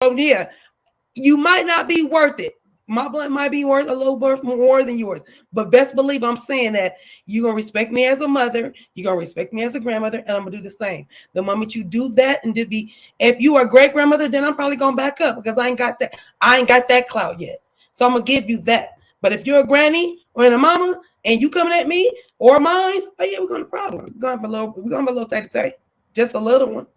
yeah, you might not be worth it. My blood might be worth a little bit more than yours, but best believe I'm saying that you're gonna respect me as a mother, you're gonna respect me as a grandmother, and I'm gonna do the same. The moment you do that, and to be, if you are a great grandmother, then I'm probably gonna back up because I ain't got that clout yet. So I'm gonna give you that. But if you're a granny or a mama and you coming at me or mine, oh yeah, we're gonna problem. We're gonna have a little tay, just a little one.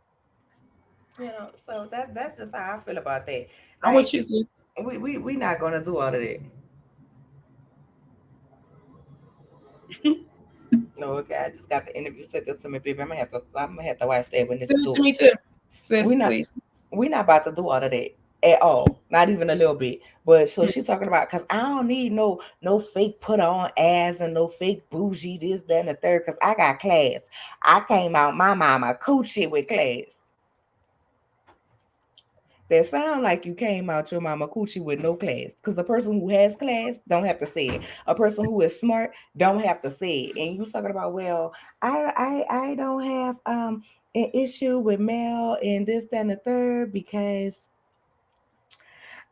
So that's just how I feel about that. I'm Like with you, sis. we not gonna do all of that. No, okay. I just got the interview. Said this to me, baby. I'm gonna have to watch that when this Send is it to over. me too, We sis, not please. we not about to do all of that at all. Not even a little bit. But so she's talking about, because I don't need no fake put on ass and no fake bougie this, that, and the third, because I got class. I came out my mama coochie with class. That sound like you came out your mama coochie with no class. Because a person who has class don't have to say it. A person who is smart don't have to say it. And you talking about, well, I don't have an issue with Mel and this, that, and the third because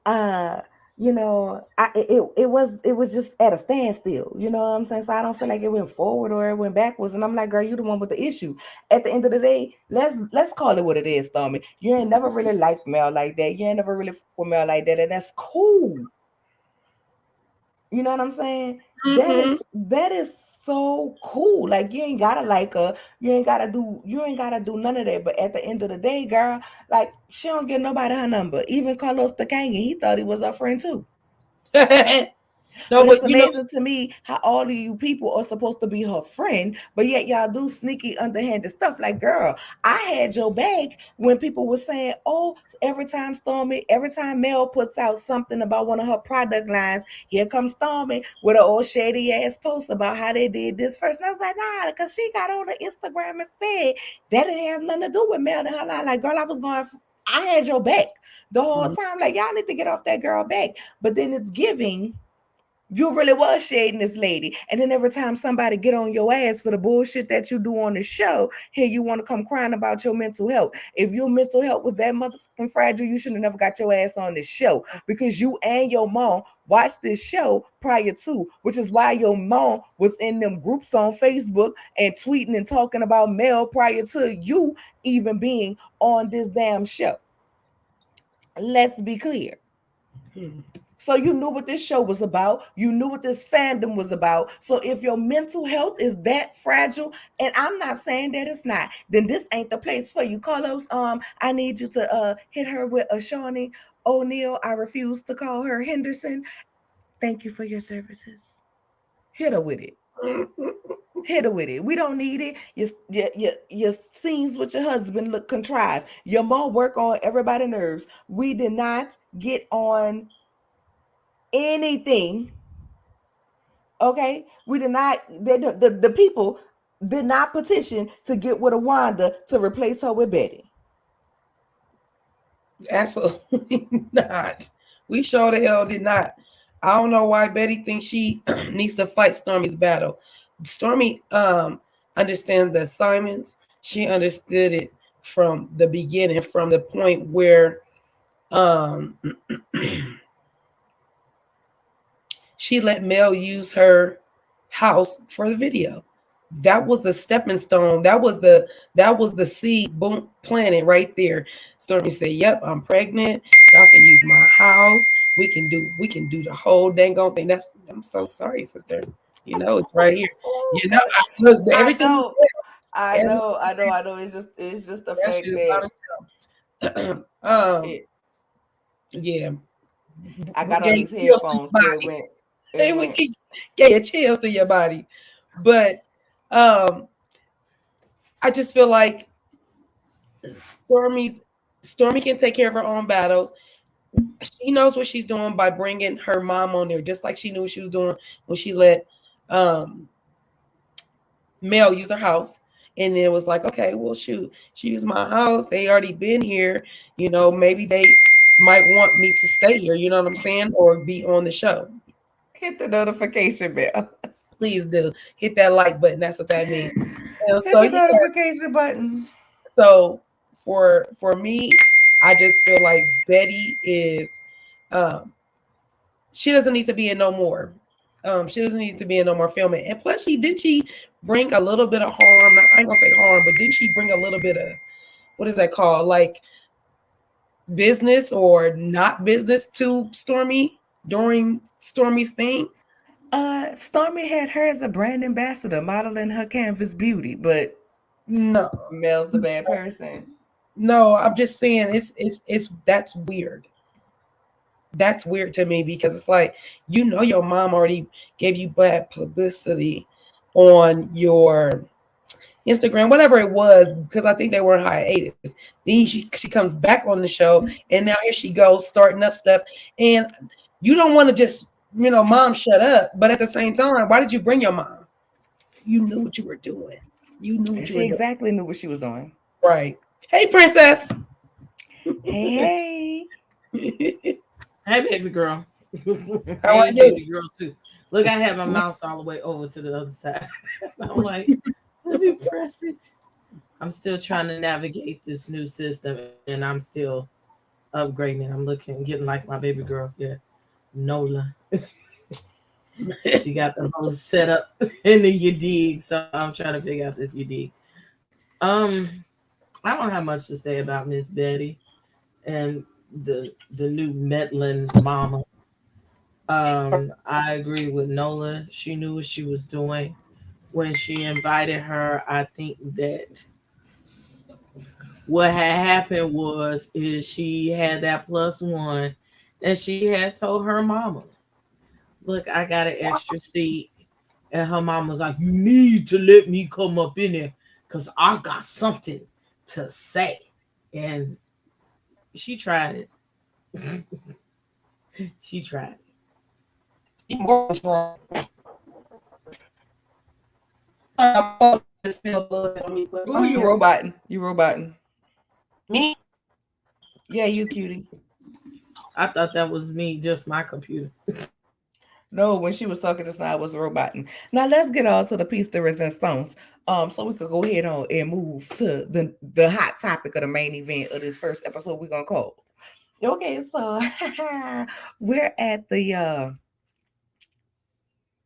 uh it was just at a standstill, you know what I'm saying? So I don't feel like it went forward or it went backwards. And I'm like, girl, you the one with the issue. At the end of the day, let's call it what it is, Stormy. You ain't never really liked Mel like that. You ain't never really fuck with Mel like that, and that's cool. You know what I'm saying? That is Mm-hmm. that is so cool. Like, you ain't gotta like her. You ain't gotta do none of that. But at the end of the day, girl, like, she don't give nobody her number. Even Carlos the Kangan, he thought he was her friend too. No, But it's but you know, amazing to me how all of you people are supposed to be her friend, but yet y'all do sneaky, underhanded stuff. Like, girl, I had your back when people were saying, oh, every time Mel puts out something about one of her product lines, here comes Stormy with an old shady ass post about how they did this first. And I was like, nah, because she got on the Instagram and said that didn't have nothing to do with Mel and her line. Like, girl, I had your back the whole time. Like, y'all need to get off that girl back. But then it's giving, you really was shading this lady. And then every time somebody get on your ass for the bullshit that you do on the show, here you want to come crying about your mental health. If your mental health was that motherfucking fragile, you should have never got your ass on this show, because you and your mom watched this show prior to, which is why your mom was in them groups on Facebook and tweeting and talking about Mel prior to you even being on this damn show. Let's be clear. So you knew what this show was about. You knew what this fandom was about. So if your mental health is that fragile, and I'm not saying that it's not, then this ain't the place for you. Carlos, I need you to hit her with a Shawnee O'Neal. I refuse to call her Henderson. Thank you for your services. Hit her with it. Hit her with it. We don't need it. Your scenes with your husband look contrived. Your mom work on everybody's nerves. We did not get on anything. Okay, we did not. The people did not petition to get with a Wanda to replace her with Betty. absolutely not. We sure the hell did not. I don't know why Betty thinks she needs to fight Stormy's battle. Stormy understands the assignments. She understood it from the beginning, from the point where um she let Mel use her house for the video. That was the stepping stone. That was the seed boom planted right there. Stormy said, "Yep, I'm pregnant. Y'all can use my house. We can do the whole dang on thing." I'm so sorry, sister. It's right here. Look, I everything you know, I said, know, I know, I know. It's just the that fact shit is that honest. it. Yeah, I got gave on you these chills through headphones, your so it body. went. It They would went. get you chills through your body. But um, I just feel like Stormy's Stormy can take care of her own battles. She knows what she's doing by bringing her mom on there, just like she knew what she was doing when she let um, Mel use her house. And then it was like, okay, well, shoot, she used my house. They already been here. Maybe they might want me to stay here. You know what I'm saying? Or be on the show. Hit the notification bell. Please do hit that like button. That's what that means. Hit So the yeah. notification button. So for me, I just feel like Betty is, um, she doesn't need to be in no more. She doesn't need to be in no more filming. And plus, she bring a little bit of harm. I ain't gonna say harm, but didn't she bring a little bit of, what is that called? Like business or not business to Stormy during Stormy's thing? Stormy had her as a brand ambassador, modeling her canvas beauty, but No, Mel's the bad person. no. I'm just saying it's that's weird. That's weird to me because it's like, your mom already gave you bad publicity on your Instagram, whatever it was, because I think they were in hiatus. Then she comes back on the show, and now here she goes starting up stuff. And you don't want to just, mom, shut up. But at the same time, why did you bring your mom? You knew what you were doing. You knew what you She were doing. exactly knew what she was doing. Right. Hey, Princess. Hey. Hey, baby girl. How are Hey, you? baby girl, too. Look, I have my mouse all the way over to the other side. I'm like, let me press it. I'm still trying to navigate this new system, and I'm still upgrading. I'm getting like my baby girl here, Nola. She got the whole setup in the you dig, so I'm trying to figure out this you dig. Um, I don't have much to say about Miss Betty and the new meddling mama. I agree with Nola. She knew what she was doing when she invited her. I think that what had happened is she had that plus one, and she had told her mama, "Look, I got an extra seat," and her mom was like, "You need to let me come up in there, cause I got something to say," and she tried it. She tried it. Ooh, you roboting. You roboting. Me? Yeah, you cutie. I thought that was me, just my computer. No, when she was talking just now, I was roboting. Now let's get on to the piece de resistance. So we could go ahead on and move to the hot topic of the main event of this first episode we're gonna call. Okay, so we're at the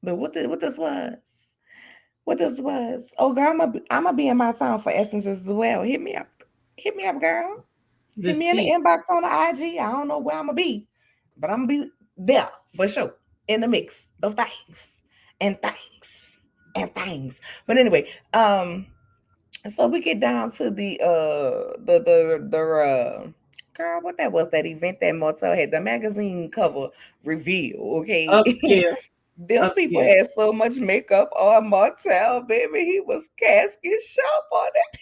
what this was. What this was. Oh girl, I'm gonna be in my town for Essence as well. Hit me up. Hit me up, girl. The Hit me in the T. inbox on the IG. I don't know where I'm gonna be, but I'm gonna be there for sure in the mix of things and things and things. But anyway, so we get down to the girl, what that was, that event that Martell had, the magazine cover reveal. Okay. Upscale. Them people Upscale. had so much makeup on Martell, baby. He was casket sharp on it.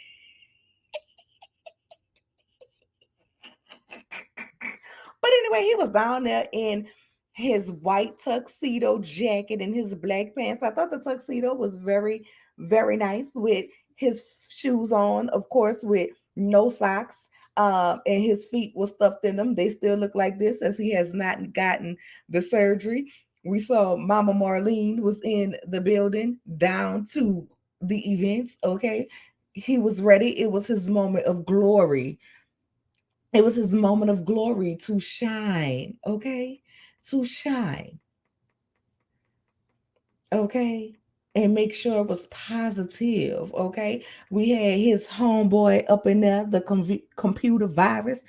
But anyway, he was down there in his white tuxedo jacket and his black pants. I thought the tuxedo was very, very nice with his shoes on, of course, with no socks. And his feet were stuffed in them. They still look like this as he has not gotten the surgery. We saw Mama Marlene was in the building down to the events. Okay. He was ready. It was his moment of glory. It was his moment of glory to shine, okay? To shine, okay? And make sure it was positive, okay? We had his homeboy up in there, the computer virus,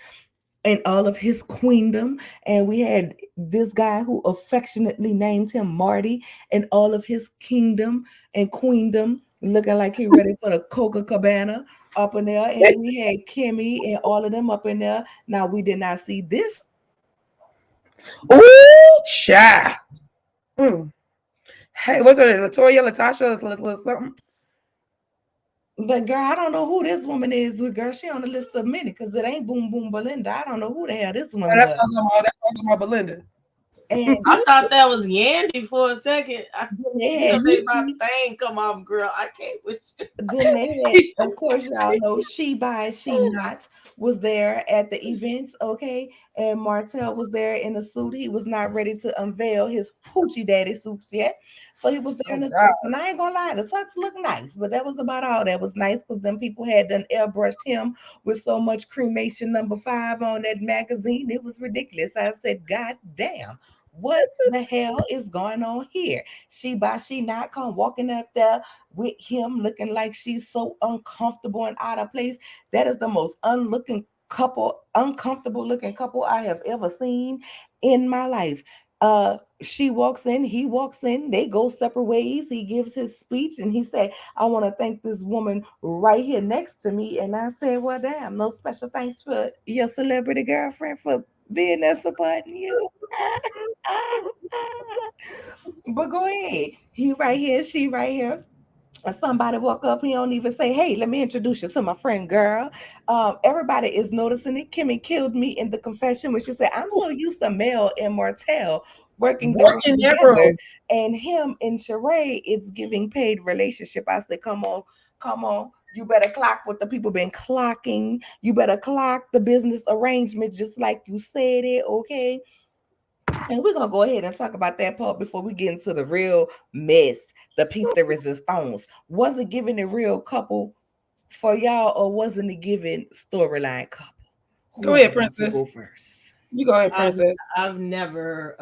and all of his queendom. And we had this guy who affectionately named him Marty and all of his kingdom and queendom, looking like he ready for the Coca Cabana up in there. And we had Kimmy and all of them up in there. Now we did not see this. Ooh, cha. Hey, what's her name? Latoya, Latasha, something? The girl, I don't know who this woman is. The girl, she on the list of many because it ain't Boom Boom Belinda. I don't know who the hell this Oh, woman that's was. what I'm talking about. That's what I'm talking about, Belinda. And I thought that was Yandy for a second. they You had done made my Nikki. thing come off, girl. I can't with you. Then they had, of course, y'all know She By She Not was there at the events, okay? And Martell was there in a suit. He was not ready to unveil his hoochie daddy suits yet. So he was there in a tux. And I ain't gonna lie, the tux looked nice, but that was about all that was nice because them people had done airbrushed him with so much cremation #5 on that magazine. It was ridiculous. I said, God damn. What the hell is going on here? She By She Not come walking up there with him looking like she's so uncomfortable and out of place. That is the most uncomfortable looking couple I have ever seen in my life. She walks in, he walks in, they go separate ways. He gives his speech and he said, I want to thank this woman right here next to me. And I said, well, damn, no special thanks for your celebrity girlfriend for being there supporting you. But go ahead. He right here, she right here. Somebody walk up, he don't even say, hey, let me introduce you to my friend girl. Everybody is noticing it. Kimmy killed me in the confession when she said, I'm so used to Mel and Martell working that together, room. and him and Sheree, it's giving paid relationship. I said, come on. You better clock what the people been clocking. You better clock the business arrangement just like you said it, okay? And we're gonna go ahead and talk about that part before we get into the real mess, the piece de resistance. Was it giving a real couple for y'all, or wasn't it giving storyline couple? Go ahead, Princess. Go first. You go ahead, Princess. I've never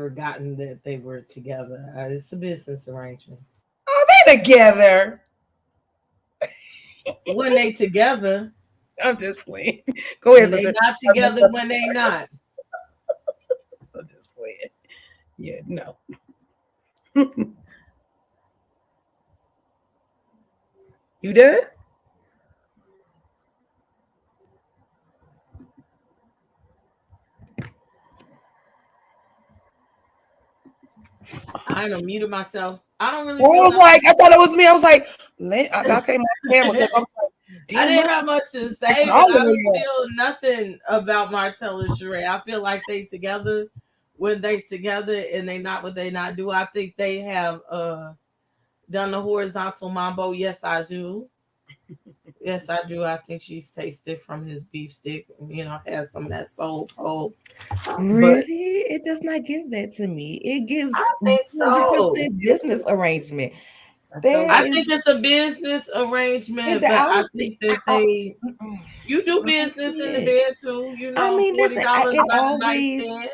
gotten that they were together. It's a business arrangement. Oh, they together. When they together, I'm just playing. Go ahead, when they sister. not together, when they not. I'm just playing. Yeah, no. You done? I done muted myself. I don't really Well, feel I was like, I thought it was me. I was like, I came on camera because I was like, I didn't damn, have much to say, all but the I way don't up. feel nothing about Martell and Sheree. I feel like they together when they together and they not what they not do. I think they have done the horizontal mambo. Yes, I do. Yes, I do. I think she's tasted from his beef stick. Has some of that soul pole. Really? It does not give that to me. It gives I think so. 100% business arrangement. I think it's a business arrangement, but I think that you do business in the bed too. I mean, listen, $40 by the nightstand.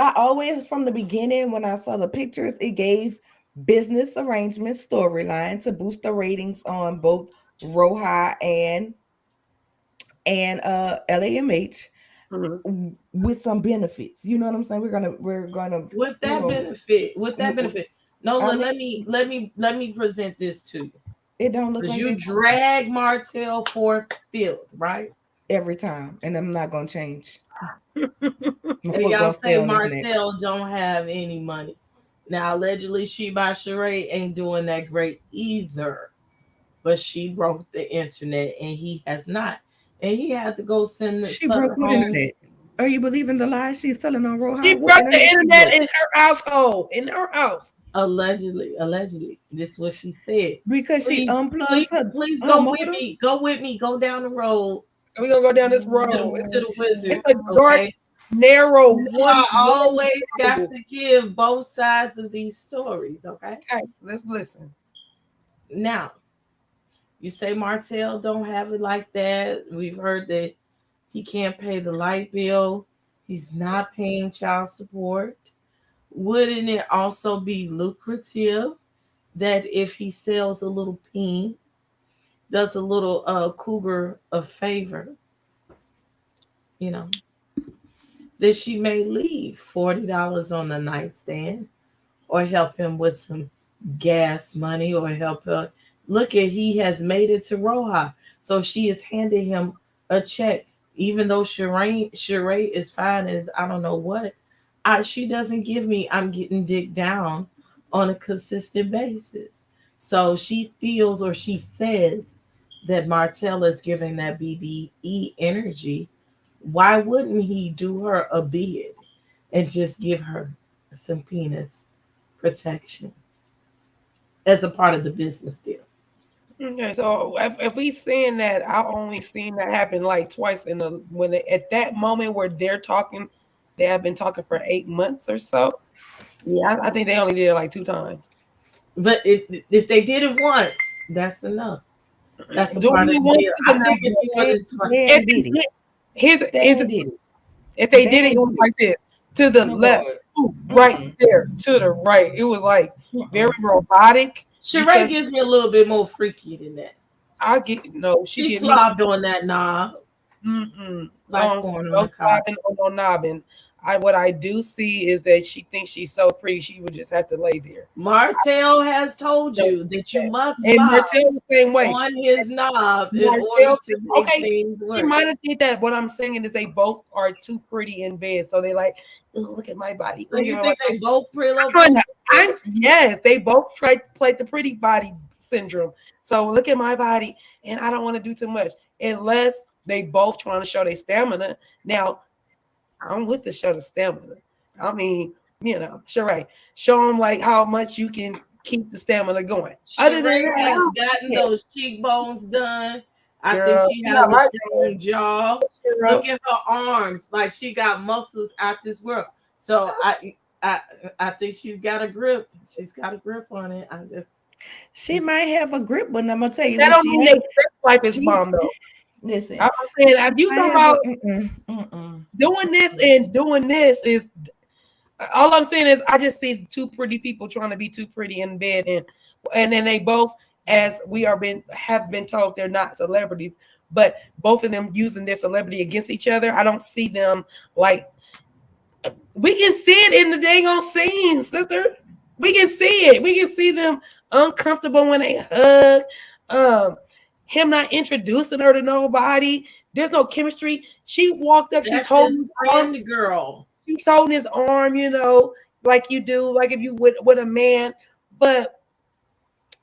I always, from the beginning, when I saw the pictures, it gave business arrangement storyline to boost the ratings on both Roha and LAMH with some benefits. You know what I'm saying? We're gonna with that benefit. No, let me present this to you. It don't look Because like you drag Martell for filth, right? Every time, and I'm not gonna change. And y'all say Martell don't have any money. Now, allegedly, She By Sheree ain't doing that great either. But she broke the internet, and he has not. And he had to go send She broke what internet? Are you believing the lies she's telling on Roha? She broke the internet in her household, in her house. Allegedly. This is what she said. Because she unplugged her. Please go with me. Go with me. Go down the road. We're gonna go down this road to the wizard. It's a dark, narrow one. I always got to give both sides of these stories, okay? Okay, let's listen. Now, you say Martell don't have it like that. We've heard that he can't pay the light bill. He's not paying child support. Wouldn't it also be lucrative that if he sells a little peen, does a little cougar a favor, that she may leave $40 on the nightstand or help him with some gas money or help her. Look he has made it to Roha. So she is handing him a check, even though Sheree is fine as I don't know what. She doesn't give me, I'm getting digged down on a consistent basis. So she feels or she says that Martell is giving that BBE energy why wouldn't he do her a bid and just give her some penis protection as a part of the business deal? Okay, so if we saying that, I only seen that happen like twice in the at that moment where they're talking, they have been talking for 8 months or so. Yeah, I think they only did it like 2 times. But if they did it once, that's enough. That's a Do part we of the want deal. to I think if you wanted to, They did it. Here's They did it. if they did They it, it was did like this to the No, left, Lord. right there to the right. It was like very robotic. Sheree gives me a little bit more freaky than that. I get no. She slobbed on that knob. Like corn on no the cob. slobbing or no knobbing. What I do see is that she thinks she's so pretty, she would just have to lay there. Martell has told you that you must And slob Martell the same way on his knob in Martell- order to make okay, things She work. might have did that. What I'm saying is they both are too pretty in bed, so they like, "Ooh, look at my body." So Look you at think my they both pillow? yes, they both tried to play the pretty body syndrome. So look at my body, and I don't want to do too much unless they both trying to show their stamina. Now, I'm with the show the stamina. I mean, sure, right. Show them like how much you can keep the stamina going. Other than Sheree that, has gotten those cheekbones done. I Girl, think she has a strong jaw. Girl. Look at her arms, like she got muscles out this world. So I think she's got a grip. She's got a grip on it. She might have a grip, but I'm gonna tell you That what don't she mean has. their sex life is bomb though. Listen, I'm saying if you know about doing this is all I'm saying is I just see 2 pretty people trying to be too pretty in bed, and then they both, as we have been told, they're not celebrities, but both of them using their celebrity against each other. I don't see them like we can see it in the dang on scenes, sister. We can see it. We can see them uncomfortable when they hug. Him not introducing her to nobody. There's no chemistry. She walked up. She's holding his arm. Girl. She's holding his arm, like you do, like if you with a man. But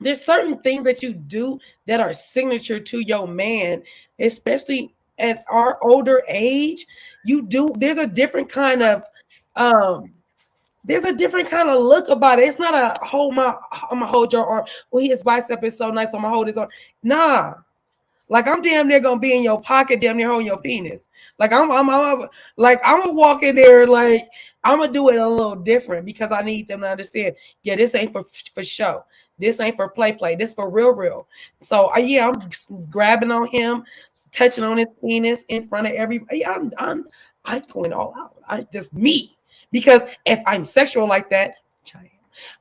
there's certain things that you do that are signature to your man, especially at our older age. There's a different kind of look about it. It's not a I'm gonna hold your arm. Well, his bicep is so nice, I'm gonna hold his arm. Nah, like I'm damn near gonna be in your pocket, damn near holding your penis. Like I'm gonna walk in there, like I'm gonna do it a little different because I need them to understand. Yeah, this ain't for show. This ain't for play. This for real. So I'm grabbing on him, touching on his penis in front of everybody. Yeah, I'm going all out. Just me. Because if I'm sexual like that,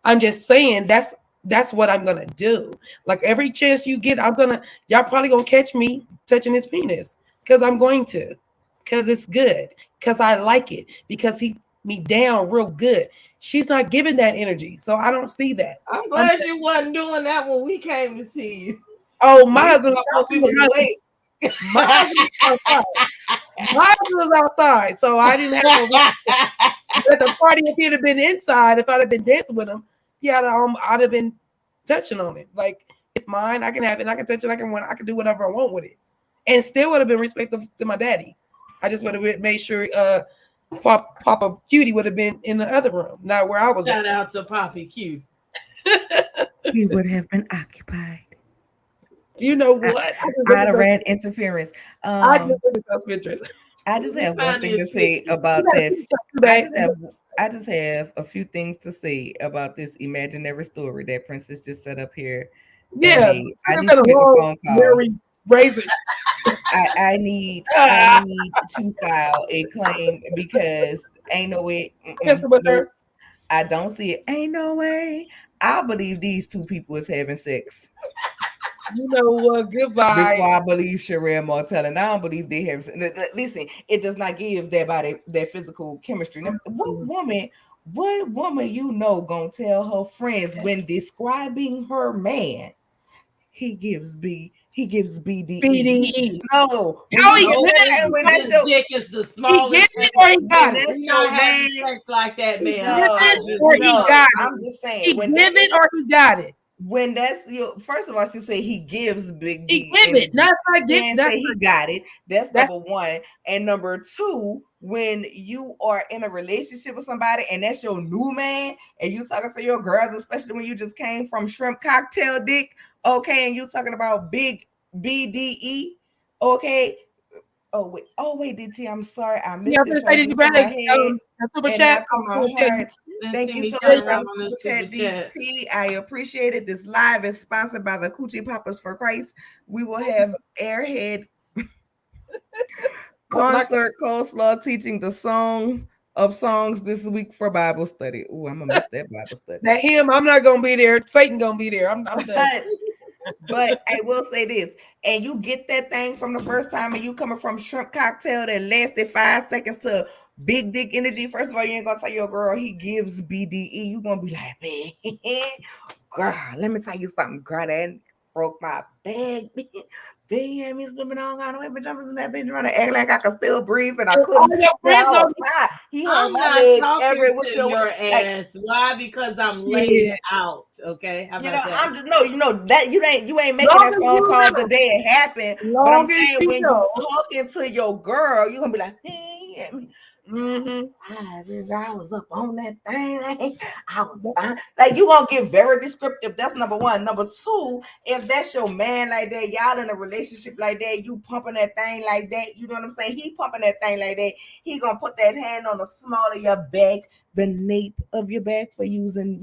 I'm just saying that's what I'm gonna do. Like every chance you get, y'all probably gonna catch me touching his penis because I'm going to, because it's good, because I like it, because he me down real good. She's not giving that energy, so I don't see that. I'm glad you wasn't doing that when we came to see you. Oh, my husband was late. My husband was outside, so I didn't have to. At the party, if he'd have been inside, if I'd have been dancing with him, I'd have been touching on it. Like it's mine, I can have it, I can touch it, I can do whatever I want with it, and still would have been respectful to my daddy. I just would have made sure Papa Cutie would have been in the other room, not where I was. Shout out to Poppy Q. He would have been occupied. You know what? I'd have ran interference. I just look at those pictures. I just have one thing to say about that. I just have a few things to say about this imaginary story that Princess just set up here. Yeah, I need to make a phone call. I need to file a claim because ain't no way. I don't see it. Ain't no way. I believe these 2 people is having sex. You know what? Goodbye. Before I believe Sheree Martell, and I don't believe they have. Listen, it does not give their body their physical chemistry. Now, what woman gonna tell her friends when describing her man? He gives BDE. BDE. No, when that dick is the smallest. He get it or he got it. He's not having sex like that, man. Or he got it. I'm just saying. He give it or he got it. when that's your first of all, she said he gives big He D give energy. it. That's I She get. didn't That's say he got it. That's number one. And number two, when you are in a relationship with somebody and that's your new man, and you talking to your girls, especially when you just came from shrimp cocktail dick, okay, and you talking about big BDE, okay. Oh wait, DT, I'm sorry, I missed yeah. it. Say, did you Transducing my rather head a super and chat? not to my heart. Didn't Thank see you me so turn much for around the on the super chat, super chat. DT. I appreciate it. This live is sponsored by the Coochie Poppers for Christ. We will have Airhead Concert Coleslaw teaching the song of songs this week for Bible study. Oh, I'm gonna miss that Bible study. That him, I'm not gonna be there. Satan gonna be there. I'm done. But I will say this, and you get that thing from the first time, and you coming from shrimp cocktail that lasted 5 seconds to big dick energy. First of all, you ain't gonna tell your girl he gives BDE. You gonna be like, man, girl, let me tell you something, girl. That broke my bag. Big had me swimming all kind of way, but jumping in that bitch trying to act like I could still breathe, and I couldn't. He hurt I'm my not leg talking every which to your like, ass. Why? Because I'm laying out. Okay. How about that? I'm just that you ain't making that phone call the day it happened. But I'm saying when you talking to your girl, you gonna be like, hey, I was up on that thing. I was fine. Like you gonna get very descriptive. That's number one. Number two, if that's your man like that, y'all in a relationship like that, you pumping that thing like that. You know what I'm saying? He pumping that thing like that. He gonna put that hand on the small of your back, the nape of your back for using,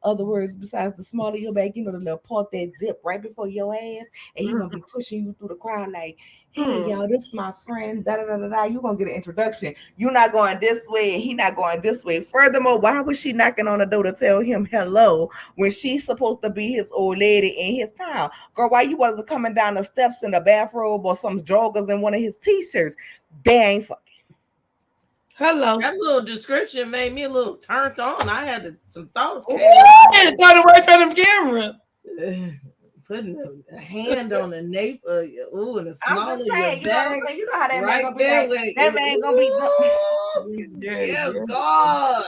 other words besides the small of your back. The little part that zip right before your ass, and he gonna be pushing you through the crowd like, hey, y'all, this is my friend. Da da da da da. You gonna get an introduction. You're not going this way, and he not going this way. Furthermore, why was she knocking on the door to tell him hello when she's supposed to be his old lady in his town? Girl, why you wasn't coming down the steps in a bathrobe or some joggers in one of his t-shirts? They ain't fucking. Hello. That little description made me a little turned on. I had some thoughts. Turn right from the camera. Putting a hand on the nape of and the small I'm of just saying, your back. You know how that Right man gonna be like, that man gonna be yes, God.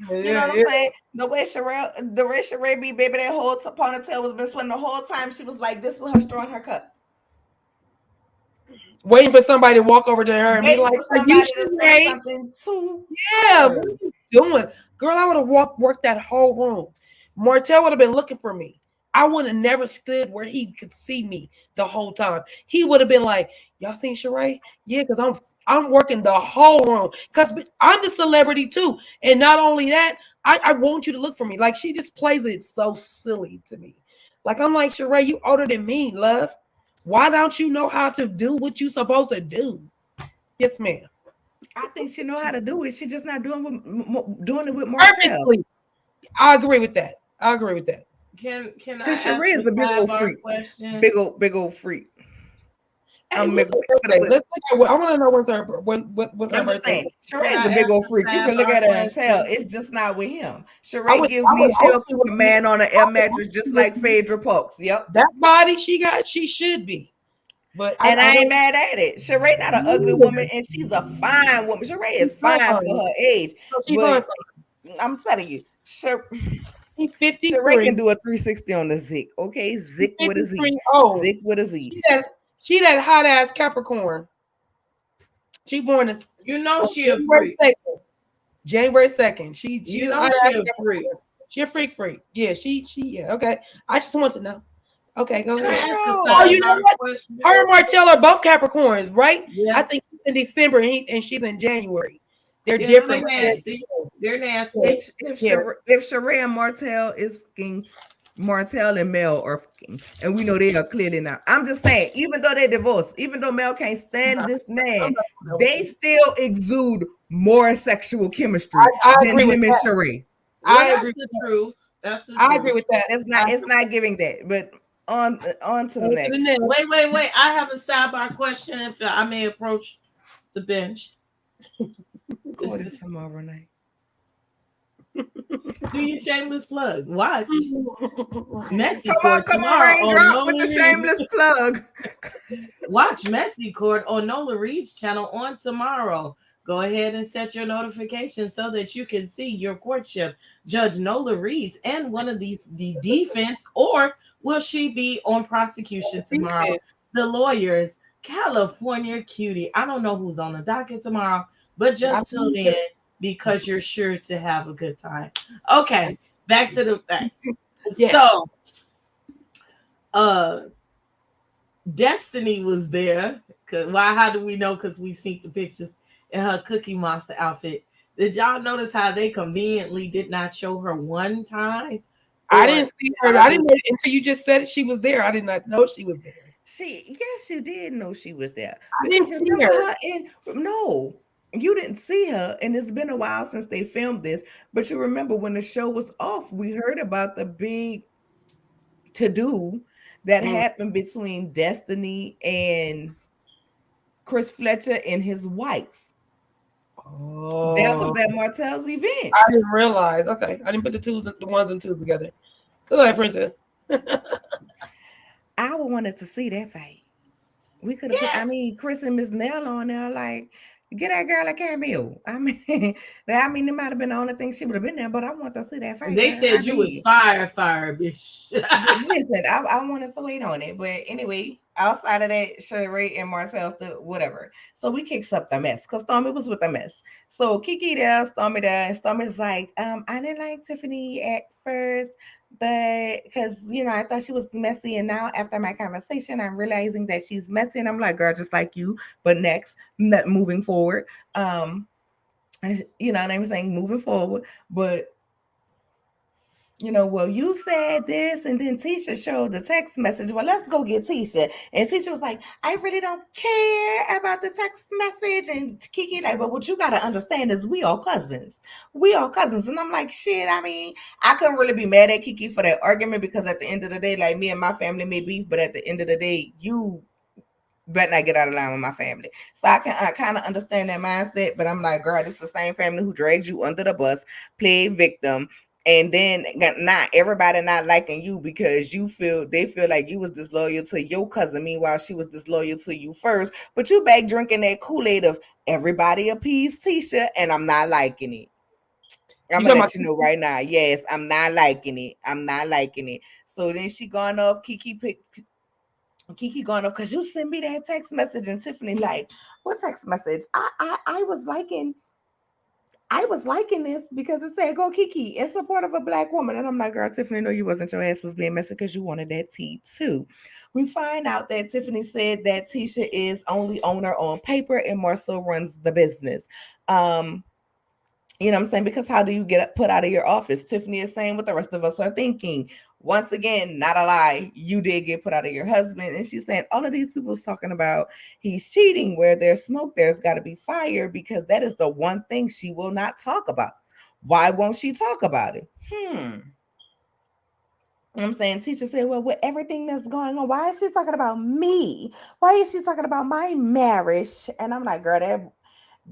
You know what I'm saying? The way Sheree be, baby, that whole ponytail was been sweating the whole time. She was like this with her straw in her cup. Waiting for somebody to walk over to her and be like, somebody to say something too. Yeah, what are you doing? Girl, I would have worked that whole room. Martell would have been looking for me. I would have never stood where he could see me the whole time. He would have been like, y'all seen Sheree? Yeah, because I'm working the whole room. Because I'm the celebrity too. And not only that, I want you to look for me. Like she just plays it so silly to me. Like I'm like, Sheree, you older than me, love. Why don't you know how to do what you're supposed to do? Yes, ma'am. I think she know how to do it. She's just not doing it with Martell. Purposely. I agree with that. Can I ask Sheree is a big old freak. Question? Big old freak. Hey, let's look at what I want to know. What's her birthday? Sheree is a big old freak. You can look at her and tell it's just not with him. Sheree gives me shelf a man on an air mattress just like Phaedra Parks. Yep, that body she should be. But I ain't mad at it. Sheree not an ugly woman, and she's a fine woman. Sheree is fine for her age. But I'm telling you, Sheree can do a 360 on the Zick. Okay, Zick with a Z. Zick with a Z. She that hot ass Capricorn. She born a she a freak. January 2nd. She she a freak. She a freak. Yeah, she yeah. Okay. I just want to know. Okay, go ahead. You know what? Her and Martell are both Capricorns, right? Yes. I think he's in December and she's in January. They're different. They're nasty. If Sheree and Martell is fucking, Martell and Mel are fucking, and we know they are clearly not. I'm just saying, even though they're divorced, even though Mel can't stand this man, they still exude more sexual chemistry than him and Sheree. I agree with the truth. That's the truth. I agree with that. It's not giving that, but on to the next. Wait. I have a sidebar question if I may approach the bench. What is tomorrow night? Do your shameless plug. Watch. Messy come on, Raindrop with the shameless plug. Watch Messy Court on Nola Reed's channel on tomorrow. Go ahead and set your notifications so that you can see your courtship. Judge Nola reads and one of the defense, or will she be on prosecution tomorrow? The lawyers, California cutie. I don't know who's on the docket tomorrow, but just tune in because you're sure to have a good time. Okay, back to the thing. Yes. So, Destiny was there. Why? How do we know? Because we seen the pictures in her Cookie Monster outfit. Did y'all notice how they conveniently did not show her one time? I didn't see her. I didn't until you just said she was there. I did not know she was there. Yes, you did know she was there. I didn't see her. No, you didn't see her, and it's been a while since they filmed this. But you remember when the show was off, we heard about the big to-do that happened between Destiny and Chris Fletcher and his wife. Oh, that was that Martell's event. I didn't realize. Okay, I didn't put the ones and twos together. Go ahead, Princess. I wanted to see that fight. We could have put, Chris and Miss Nell on there, like, get that girl a cameo. I mean, it might have been the only thing she would have been there, but I want to see that fight. They said you was fire, bitch. Listen, I wanted to wait on it, but anyway, outside of that, Sheree and Marcel stood whatever. So we kicked up the mess because Stormy was with the mess. So Kiki there, Stormy there, and Stormy's like, I didn't like Tiffany at first, but because I thought she was messy, and now after my conversation, I'm realizing that she's messy, and I'm like, girl, just like you. But next, moving forward, and I'm saying moving forward, but. Well, you said this, and then Tisha showed the text message. Well, let's go get Tisha. And Tisha was like, I really don't care about the text message. And Kiki like, but what you got to understand is we are cousins. We are cousins. And I'm like, shit, I couldn't really be mad at Kiki for that argument because at the end of the day, like me and my family may beef, but at the end of the day, you better not get out of line with my family. So I kind of understand that mindset, but I'm like, girl, it's the same family who dragged you under the bus, played victim, and then not everybody not liking you because they feel like you was disloyal to your cousin. Meanwhile, she was disloyal to you first. But you back drinking that Kool-Aid of everybody appeased Tisha, and I'm not liking it. I'm gonna let you know right now. Yes, I'm not liking it. I'm not liking it. So then she gone off. Kiki going off because you sent me that text message, and Tiffany like, what text message? I was liking this because it said, go Kiki in support of a Black woman. And I'm like, girl, Tiffany, no, you wasn't. Your ass was being messy because you wanted that tea too. We find out that Tiffany said that Tisha is only owner on paper and Marcel runs the business. You know what I'm saying? Because how do you get put out of your office? Tiffany is saying what the rest of us are thinking. Once again, not a lie. You did get put out of your husband. And she's saying all of these people is talking about he's cheating. Where there's smoke, there's got to be fire, because that is the one thing she will not talk about. Why won't she talk about it? I'm saying, Tisha said, well, with everything that's going on, why is she talking about me? Why is she talking about my marriage? And I'm like, girl,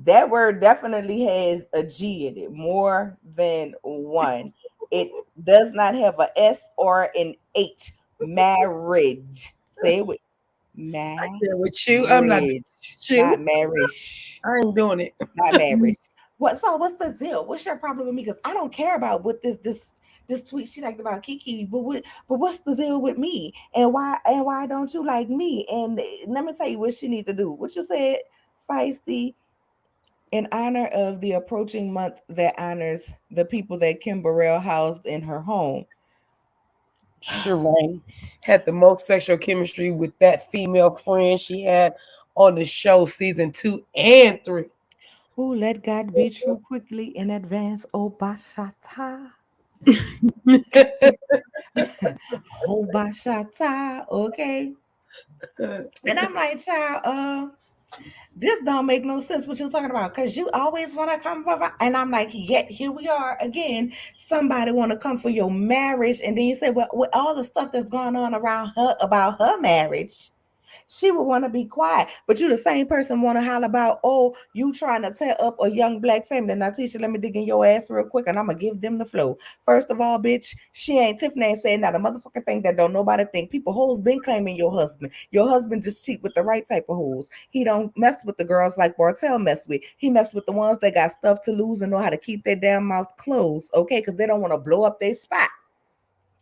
that word definitely has a G in it, more than one. It does not have a S or an H. Marriage. Say it with marriage. With you, I'm not marriage. I ain't doing it. Not marriage. What's the deal? What's your problem with me? Because I don't care about what this tweet she liked about Kiki, but what's the deal with me? And why don't you like me? And let me tell you what she need to do. What you said, Feisty. In honor of the approaching month that honors the people that Kim Burrell housed in her home, Sheree had the most sexual chemistry with that female friend she had on the show season 2 and 3. Who let God be true quickly in advance? Obashata. Obashata. Okay. And I'm like, child, this don't make no sense what you're talking about, because you always want to come for, and I'm like, yet here we are again. Somebody want to come for your marriage, and then you say, well, with all the stuff that's going on around her about her marriage, She would want to be quiet, but you the same person want to holler about, oh, you trying to tear up a young black family. Now, Tisha, let me dig in your ass real quick, and I'm gonna give them the flow. First of all, bitch, Tiffany ain't saying not a motherfucking thing that don't nobody think. People hoes been claiming your husband. Your husband just cheat with the right type of hoes. He don't mess with the girls like Bartell mess with. He mess with the ones that got stuff to lose and know how to keep their damn mouth closed, okay? Because they don't want to blow up their spot.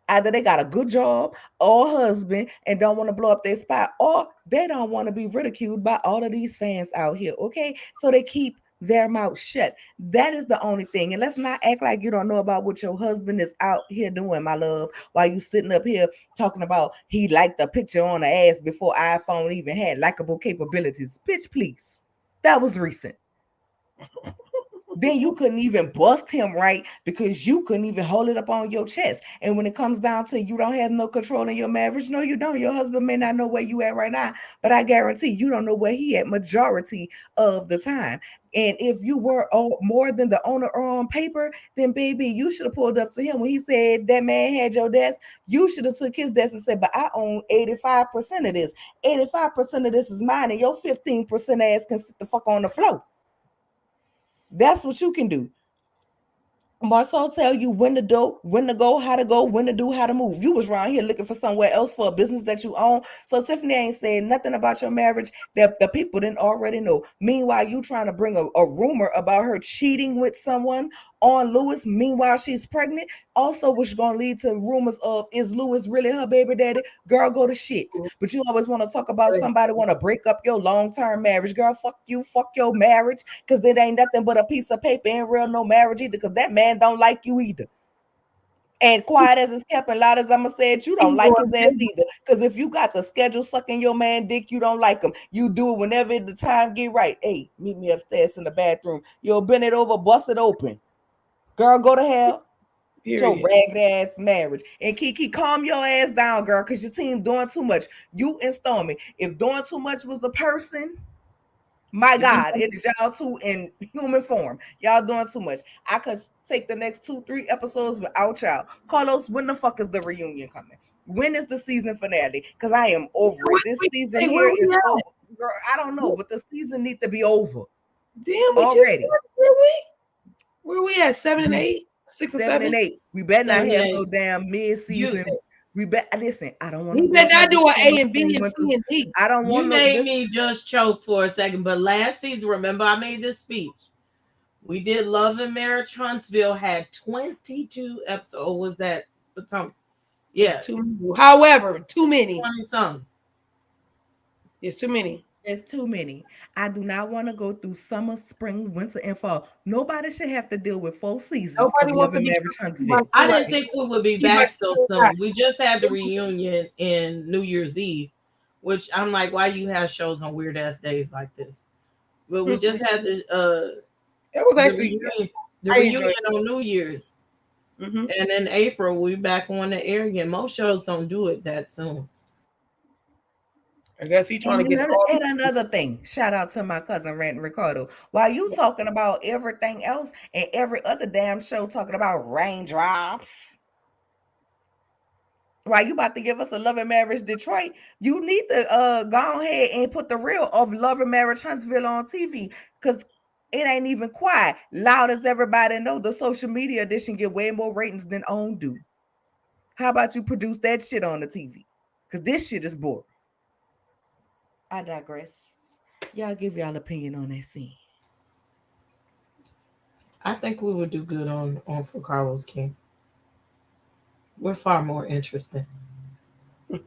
Either they got a good job or husband and don't want to blow up their spot, or they don't want to be ridiculed by all of these fans out here. Okay. So they keep their mouth shut. That is the only thing. And let's not act like you don't know about what your husband is out here doing, my love, while you sitting up here talking about he liked the picture on the ass before iPhone even had likable capabilities. Bitch, please. That was recent. Then you couldn't even bust him right because you couldn't even hold it up on your chest. And when it comes down to you don't have no control in your marriage, no, you don't. Your husband may not know where you at right now, but I guarantee you don't know where he at majority of the time. And if you were more than the owner on paper, then baby, you should have pulled up to him when he said that man had your desk. You should have took his desk and said, but I own 85% of this. 85% of this is mine, and your 15% ass can sit the fuck on the floor. That's what you can do. Marcel tell you when to do, when to go, how to go, when to do, how to move. You was around here looking for somewhere else for a business that you own. So Tiffany ain't saying nothing about your marriage that the people didn't already know. Meanwhile, you trying to bring a rumor about her cheating with someone on Lewis. Meanwhile, she's pregnant. Also, which is going to lead to rumors of, is Lewis really her baby daddy? Girl, go to shit. But you always want to talk about somebody want to break up your long-term marriage. Girl, fuck you, fuck your marriage, because it ain't nothing but a piece of paper. Ain't real no marriage either, because that man don't like you either. And quiet as it's kept and loud as I'ma say it, you don't like his ass either. Because if you got the schedule sucking your man dick, you don't like him. You do it whenever the time get right. Hey, meet me upstairs in the bathroom. You'll bend it over, bust it open. Girl, go to hell. Your ragged ass marriage. And Kiki, calm your ass down, girl, because your team doing too much. You and Stormy, if doing too much was a person, my God, it is y'all two in human form. Y'all doing too much. I could take the next 2-3 episodes without y'all. Carlos, when the fuck is the reunion coming? When is the season finale? Because I am over it. This season here is over. Girl, I don't know, but the season needs to be over. Damn, we already. Where we at? 7 and 8? 6 and 7 and 8. We better not have no damn mid-season. We bet. Listen, I don't want to. We better not do an A and B and C and D. I don't want. You made me just choke for a second. But last season, remember, I made this speech. We did Love and Marriage Huntsville had 22 episodes. Was that something? Yeah. However, too many. 20-something. It's too many. It's too many. I do not want to go through summer, spring, winter, and fall. Nobody should have to deal with 4 seasons. Nobody wants to be Huntsville. I didn't think we would be back so soon. We just had the reunion in New Year's Eve, which I'm like, why you have shows on weird ass days like this? But we just had the it was actually the reunion on New Year's. Mm-hmm. And in April, we back on the air again. Most shows don't do it that soon. I guess he's trying to get and another thing. Shout out to my cousin Rant Ricardo. While you talking about everything else and every other damn show talking about raindrops, while you about to give us a Love and Marriage Detroit, you need to go ahead and put the real of Love and Marriage Huntsville on TV, because it ain't even quiet. Loud as everybody know, the social media edition get way more ratings than OWN do. How about you produce that shit on the TV? Because this shit is boring. I digress. Y'all give y'all opinion on that scene. I think we would do good on For Carlos King. We're far more interesting. The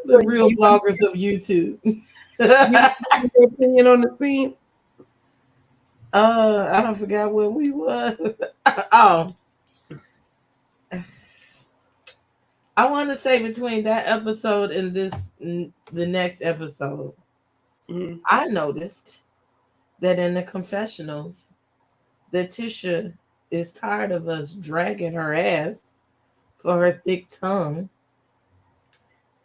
real bloggers of YouTube. Your opinion on the scene? I don't forget where we were. Oh. I want to say between that episode and the next episode, I noticed that in the confessionals, that Tisha is tired of us dragging her ass for her thick tongue,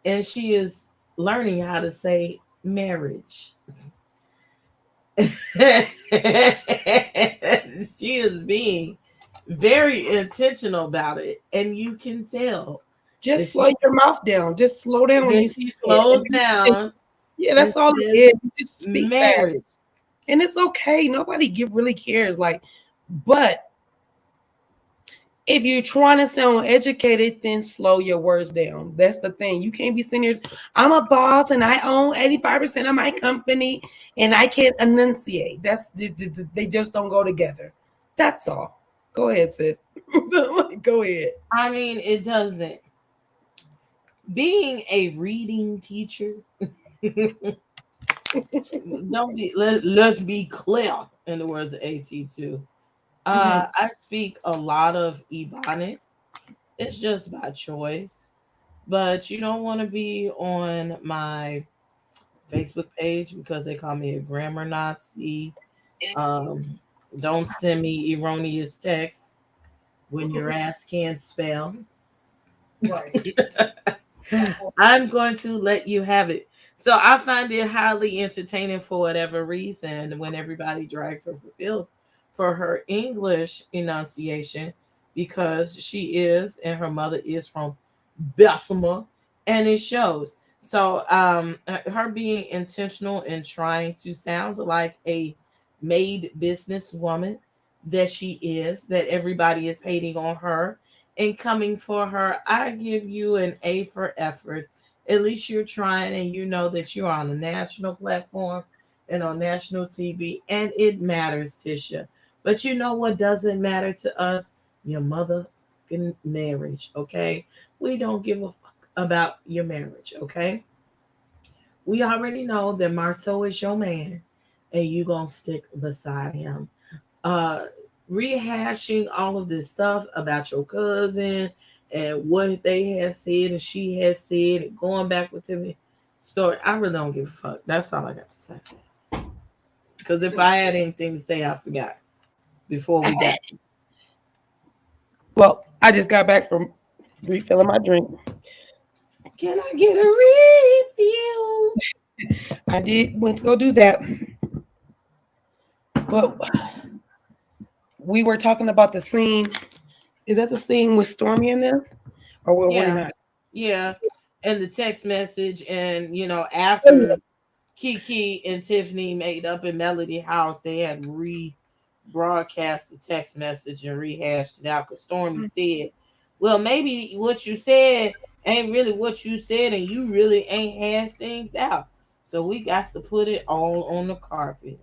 and she is learning how to say marriage. She is being very intentional about it, and you can tell Just slow your mouth down. Just slow down when you she say it. slows down. Yeah, that's all it says is. You just speak marriage. fast. And it's okay. Nobody really cares. Like, but if you're trying to sound educated, then slow your words down. That's the thing. You can't be sitting here. I'm a boss and I own 85% of my company and I can't enunciate. That's they just don't go together. That's all. Go ahead, sis. Go ahead. I mean, it doesn't. Being a reading teacher, don't be. Let's be clear. In the words of AT2, I speak a lot of Ebonics. It's just by choice, but you don't want to be on my Facebook page because they call me a grammar Nazi. Um, don't send me erroneous texts when your ass can't spell. Right. I'm going to let you have it. So I find it highly entertaining for whatever reason when everybody drags her for filth for her English enunciation because she is and her mother is from Bessemer and it shows. So her being intentional and trying to sound like a made businesswoman that she is, that everybody is hating on her and coming for her, I give you an A for effort. At least you're trying and you know that you're on a national platform and on national TV, and it matters, Tisha. But you know what doesn't matter to us? Your motherfucking marriage, okay? We don't give a fuck about your marriage, okay? We already know that Marceau is your man and you gonna stick beside him. Uh Rehashing all of this stuff about your cousin and what they had said and she had said and going back with Timmy story. I really don't give a fuck. That's all I got to say. Because if I had anything to say, I forgot before we got. Well, I just got back from refilling my drink. Can I get a refill? I did went to go do that. But we were talking about the scene. Is that the scene with Stormy in them? Or were we Yeah, not? yeah. And the text message, and after Kiki and Tiffany made up in Melody House, they had broadcast the text message and rehashed it out because Stormy said, well, maybe what you said ain't really what you said and you really ain't hashed things out. So we got to put it all on the carpet.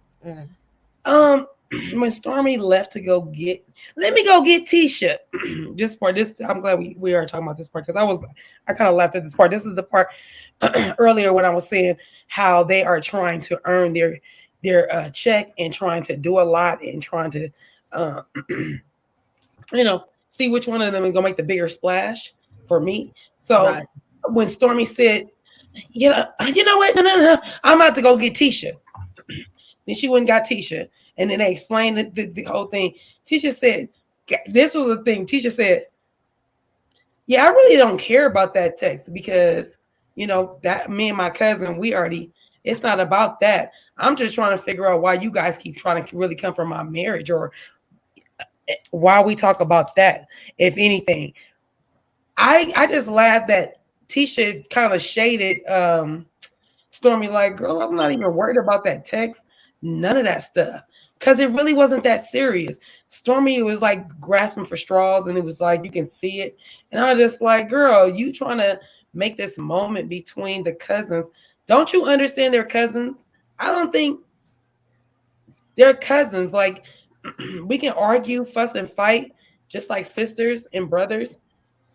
When Stormy left to go let me go get Tisha. This I'm glad we are talking about this part because I kind of laughed at this part. This is the part earlier when I was saying how they are trying to earn their check and trying to do a lot and trying to see which one of them is gonna make the bigger splash for me. So Right. when Stormy said, you know what? No. I'm about to go get Tisha. Then she went and got Tisha. And then they explained the whole thing. Tisha said, this was a thing. Tisha said, yeah, I really don't care about that text because, that me and my cousin, it's not about that. I'm just trying to figure out why you guys keep trying to really come for my marriage or why we talk about that, if anything. I just laughed that Tisha kind of shaded Stormy like, girl, I'm not even worried about that text. None of that stuff. Because it really wasn't that serious. Stormy was like grasping for straws and it was like, you can see it. And I was just like, girl, you trying to make this moment between the cousins. Don't you understand they're cousins? I don't think they're cousins. Like, we can argue, fuss, and fight just like sisters and brothers.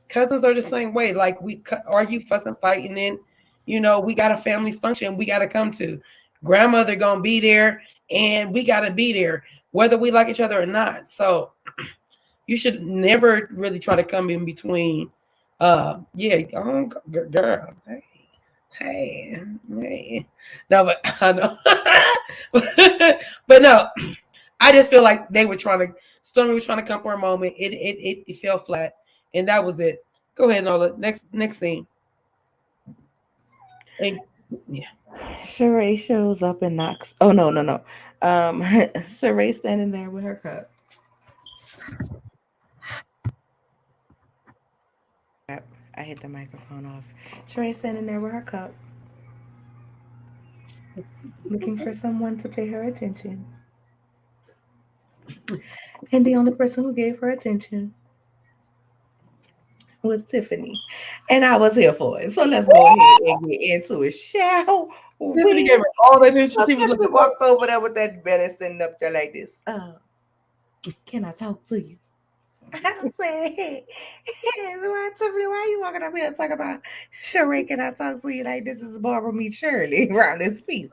Cousins are the same way. Like, we argue, fuss, and fight. And then, we got a family function we got to come to. Grandmother going to be there and we got to be there, whether we like each other or not. So you should never really try to come in between. Girl, hey. No, but I know. But no, I just feel like Stormy was trying to come for a moment. It fell flat, and that was it. Go ahead, Nola. Next scene. And, yeah. Sheree shows up and knocks. Oh no. Sheree standing there with her cup. I hit the microphone off. Sheree standing there with her cup, looking for someone to pay her attention. And the only person who gave her attention was Tiffany. And I was here for it. So let's go ahead and get into it, shall Tiffany we? gave her all that attention. So She was Tiffany looking walked over there with that belly sitting up there like this. Can I talk to you? I said, hey, Tiffany, why are you walking up here talking about Sheree? Can I talk to you? Like, this is Barbara meet Shirley around this piece.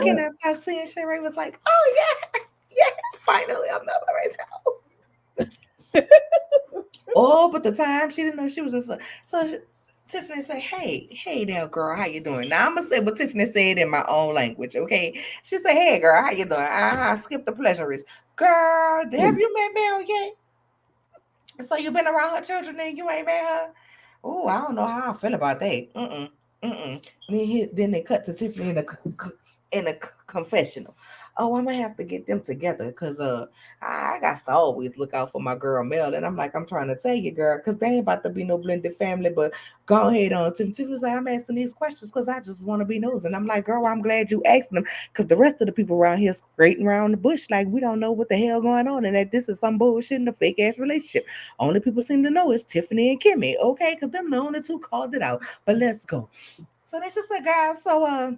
Can I talk to you? And Sheree was like, oh, yeah, yeah, finally, I'm not by myself. Oh, but the time she didn't know she was just Tiffany said, hey there, girl, how you doing? Now I'm gonna say what Tiffany said in my own language, okay? She said, hey, girl, how you doing? Skip the pleasantries. Girl, have you met Mel yet? So you been around her children and you ain't met her? Oh, I don't know how I feel about that. Then they cut to Tiffany in a confessional. Oh, I'm gonna have to get them together because I got to always look out for my girl Mel. And I'm like, I'm trying to tell you, girl, because they ain't about to be no blended family. But go ahead on. Tiffany's like, I'm asking these questions because I just want to be nosy. And I'm like, girl, I'm glad you asked them because the rest of the people around here scrating around the bush like we don't know what the hell going on and that this is some bullshit in a fake ass relationship. Only people seem to know is Tiffany and Kimmy, okay? Because them the only two called it out. But let's go. So that's just a guy. So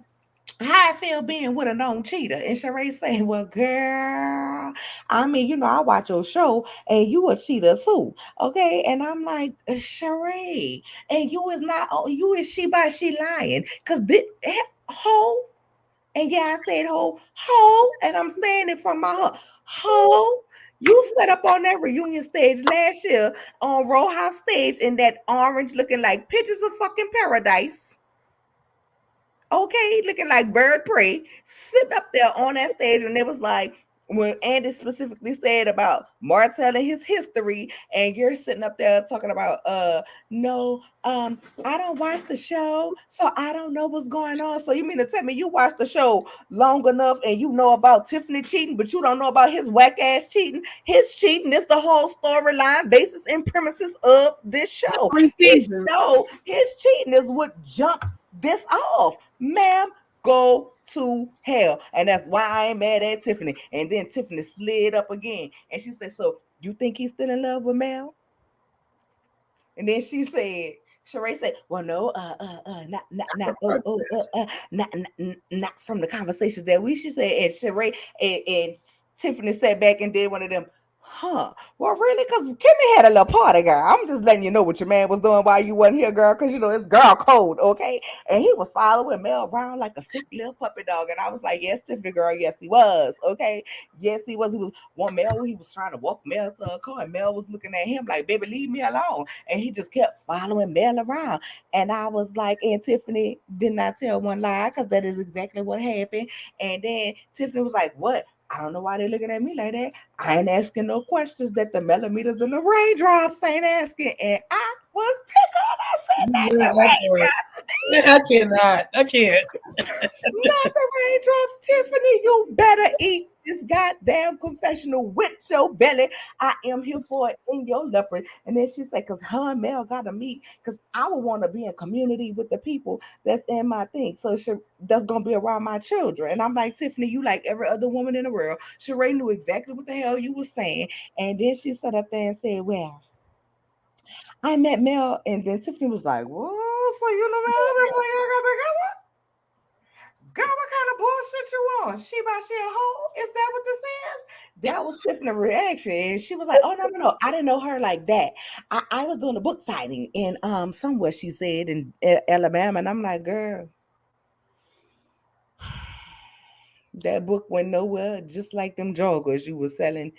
how I feel being with a known cheater. And Sheree saying, well, girl, I mean, I watch your show and you a cheater too. Okay. And I'm like, Sheree, and you is she by she lying. Cause this hoe, and yeah, I said hoe, and I'm saying it from my heart. Hoe, you set up on that reunion stage last year on Row House stage in that orange looking like pictures of fucking paradise. Okay, looking like bird prey, sitting up there on that stage, and it was like when Andy specifically said about Martell and his history, and you're sitting up there talking about no, I don't watch the show, so I don't know what's going on. So you mean to tell me you watched the show long enough and you know about Tiffany cheating, but you don't know about his whack ass cheating? His cheating is the whole storyline, basis and premises of this show. His cheating is what jumped this off. Ma'am, go to hell. And that's why I ain't mad at Tiffany. And then Tiffany slid up again. And she said, so you think he's still in love with Mel? And then she said, Sheree said, well, no, not from the conversations that she said. And Sheree and Tiffany sat back and did one of them, well, really? Because Kimmy had a little party, girl. I'm just letting you know what your man was doing while you wasn't here, girl, because, it's girl code, okay? And he was following Mel around like a sick little puppy dog. And I was like, yes, Tiffany, girl, yes, he was, okay? Yes, he was. He was one Mel. He was trying to walk Mel to a car, and Mel was looking at him like, baby, leave me alone. And he just kept following Mel around. And I was like, and Tiffany did not tell one lie because that is exactly what happened. And then Tiffany was like, what? I don't know why they're looking at me like that. I ain't asking no questions that the millimeters and the raindrops ain't asking. And I was tickled. I said, not the raindrops. I can't. Not the raindrops, Tiffany. You better eat this goddamn confessional with your belly. I am here for it in your leopard. And then she said, because her and Mel got to meet, because I would want to be in community with the people that's in my thing. So that's going to be around my children. And I'm like, Tiffany, you like every other woman in the world. Sheree knew exactly what the hell you were saying. And then she sat up there and said, well, I met Mel. And then Tiffany was like, what? So you know Mel before you got together? Girl, what kind of bullshit you on? She by she a hoe? Is that what this is? That was Tiffany's reaction. And she was like, oh, no. I didn't know her like that. I was doing a book signing in somewhere, she said, in Alabama. And I'm like, girl, that book went nowhere, just like them joggers you were selling,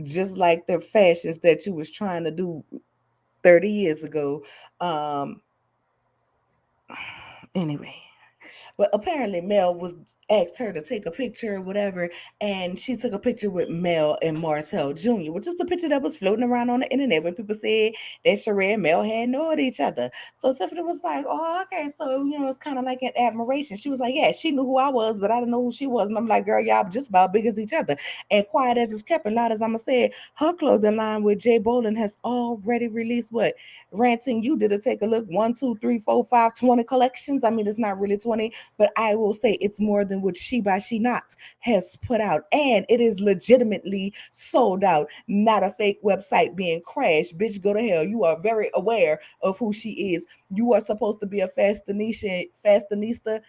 just like the fashions that you was trying to do 30 years ago. Anyway. But apparently Mel was asked her to take a picture or whatever, and she took a picture with Mel and Martell Jr., which is the picture that was floating around on the internet when people said that Sheree and Mel had known each other. So Tiffany was like, oh, okay, so it's kind of like an admiration. She was like, yeah, she knew who I was, but I didn't know who she was. And I'm like, girl, y'all just about big as each other. And quiet as it's kept and loud as I'ma say it, her clothing line with Jay Bolin has already released what? Ranting, you did it take a look, 1, 2, 3, 4, 5, 20 collections. I mean, it's not really 20, but I will say it's more than what She by She Not has put out. And it is legitimately sold out, not a fake website being crashed. Bitch, go to hell. You are very aware of who she is. You are supposed to be a fashionista,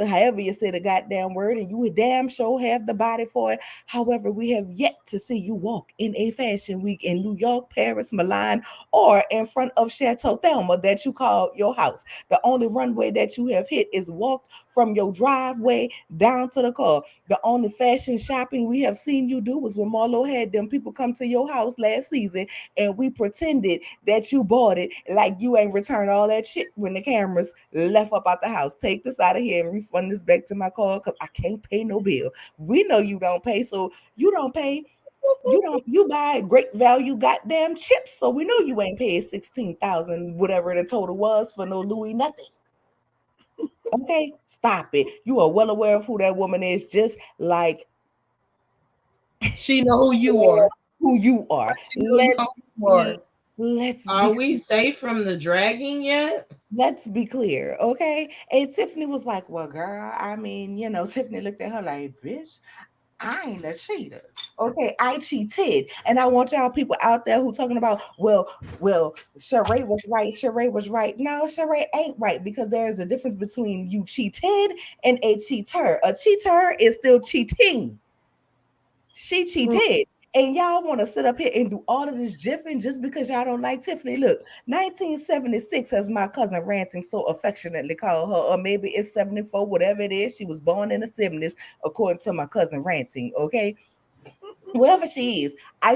however you say the goddamn word, and you a damn sure have the body for it. However, we have yet to see you walk in a fashion week in New York, Paris, Milan, or in front of Chateau Thelma that you call your house. The only runway that you have hit is walked from your driveway down to the car. The only fashion shopping we have seen you do was when Marlo had them people come to your house last season, and we pretended that you bought it like you ain't returned all that shit when the cameras left up out the house. Take this out of here and refund this back to my car because I can't pay no bill. We know you don't pay, so you don't pay. You buy great value goddamn chips, so we know you ain't paid 16,000 whatever the total was for no Louis nothing. Okay, stop it. You are well aware of who that woman is, just like She know who you are. who you are. Let's Are be we safe from the dragging yet? let's be clear, okay? And Tiffany was like, well, girl, I mean, Tiffany looked at her like, bitch, I ain't a cheater. Okay, I cheated. And I want y'all people out there who talking about, well, Sheree was right. Sheree was right. No, Sheree ain't right because there's a difference between you cheated and a cheater. A cheater is still cheating. She cheated. And y'all want to sit up here and do all of this jiffing just because y'all don't like Tiffany. Look, 1976, as my cousin Ranting so affectionately called her, or maybe it's 74, whatever it is. She was born in the 70s, according to my cousin Ranting, okay? Whoever she is, her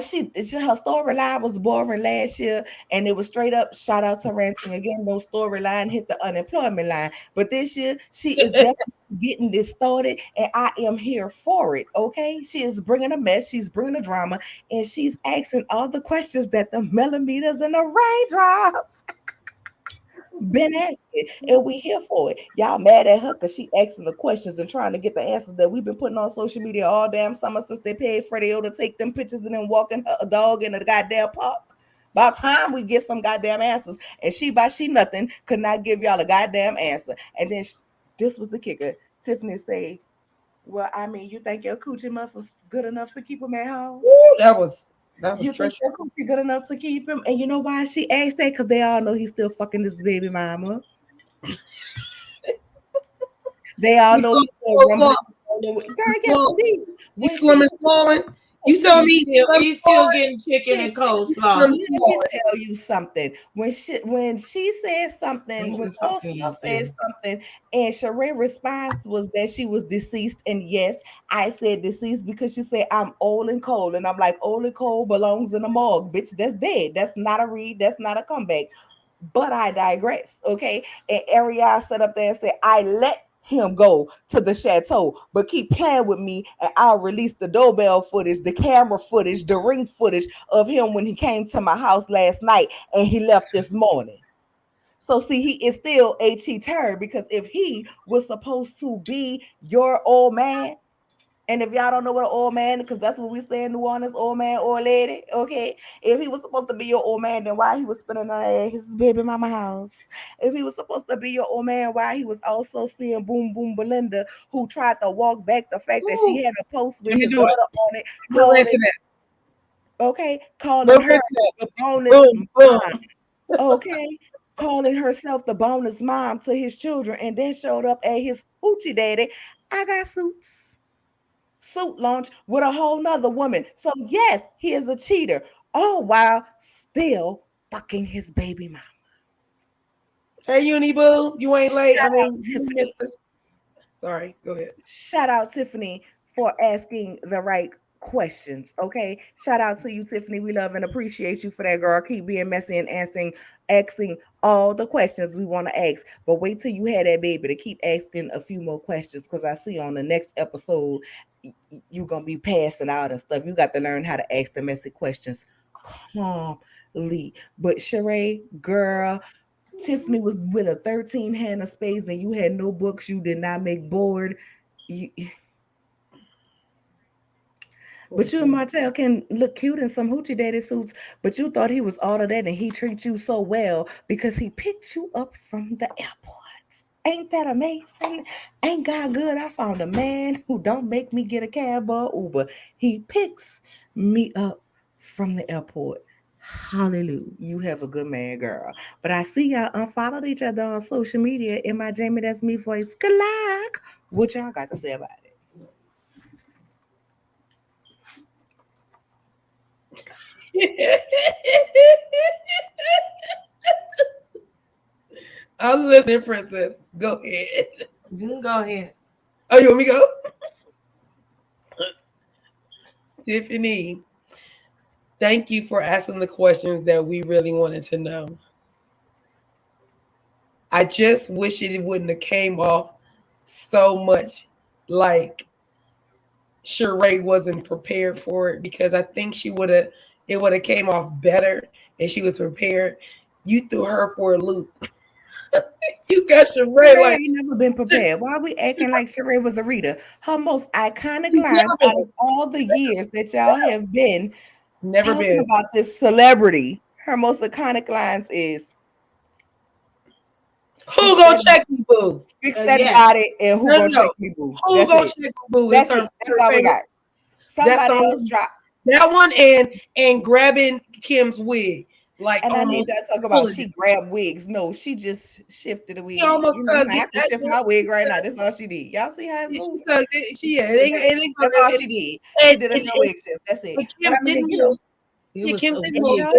storyline was boring last year, and it was straight up shout out to Ranting again. No storyline hit the unemployment line, but this year she is definitely getting this started, and I am here for it. Okay, she is bringing a mess, she's bringing a drama, and she's asking all the questions that the millimeters and the raindrops been asking, and we here for it. Y'all mad at her because she asking the questions and trying to get the answers that we've been putting on social media all damn summer since they paid Freddie O to take them pictures and then walking a dog in a goddamn park. By the time we get some goddamn answers, and she nothing could not give y'all a goddamn answer. And then this was the kicker. Tiffany say, "Well, I mean, you think your coochie muscles good enough to keep him at home? Ooh, that was You think treacherous. your coochie good enough to keep him?" And you know why she asked that? Because they all know he's still fucking this baby mama. They all know he's still rumbling. Girl, yes, indeed. He's slim and swollen. You tell me He's still getting chicken and coleslaw. Let me tell you something. When she said something, when Coleslaw said something, and Sheree response was that she was deceased, and yes, I said deceased because she said I'm old and cold, and I'm like old and cold belongs in the morgue, bitch. That's dead. That's not a read. That's not a comeback. But I digress. Okay, and Ariel sat up there and said I let him go to the chateau, but keep playing with me and I'll release the doorbell footage, the camera footage, the ring footage of him when he came to my house last night and he left this morning. So see, he is still a cheater because if he was supposed to be your old man, and if y'all don't know what an old man, because that's what we say in New Orleans, old man, old lady, okay? If he was supposed to be your old man, then why he was spending at his baby mama house? If he was supposed to be your old man, why he was also seeing Boom Boom Belinda, who tried to walk back the fact that she had a post with his daughter on it, calling her the bonus mom, okay? Calling herself the bonus mom to his children, and then showed up at his hoochie daddy. I got suit launch with a whole nother woman. So yes, he is a cheater. Oh wow, still fucking his baby mama. Hey, Uni Boo, you ain't late. Shout I out mean, Tiffany. sorry, go ahead. Shout out Tiffany for asking the right questions. Okay. Shout out to you, Tiffany. We love and appreciate you for that, girl. Keep being messy and asking all the questions we want to ask. But wait till you have that baby to keep asking a few more questions, because I see on the next episode you're gonna be passing out and stuff. You got to learn how to ask the messy questions calmly. But Sheree, girl, Tiffany was with a 13 hand of spades and you had no books. You did not make board. But you and Martell can look cute in some hoochie daddy suits, but you thought he was all of that and he treats you so well because he picked you up from the airport. Ain't that amazing? Ain't God good? I found a man who don't make me get a cab or Uber. He picks me up from the airport. Hallelujah. You have a good man, girl. But I see y'all unfollowed each other on social media in my Jamie That's Me voice. Good luck. What y'all got to say about it? I'm listening, Princess. Go ahead. You can go ahead. Oh, you want me to go? Tiffany, thank you for asking the questions that we really wanted to know. I just wish it wouldn't have came off so much like Sheree wasn't prepared for it, because I think it would have came off better and she was prepared. You threw her for a loop. You got Sheree like ain't never been prepared. Why are we acting like Sheree was a reader? Her most iconic lines out of all the years that y'all have been talking about this celebrity, her most iconic lines is, who gonna check me, boo? Fix that body and who gonna check me, boo? Who gonna check me, boo? That's it. That's all we got. Somebody else drop that one and grabbing Kim's wig. Like, and I need y'all to talk about she grabbed wigs. No, she just shifted the wig. I have to shift my wig right now. That's all she did. Y'all see how it's moving? That's all she did. She did a no wig shift. That's it. But I mean, y'all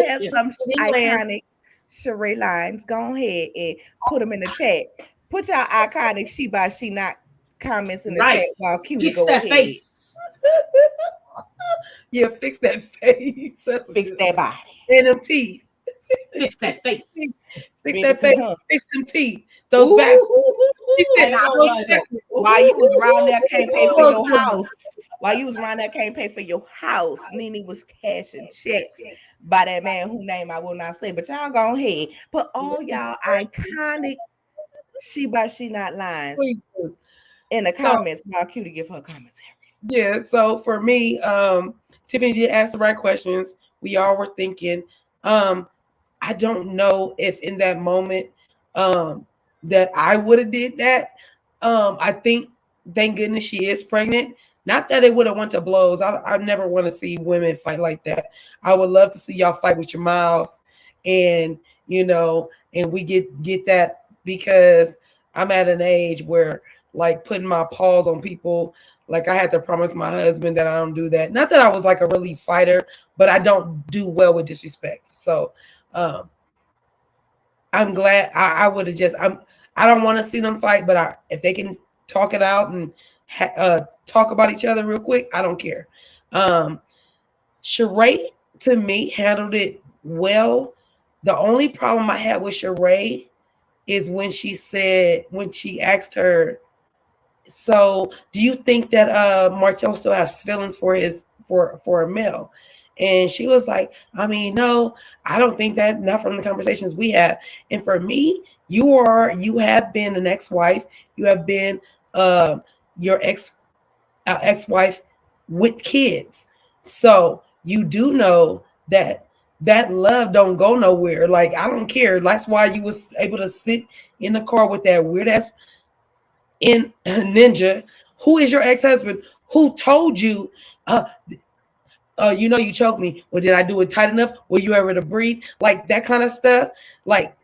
have some iconic Sheree lines. Go ahead and put them in the chat. Put y'all iconic she by she not comments in the chat while Cutie go ahead. Face. Yeah, fix that face. Fix that body. And them teeth. Fix that face. Fix that face. Fix them teeth. Those back. While you was around there, can't pay for your house. While you was around there, can't pay for your house. Nene was cashing checks by that man whose name I will not say. But y'all go ahead. Put all y'all iconic she by she not lines in the comments while Cutie give her commentary. Yeah, so for me, Tiffany did ask the right questions. We all were thinking. I don't know if in that moment that I would have did that. I think, thank goodness she is pregnant. Not that it would have went to blows. I never want to see women fight like that. I would love to see y'all fight with your mouths, and and we get that, because I'm at an age where like putting my paws on people. Like I had to promise my husband that I don't do that. Not that I was like a really fighter, but I don't do well with disrespect. So I'm glad I would have just, I don't want to see them fight, but if they can talk it out and talk about each other real quick, I don't care. Sheree, to me, handled it well. The only problem I had with Sheree is when she asked her, so do you think that Martell still has feelings for a male? And she was like, I mean, no, I don't think that, not from the conversations we have. And for me, you have been an ex-wife. You have been your ex-wife with kids. So you do know that love don't go nowhere. Like, I don't care. That's why you was able to sit in the car with that weird ass in ninja, who is your ex-husband, who told you, you choked me. Well, did I do it tight enough? Were you ever to breathe? Like that kind of stuff. Like,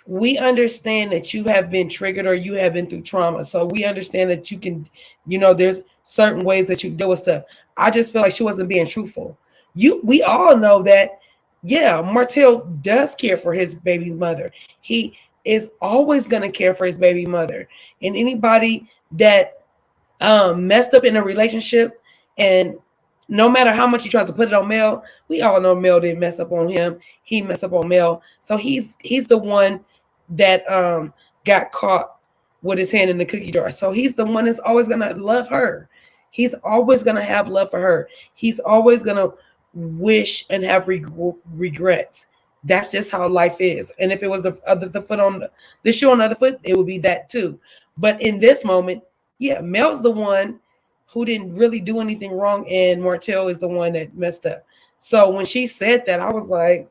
we understand that you have been triggered or you have been through trauma. So we understand that you can, there's certain ways that you deal with stuff. I just feel like she wasn't being truthful. We all know that, yeah, Martell does care for his baby's mother. He is always going to care for his baby mother. And anybody that messed up in a relationship And no matter how much he tries to put it on Mel, we all know Mel didn't mess up on him. He messed up on Mel. So he's the one that got caught with his hand in the cookie jar. So he's the one that's always gonna love her. He's always gonna have love for her. He's always gonna wish and have regrets. That's just how life is. And if it was the foot on the shoe on the other foot, it would be that too. But in this moment, yeah, Mel's the one who didn't really do anything wrong, and Martell is the one that messed up. So when she said that, I was like,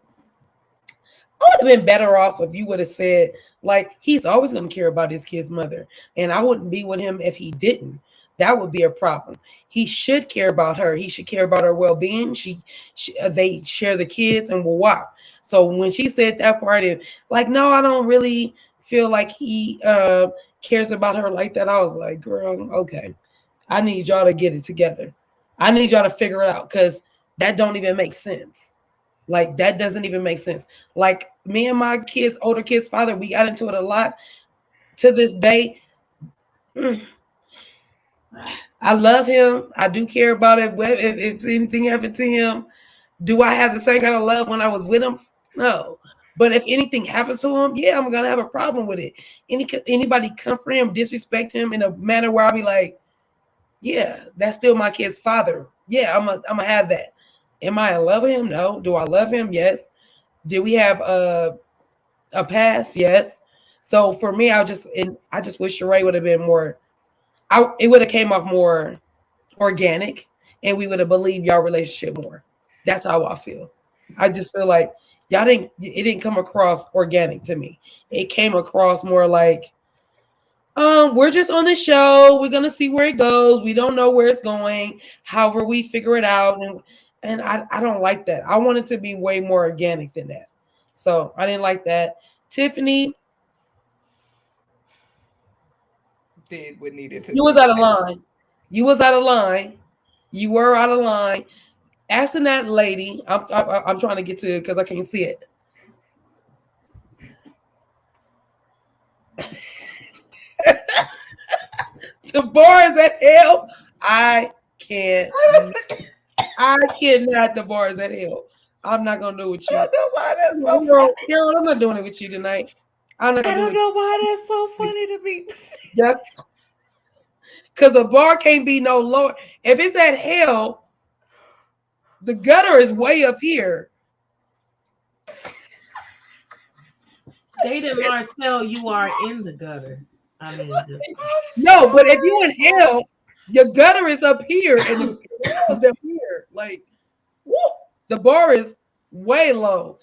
I would have been better off if you would have said, like, he's always going to care about his kid's mother, and I wouldn't be with him if he didn't. That would be a problem. He should care about her. He should care about her well-being. They share the kids and will walk. So when she said that part, and like, no, I don't really feel like he cares about her like that, I was like, girl, okay. I need y'all to get it together. I need y'all to figure it out, because that don't even make sense. Like, that doesn't even make sense. Like, me and my kids, older kids' father, we got into it a lot. To this day, I love him. I do care about it. If anything happened to him, do I have the same kind of love when I was with him? No. But if anything happens to him, yeah, I'm gonna have a problem with it. Anybody come for him, disrespect him in a manner where I'll be like, yeah, that's still my kid's father. Yeah, I'm gonna have that. Am I in love with him? No. Do I love him? Yes. Did we have a past? Yes. So for me, I just wish Sheree would have been more. It would have came off more organic, and we would have believed y'all relationship more. That's how I feel. I just feel like y'all didn't. It didn't come across organic to me. It came across more like, we're just on the show. We're gonna see where it goes. We don't know where it's going. However, we figure it out, and I don't like that. I want it to be way more organic than that. So I didn't like that. Tiffany, did what needed to. you was out of line. You was out of line. You were out of line. Asking that lady, I'm trying to get to it because I can't see it. The bar is at hell. I cannot. The bar is at hell. I'm not gonna do it with you. I don't know why that's so funny. Carol, I'm not doing it with you tonight. I'm not I gonna don't know why that's so funny to me. Just because a bar can't be no lower. If it's at hell, the gutter is way up here. Dated Martell, you are in the gutter. I mean, just No, but if you in hell, your gutter is up here and the hell is up here. Like, woo, the bar is way low.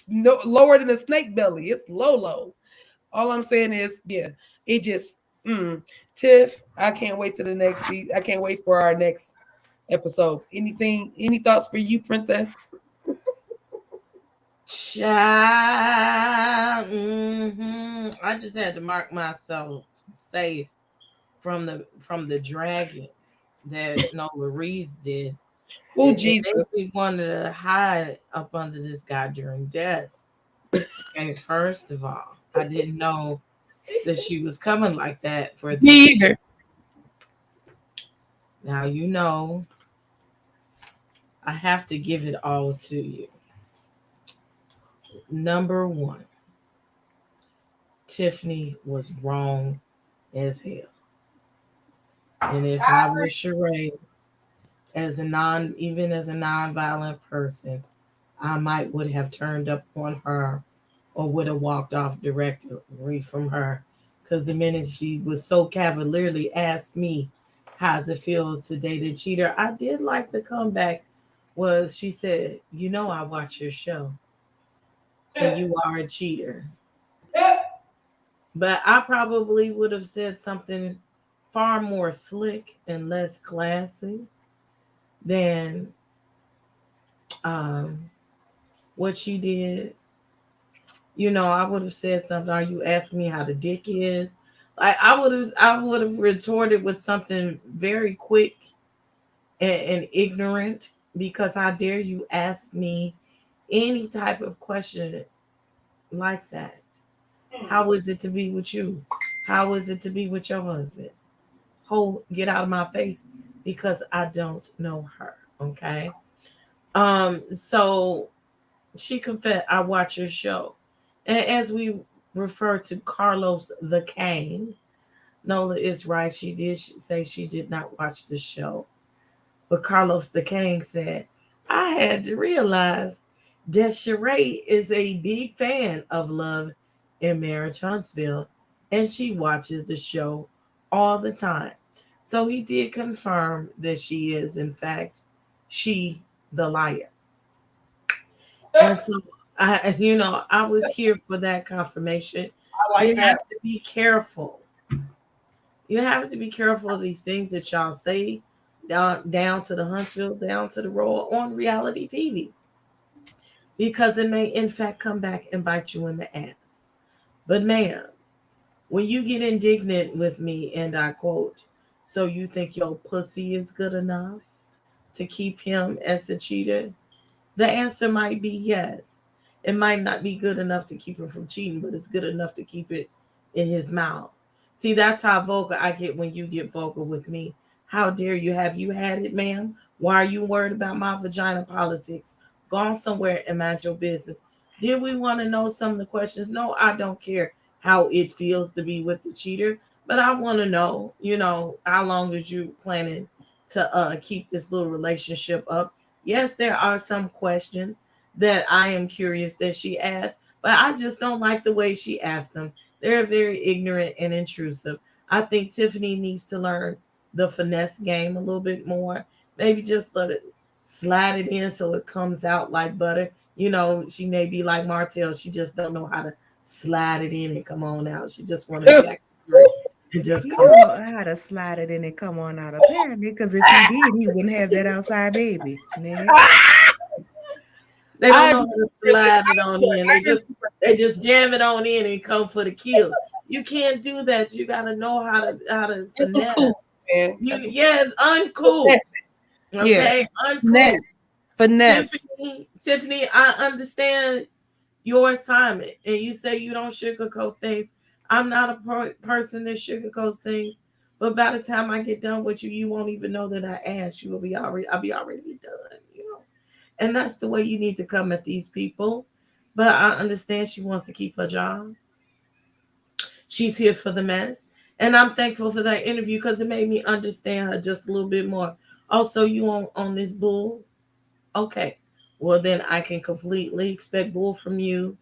No, lower than a snake belly. It's low. All I'm saying is, yeah, it just Tiff, I can't wait to the next season. I can't wait for our next episode. Any thoughts for you, Princess? child. I just had to mark myself safe from the dragon that Nola Reese did. Oh, Jesus. They wanted to hide up under this guy during death. And first of all, I didn't know that she was coming like that for Me either. Now you know I have to give it all to you. Number one, Tiffany was wrong as hell. And if I were Sheree, even as a non-violent person, I would have turned up on her or would have walked off directly from her. Because the minute she was so cavalierly asked me, how's it feel to date a cheater? I did like the comeback was she said, you know, I watch your show and you are a cheater. But I probably would have said something far more slick and less classy than what she did. You know, I would have said something. Are you asking me how the dick is? Like I would have retorted with something very quick and ignorant, because how dare you ask me any type of question like that? How is it to be with you? How is it to be with your husband? Get out of my face. because I don't know her. Okay. So she confessed, I watch her show. And as we refer to Carlos the King, Nola is right. She did say she did not watch the show. But Carlos the King said, I had to realize that Sheree is a big fan of Love and Marriage Huntsville, and she watches the show all the time. So he did confirm that she is, in fact, she the liar. And so I was here for that confirmation. I like You that. have to be careful. You have to be careful of these things that y'all say down to the Huntsville, down to the roll on reality TV, because it may in fact come back and bite you in the ass. But ma'am, when you get indignant with me and I quote, so you think your pussy is good enough to keep him as a cheater? The answer might be yes. It might not be good enough to keep him from cheating, but it's good enough to keep it in his mouth. See, that's how vocal I get when you get vocal with me. How dare you? Have you had it, ma'am? Why are you worried about my vagina politics? Go on somewhere and mind your business. Did we want to know some of the questions? No, I don't care how it feels to be with the cheater, but I want to know, how long is you planning to keep this little relationship up? Yes, there are some questions that I am curious that she asked, but I just don't like the way she asked them. They're very ignorant and intrusive. I think Tiffany needs to learn the finesse game a little bit more. Maybe just let it slide it in so it comes out like butter. She may be like Martell. She just don't know how to slide it in and come on out. She just want to jack and just He come don't out. know how to slide it in and come on out apparently, because if he did, he wouldn't have that outside baby. Next. They don't I know how to slide it on in. They just jam it on in and come for the kill. You can't do that. You gotta know how to It's some finesse. cool, man. Yes, uncool. Yeah. Okay, uncool. Finesse. Finesse. Tiffany, I understand your assignment, and you say you don't sugarcoat things. I'm not a person that sugarcoats things, but by the time I get done with you, you won't even know that I asked. I'll be already done. And that's the way you need to come at these people. But I understand she wants to keep her job. She's here for the mess. And I'm thankful for that interview because it made me understand her just a little bit more. Also, you on this bull? Okay. Well, then I can completely expect bull from you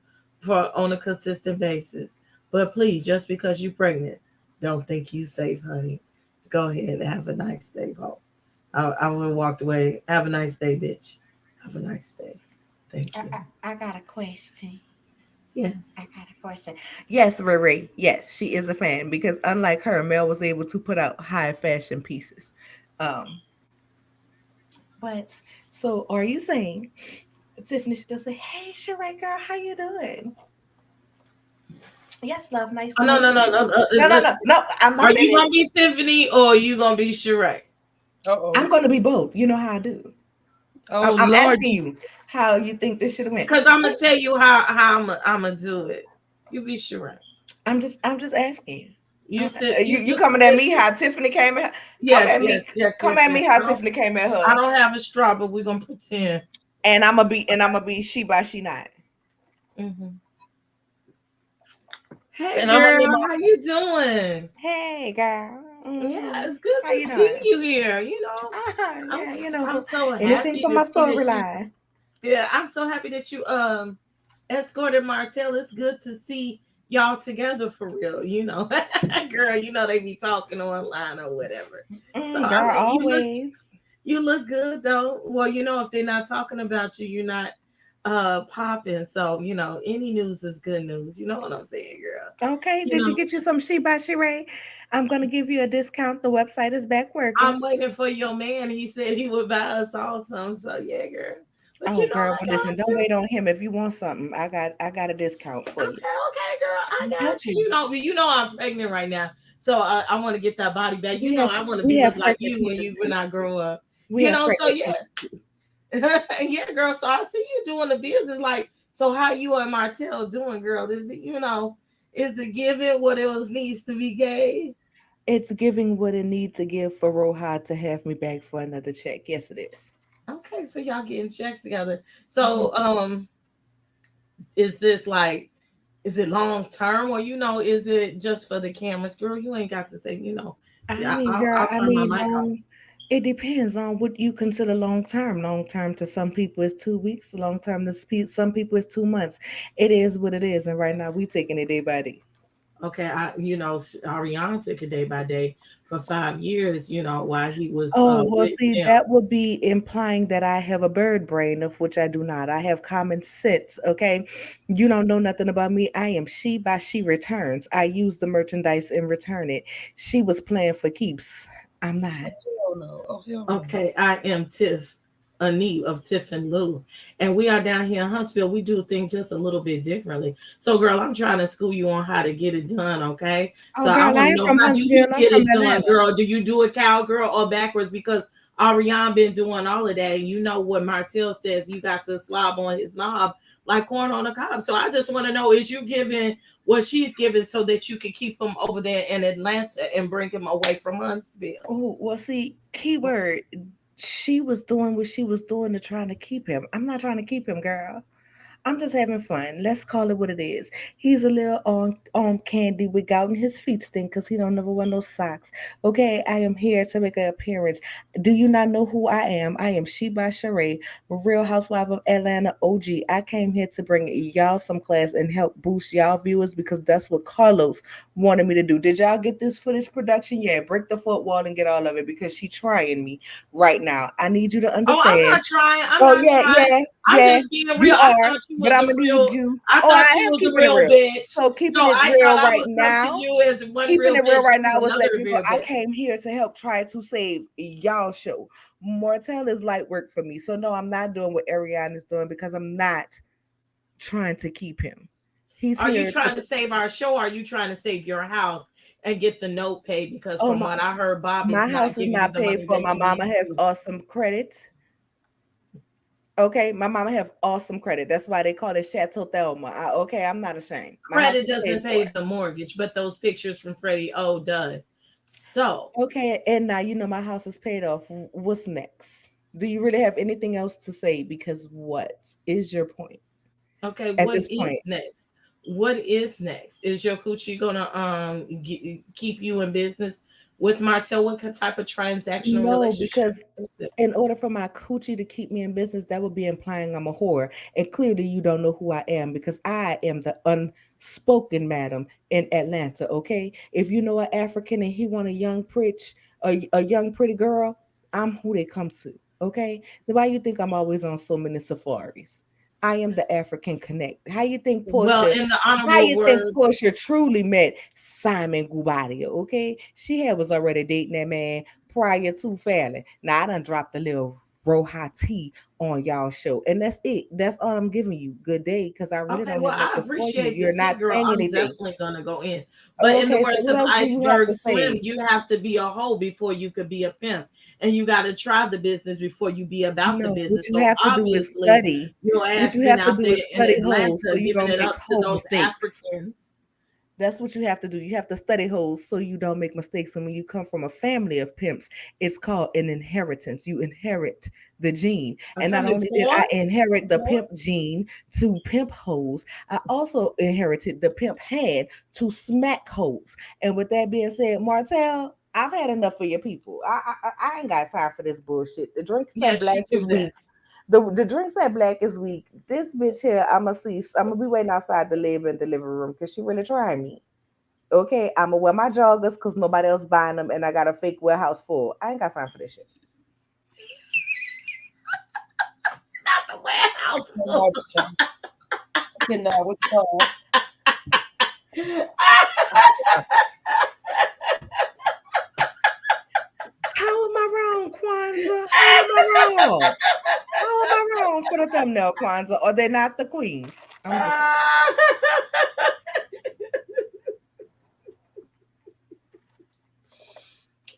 on a consistent basis. But please, just because you're pregnant, don't think you safe, honey. Go ahead and have a nice day, Paul. I would have walked away. Have a nice day, bitch. Have a nice day. Thank you. I got a question. Yes. I got a question. Yes, Riri. Yes, she is a fan because unlike her, Mel was able to put out high fashion pieces. But so are you saying Tiffany should just say, "Hey, Sheree girl, how you doing?" Yes, love, nice to No, meet no, no, you. no, no. No. I'm not Are you gonna finished. be Tiffany or are you gonna be Sheree? I'm gonna be both. You know how I do. Oh I'm Lord. asking you how you think this should have went. Because I'm gonna tell you how I'm gonna do it. You be Sheree. I'm just asking. You Okay. said You coming at me how Tiffany came at her? Come yes, at me. yes, yes, Come yes, at yes. me how Tiffany came at I her. don't have a straw, but we're gonna pretend. And I'm gonna be she by she not. Mm-hmm. Hey And I'm gonna girl, let my how you doing? Hey girl. Yeah, it's good How to you see doing? you here. Yeah, I'm so anything happy for my to see that you. storyline. Yeah, I'm so happy that you escorted Martell. It's good to see y'all together for real. Girl, they be talking online or whatever. So I Girl, mean, always. you look good though. Well, if they're not talking about you, you're not popping. So any news is good news. You know what I'm saying, girl? Okay, You did you know, get you some She by Sheree? I'm gonna give you a discount. The website is back working. I'm waiting for your man. He said he would buy us all some. So yeah, girl. But Oh, girl, I but listen, got don't you. wait on him. If you want something, I got a discount for you. Okay, girl, I got you. Okay. I'm pregnant right now, so I want to get that body back. I want to We be have look like pregnant you pieces when too. I grow up. We have So pregnant yeah, pieces. yeah, girl. So I see you doing the business. Like, so how you and Martell doing, girl? Is it is it giving what else needs to be gave? It's giving what it needs to give for Roha to have me back for another check. Yes, it is. Okay, so y'all getting checks together. So is this like, is it long term, or is it just for the cameras? Girl, you ain't got to say, I Yeah, mean, I'll, girl, I'll turn my mic off. it depends on what you consider long term. Long term to some people is 2 weeks. Long term to some people is 2 months. It is what it is, and right now we taking it day by day. Okay, Ariana took it day by day for 5 years, while he was Oh, well, with see, him. that would be implying that I have a bird brain, of which I do not. I have common sense, okay? You don't know nothing about me. I am she by she returns. I use the merchandise and return it. She was playing for keeps. I'm not. Hell no. Oh hell no. Okay, I am Tiff, Anee of Tiff and Lou, and we are down here in Huntsville. We do things just a little bit differently. So, girl, I'm trying to school you on how to get it done. Okay, Oh, so I girl, I want to ain't know, from how do you Huntsville. I'm get from it done, Atlanta. girl? Do you do it cowgirl or backwards? Because Ariana been doing all of that, and you know what Martell says, you got to slob on his knob like corn on the cob. So I just want to know, is you giving what she's giving so that you can keep him over there in Atlanta and bring him away from Huntsville? Oh, well, see, keyword. She was doing what she was doing to trying to keep him. I'm not trying to keep him, girl. I'm just having fun. Let's call it what it is. He's a little on candy without his feet stink because he don't never wear no socks. Okay, I am here to make an appearance. Do you not know who I am? I am Sheba Sheree, Real Housewife of Atlanta OG. I came here to bring y'all some class and help boost y'all viewers because that's what Carlos wanted me to do. Did y'all get this footage production? Yeah, break the fourth wall and get all of it because she trying me right now. I need you to Oh, I'm understand. not trying. I'm Oh not yeah, trying. yeah, I'm yeah. just being real. You I are, thought you but was I'm a gonna need real. you. I Oh, I thought you am was a keeping it real real. bitch. So So keeping it I real thought I right would come to now. you as one Keeping real it real bitch right to now was another letting you know real I bitch. came here to help try to save y'all show. Mortel is light work for me. So no, I'm not doing what Ariane is doing because I'm not trying to keep him. He's Are you here trying to to save our show? Or are you trying to save your house and get the note paid? Because oh from what I heard, Bob is my not house is giving you not the paid money for. that My he mama needs has to. awesome credit. Okay, my mama have awesome credit. That's why they call it Chateau Thelma. Okay, I'm not ashamed. My house Credit is paid doesn't for. pay the mortgage, but those pictures from Freddie O does. So, Okay, and now you know my house is paid off. What's next? Do you really have anything else to say? Because what is your point okay, at what this is point? next? What is next? Is your coochie gonna keep you in business with Martell? What type of transactional No, relationship because is it? in order for my coochie to keep me in business, that would be implying I'm a whore. And clearly you don't know who I am because I am the unspoken madam in Atlanta. Okay. If you know an African and he want a young a young pretty girl, I'm who they come to. Okay. Then why you think I'm always on so many safaris? I am the African connect. Well, in the How honorable you think word, Portia truly met Simon Gubadia? Okay. Was already dating that man prior to Fallon. Now I done dropped a little Roha tea on y'all show. And that's it. That's all I'm giving you. Good day, because I really okay, don't well, have I nothing for you. appreciate the You're tea, not girl. saying I'm anything. definitely gonna go in. But in the Okay, so words what of else do you have Iceberg to Slim, say? you have to be a hoe before you could be a pimp, and you got to try the business before you be about the No, what business. you So have to do is obviously, study. your What ass you been have to out do there is in study holes so Atlanta you giving don't it make up to whole those mistakes. Africans. That's what you have to do. You have to study holes so you don't make mistakes. And when you come from a family of pimps, it's called an inheritance. You inherit the gene. A And not family only did poor, I inherit the poor. pimp gene to pimp hoes, I also inherited the pimp hand to smack hoes. And with that being said, Martell, I've had enough of your people. I ain't got time for this bullshit. The drink said Yes, black you is do that. weak. The drink said black is weak. This bitch here, I'm gonna be waiting outside the labor and delivery room because she really trying me. Okay, I'm gonna wear my joggers because nobody else buying them, and I got a fake warehouse full. I ain't got time for this shit. Not the warehouse full. You know, what's wrong? How am I wrong, Kwanzaa? How am I wrong? How am I wrong for the thumbnail, Kwanzaa? Are they not the queens? I'm just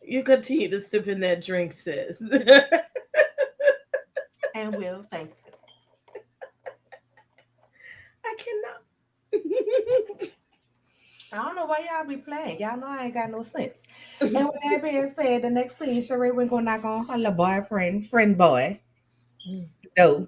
You continue to sip in that drink, sis. and will thank you. I cannot. I don't know why y'all be playing. Y'all know I ain't got no sense. And with that being said, the next scene, Sheree went gonna knock on her little boyfriend, friend boy. No,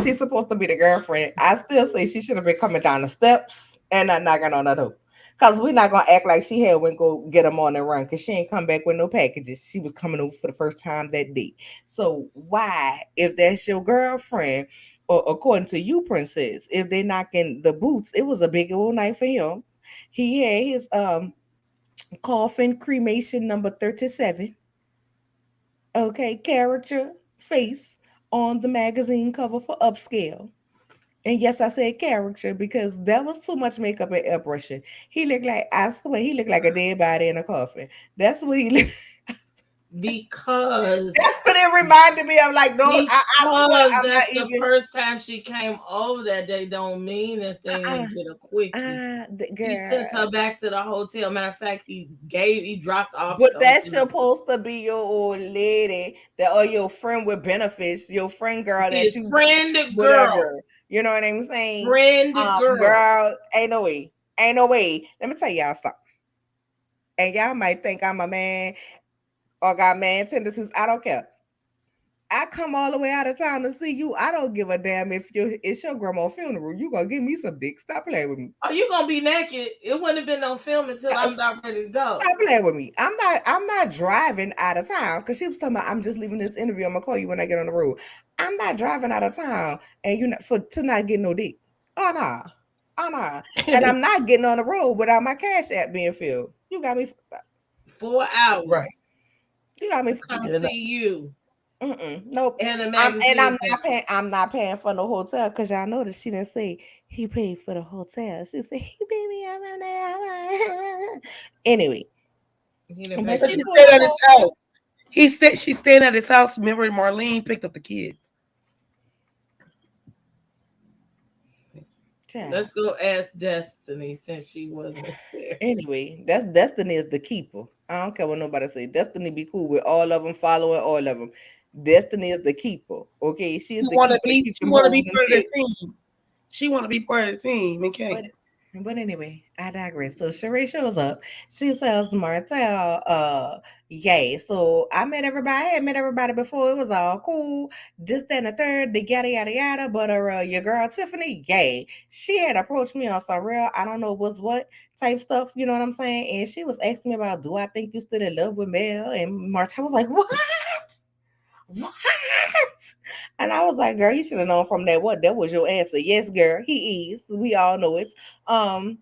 she's supposed to be the girlfriend. I still say she should have been coming down the steps and not knocking on the door. Cause we're not gonna act like she had went go get them on the run. Cause she ain't come back with no packages. She was coming over for the first time that day. So why, if that's your girlfriend, or according to you, princess, if they knocking the boots, it was a big old night for him. He had his coffin cremation number 37. Okay, character face on the magazine cover for Upscale. And yes, I said character because that was too much makeup and airbrushing. He looked like, I swear, he looked like a dead body in a coffin. That's what he looked. Because That's what it reminded me of. Like, no, I swear, I'm that's not the even. first time she came over that day don't mean that they didn't get a quickie. He sent her Girl. back to the hotel. Matter of fact, he dropped off But at the that's hotel. supposed to be your old lady that or your friend with benefits, your friend girl that His you friend girl. whatever. You know what I'm saying? Friend girl. Girl, ain't no way. Ain't no way. Let me tell y'all something. And y'all might think I'm a man or got man tendencies. I don't care. I come all the way out of town to see you. I don't give a damn if it's your grandma's funeral. You gonna give me some dick. Stop playing with me. Are you gonna be naked? It wouldn't have been no film until I'm about ready to go. Stop playing with me. I'm not driving out of town because she was talking about I'm just leaving this interview. I'm gonna call you when I get on the road. I'm not driving out of town and you not to not get no dick. Oh nah. Oh nah. And I'm not getting on the road without my cash app being filled. You got me 4 hours. Right. You got me Come see you. Nope. And the I'm not paying for no hotel because y'all noticed she didn't say he paid for the hotel. She said he paid me up on there. Anyway, but she stayed at his house. She stayed at his house. Remember, Marlene picked up the kids. Let's go ask Destiny since she wasn't there. Anyway, that's Destiny is the keeper. I don't care what nobody say. Destiny be cool with all of them, following all of them. Destiny is the keeper. Okay, she is the keeper. She want to be part of the team. She want to be part of the team. Okay. But anyway, I digress. So Sheree shows up. She tells Martell, yay. So I met everybody. I had met everybody before. It was all cool. Just and the third, the yada yada yada. But your girl Tiffany, yay. She had approached me on some real, I don't know what's what type stuff. You know what I'm saying? And she was asking me about, do I think you still in love with Mel? And Martell was like, what? What? And I was like, girl, you should have known from that. What? That was your answer. Yes, girl, he is. We all know it. And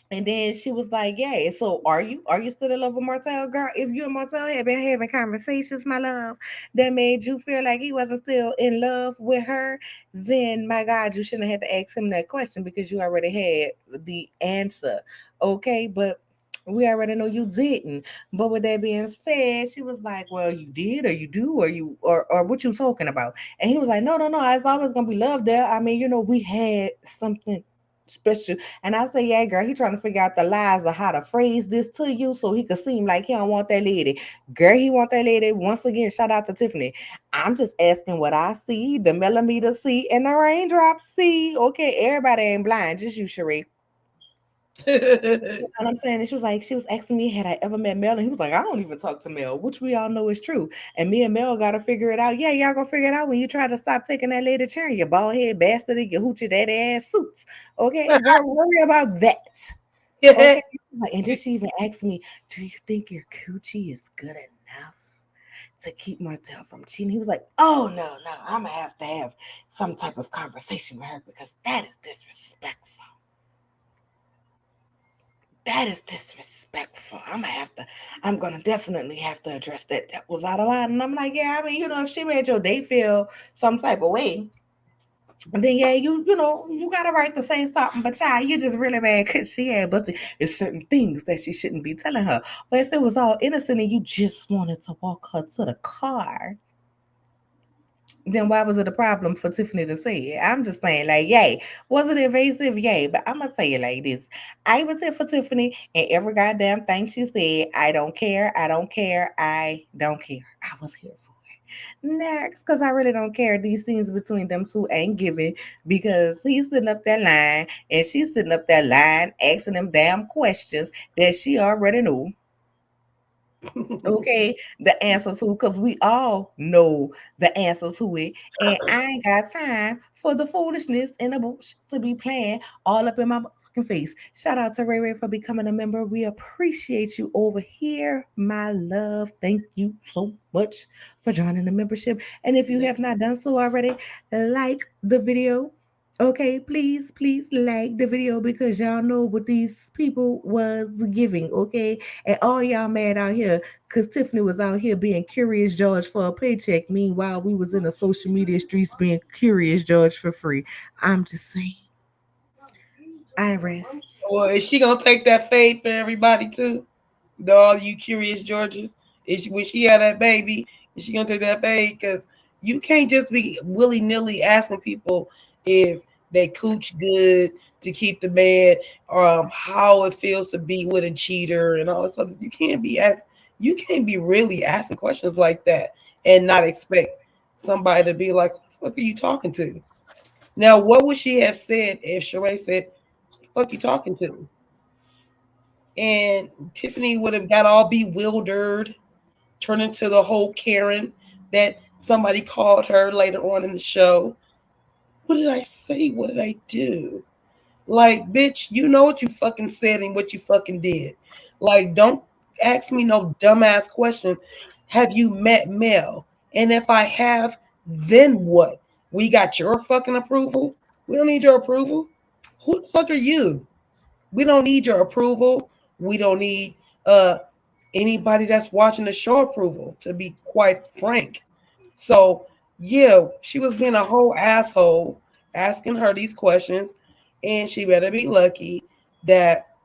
then she was like, yeah, so are you still in love with Martell, girl? If you and Martell had been having conversations, my love, that made you feel like he wasn't still in love with her, then my God, you shouldn't have had to ask him that question because you already had the answer. Okay, but we already know you didn't. But with that being said, she was like, well, you did, or you do, or what you talking about? And he was like, no, it's always gonna be love there. I mean, we had something special. And I say, yeah, girl, he trying to figure out the lies of how to phrase this to you so he could seem like he don't want that lady. Girl, he want that lady. Once again, shout out to Tiffany. I'm just asking what I see, the millimeter see, and the raindrops see. Okay, everybody ain't blind, just you, Sheree. You know what I'm saying? And she was asking me, had I ever met Mel? And he was like, I don't even talk to Mel, which we all know is true. And me and Mel got to figure it out. Yeah, y'all gonna figure it out when you try to stop taking that lady chair, you bald head bastard, and your hoochie daddy ass suits. Okay, worry about that. Okay. And then she even asked me, do you think your coochie is good enough to keep Martell from cheating? He was like, oh, no, I'm going to have some type of conversation with her because that is disrespectful. That is disrespectful. I'm gonna definitely have to address that. That was out of line. And I'm like, yeah, I mean, if she made your day feel some type of way, then yeah, you got a right to say something. But child, you just really mad because she had busted. There's certain things that she shouldn't be telling her. But if it was all innocent and you just wanted to walk her to the car, then why was it a problem for Tiffany to say it? I'm just saying, like, yay. Was it invasive? Yay. But I'm going to say it like this. I was here for Tiffany, and every goddamn thing she said, I don't care. I don't care. I don't care. I was here for it. Next, because I really don't care. These scenes between them two ain't giving because he's sitting up that line and she's sitting up that line asking them damn questions that she already knew. Okay, the answer to, because we all know the answer to it, and I ain't got time for the foolishness and the bullshit to be playing all up in my fucking face. Shout out to Ray Ray for becoming a member. We appreciate you over here, my love. Thank you so much for joining the membership. And if you have not done so already, like the video. Okay, please, please like the video because y'all know what these people was giving. Okay, and all y'all mad out here because Tiffany was out here being Curious George for a paycheck. Meanwhile, we was in the social media streets being Curious George for free. I'm just saying. I rest. Well, is she gonna take that fade for everybody too? The all you curious Georges, is she, when she had that baby, is she gonna take that fade? Because you can't just be willy nilly asking people if they cooch good to keep the man, how it feels to be with a cheater and all this other. You can't be asked. You can't be really asking questions like that and not expect somebody to be like, "Who the fuck are you talking to?" Now, what would she have said if Sheree said, "Who the fuck you talking to?" And Tiffany would have got all bewildered, turned into the whole Karen that somebody called her later on in the show. What did I say? What did I do? Like, bitch, you know what you fucking said and what you fucking did. Like, don't ask me no dumbass question. Have you met Mel? And if I have, then what? We got your fucking approval? We don't need your approval. Who the fuck are you? We don't need your approval. We don't need anybody that's watching the show approval, to be quite frank. So yeah, she was being a whole asshole asking her these questions, and she better be lucky that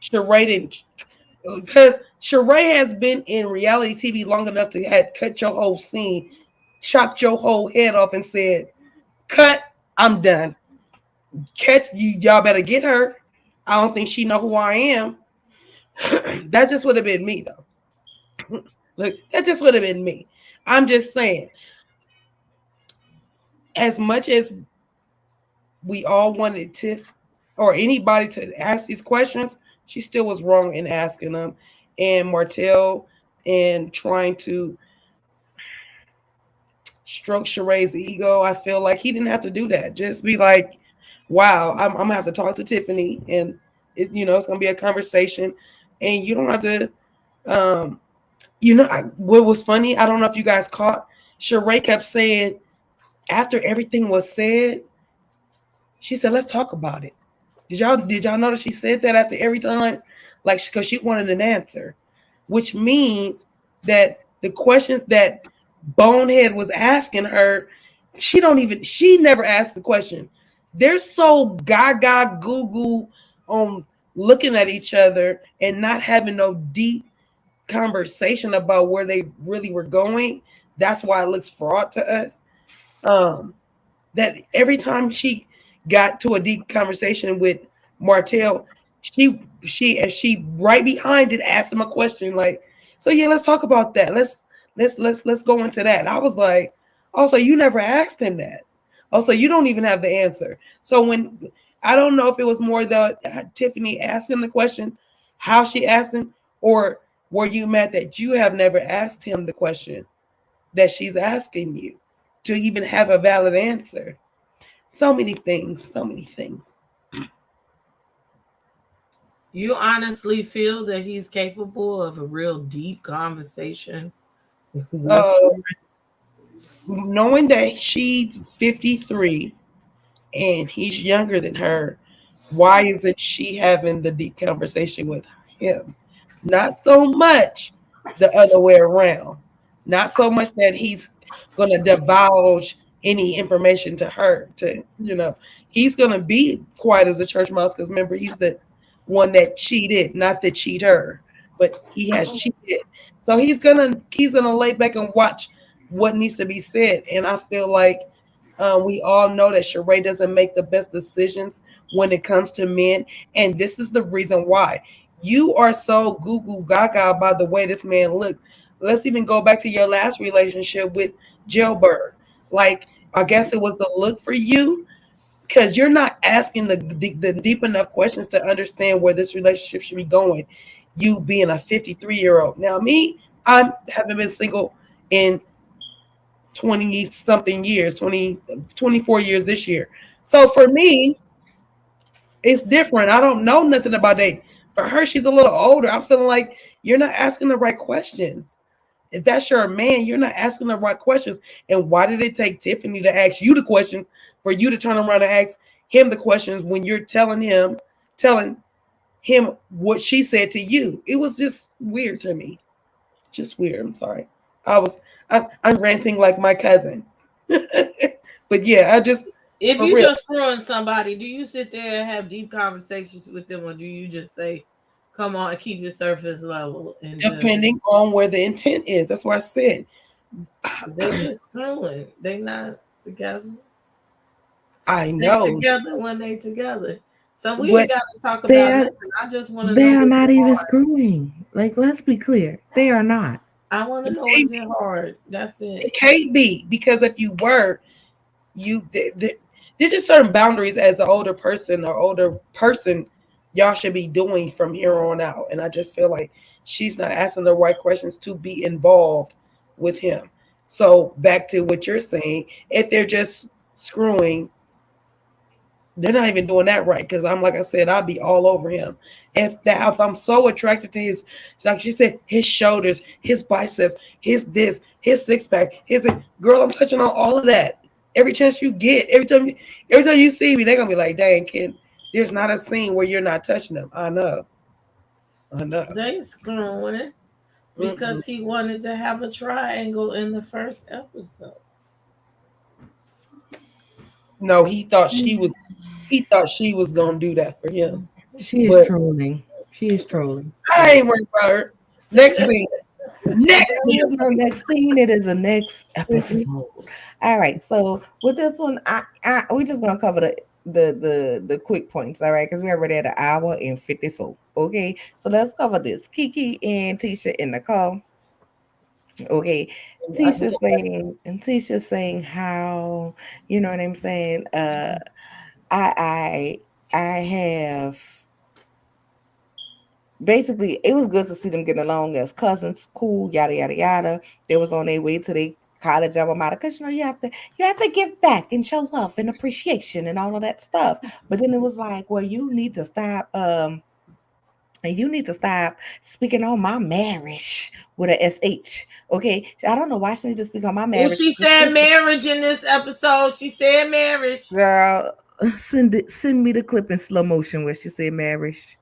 Sheree didn't, because Sheree has been in reality TV long enough to have cut your whole scene, chopped your whole head off, and said, "Cut, I'm done. Catch you, y'all better get her. I don't think she know who I am." That just would have been me though. Look, that just would have been me. I'm just saying, as much as we all wanted Tiff or anybody to ask these questions, she still was wrong in asking them. And Martell and trying to stroke Sheree's ego, I feel like he didn't have to do that. Just be like, wow, I'm gonna have to talk to Tiffany, and it's gonna be a conversation, and you don't have to. What was funny? I don't know if you guys caught. Sheree kept saying after everything was said, she said, "Let's talk about it." Did y'all notice she said that after every time, like because she wanted an answer, which means that the questions that Bonehead was asking her, she never asked the question. They're so gaga goo goo on looking at each other and not having no deep conversation about where they really were going. That's why it looks fraud to us. Um, that every time she got to a deep conversation with Martell, she right behind it asked him a question like, "So yeah, let's talk about that. Let's go into that." I was like, "Also, you never asked him that. Also, you don't even have the answer." So when I don't know if it was more the Tiffany asking the question, how she asked him, or were you mad that you have never asked him the question that she's asking you to even have a valid answer? So many things, so many things. You honestly feel that he's capable of a real deep conversation with Uh, you? Knowing that she's 53 and he's younger than her, why isn't she having the deep conversation with him? Not so much the other way around. Not so much that he's going to divulge any information to her. He's going to be quiet as a church mouse because remember, he's the one that cheated, not the cheater, but he has cheated. So he's gonna lay back and watch what needs to be said. And I feel like we all know that Sheree doesn't make the best decisions when it comes to men, and this is the reason why. You are so goo goo gaga by the way this man looked. let's even go back to your last relationship with Jailbird. Like, I guess it was the look for you because you're not asking the deep enough questions to understand where this relationship should be going. You being a 53-year-old. Now, me, I haven't been single in 20 something years, 24 years this year. So for me, it's different. I don't know nothing about dating. For her, she's a little older. I'm feeling like you're not asking the right questions. If that's your man, you're not asking the right questions. And why did it take Tiffany to ask you the questions for you to turn around and ask him the questions when you're telling him what she said to you? It was just weird to me. Just weird. I'm sorry. I'm ranting like my cousin. But yeah, I just If for you real. just screwing somebody, do you sit there and have deep conversations with them, or do you just say, "Come on, keep your surface level," and just Depending on where the intent is. That's why I said they just screwing? They not together. I They know. together when they together. So we What ain't got to talk they about are, nothing. I just want to they know are is not it even hard. screwing. Like, let's be clear, they are not. I want to It know is it hard. That's it. can't be because if you were, there's just certain boundaries as an older person, y'all should be doing from here on out. And I just feel like she's not asking the right questions to be involved with him. So back to what you're saying, if they're just screwing, they're not even doing that right because I'm like I said, I'll be all over him. If I'm so attracted to his, like she said, his shoulders, his biceps, his six pack, his girl, I'm touching on all of that. Every chance you get, every time you see me, they're gonna be like, dang, kid, there's not a scene where you're not touching them. I know. I know. They screwing Mm-mm. because he wanted to have a triangle in the first episode. No, he thought she was gonna do that for him. She is But trolling. She is trolling. I ain't worried about her. Next scene. Next There scene. is no next scene. It is a next episode. All right. So with this one, we just gonna cover the quick points. All right, because we're already at an hour and 54. Okay. So let's cover this. Kiki and Tisha in the call. Okay. Tisha saying how, you know what I'm saying? I I have basically it was good to see them getting along as cousins, cool, yada yada yada. They was on their way to the college alma mater because you have to give back and show love and appreciation and all of that stuff. But then it was like, well, you need to stop and you need to stop speaking on my marriage with a SH. Okay. I don't know why she need to speak on my Well, marriage. she said marriage in this episode. She said marriage. Girl, send me the clip in slow motion where she said marriage.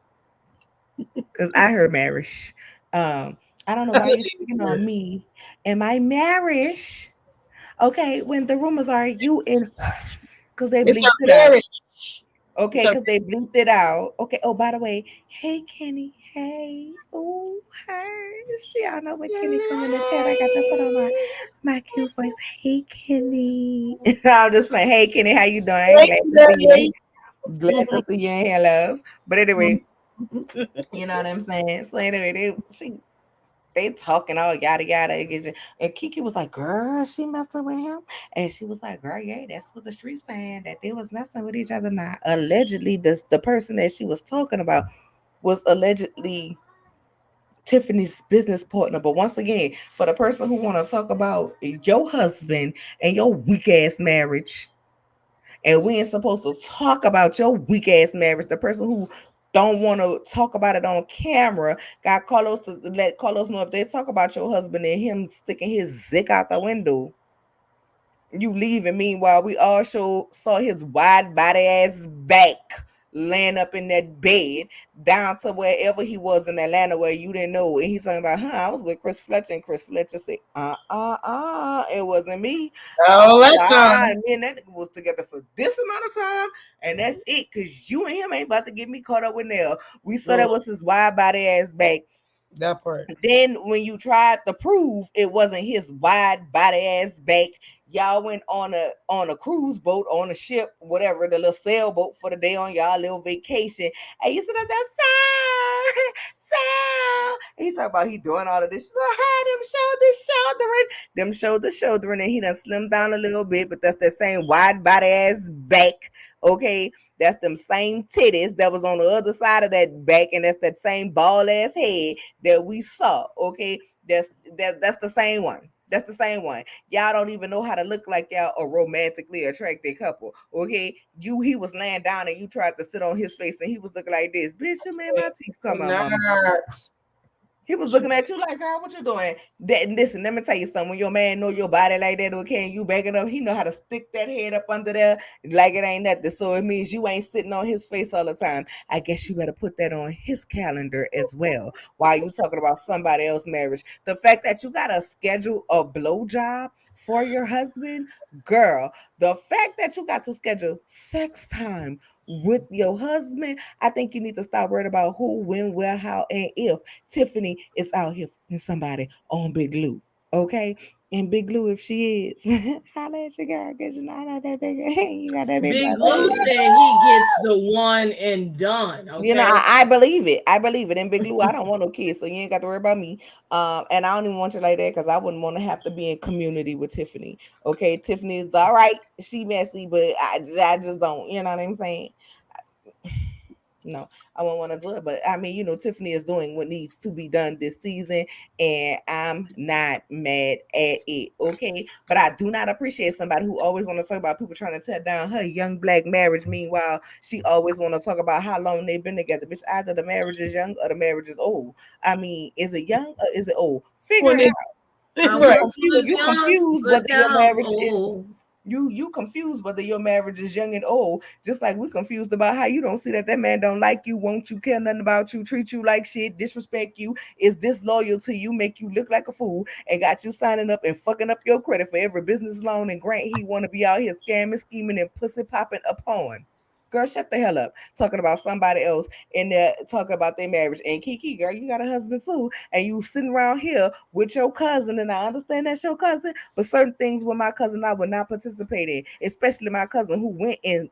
Because I heard marriage. I don't know why you're speaking on me and my marriage. Okay, when the rumors are you in because they It's bleeped her it out. marriage. It's Okay, her because they bleeped it out. Okay. Oh, by the way, hey Kenny. Hey. Oh, hey. See, I know when Kenny come in the chat. I got to put on my cute voice. Hey Kenny. I'm just playing. Hey Kenny, how you doing? Glad to see you. Glad to see you in here, love. But anyway, you know what I'm saying? So anyway, they talking all yada yada. And Kiki was like, girl, she messing with him. And she was like, girl, yeah, that's what the streets saying, that they was messing with each other. Now, allegedly, the person that she was talking about was allegedly Tiffany's business partner. But once again, for the person who want to talk about your husband and your weak ass marriage, and we ain't supposed to talk about your weak ass marriage. The person who don't want to talk about it on camera got Carlos to let Carlos know if they talk about your husband and him sticking his zick out the window, you leave. And meanwhile, we all saw his wide body ass back laying up in that bed down to wherever he was in Atlanta where you didn't know. And he's talking about, I was with Chris Fletcher, and Chris Fletcher said, it wasn't me. all that time. Me and that nigga was together for this amount of time, and that's it. Cause you and him ain't about to get me caught up with Nell. We saw that was his wide body ass back. That part. Then when you tried to prove it wasn't his wide body ass back, y'all went on a cruise boat, on a ship, whatever, the little sailboat for the day on y'all little vacation. And you said that He talk about he doing all of this. She's like, them shouldering, and he done slimmed down a little bit, but that's that same wide body ass back. Okay, that's them same titties that was on the other side of that back, and that's that same ball ass head that we saw. Okay, that's the same one. That's the same one. Y'all don't even know how to look like y'all a romantically attracted couple. Okay, he was laying down and you tried to sit on his face and he was looking like this. Bitch, you made my teeth come out, mama. He was looking at you like, girl, what you doing? Listen, let me tell you something. When your man know your body like that, okay, and you backing up, he know how to stick that head up under there like it ain't nothing. So it means you ain't sitting on his face all the time. I guess you better put that on his calendar as well while you talking about somebody else's marriage. The fact that you got to schedule a blowjob for your husband, girl, the fact that you got to schedule sex time with your husband, I think you need to stop worrying about who, when, where, how, and if Tiffany is out here fucking somebody on Big Lou. Okay? And Big Lou, if she is, holla at your girl, because you know I got that big, you got that big. Big Lou said he gets the one and done. Okay? You know, I believe it. I believe it. And Big Lou, I don't want no kids, so you ain't got to worry about me. And I don't even want you like that because I wouldn't want to have to be in community with Tiffany. Okay, Tiffany is all right. She messy, but I just don't. You know what I'm saying? No, I won't want to do it. But I mean, you know, Tiffany is doing what needs to be done this season, and I'm not mad at it. Okay, but I do not appreciate somebody who always want to talk about people trying to tear down her young black marriage. Meanwhile, she always want to talk about how long they've been together. Bitch, either the marriage is young or the marriage is old. I mean, is it young or is it old? Figure it out. Right. You confused whether your marriage is. You confused whether your marriage is young and old, just like we confused about how you don't see that man don't like you, won't you, care nothing about you, treat you like shit, disrespect you, is disloyal to you, make you look like a fool, and got you signing up and fucking up your credit for every business loan and grant he want to be out here scamming, scheming, and pussy popping upon. Girl, shut the hell up. Talking about somebody else and they're talking about their marriage. And Kiki, girl, you got a husband too. And you sitting around here with your cousin. And I understand that's your cousin. But certain things with my cousin I would not participate in. Especially my cousin who went in.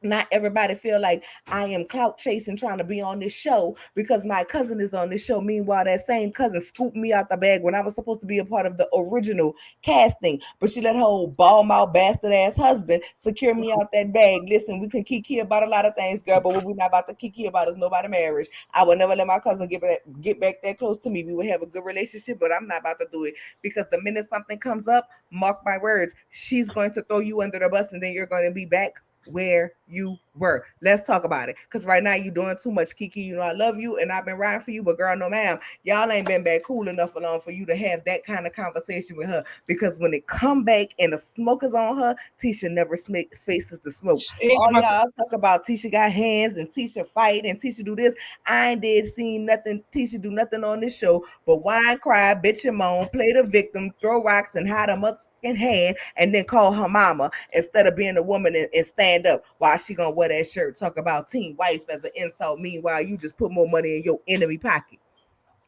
Not everybody feel like I am clout chasing trying to be on this show because my cousin is on this show. Meanwhile, that same cousin scooped me out the bag when I was supposed to be a part of the original casting. But she let her old ball mouth bastard ass husband secure me out that bag. Listen, we can kiki about a lot of things, girl, but what we're not about to kiki about is nobody marriage. I would never let my cousin get back that close to me. We would have a good relationship, but I'm not about to do it because the minute something comes up, mark my words, she's going to throw you under the bus and then you're going to be back where you were. Let's talk about it. Because right now you're doing too much, Kiki. You know I love you and I've been riding for you, but girl, no ma'am. Y'all ain't been back cool enough alone for you to have that kind of conversation with her. Because when it come back and the smoke is on her, Tisha never faces the smoke. All y'all talk about Tisha got hands and Tisha fight and Tisha do this. I ain't did see nothing. Tisha do nothing on this show but whine, cry, bitch and moan, play the victim, throw rocks and hide a mother in hand and then call her mama instead of being a woman and stand up. Why she gonna wear that shirt, talk about teen wife as an insult, meanwhile you just put more money in your enemy pocket.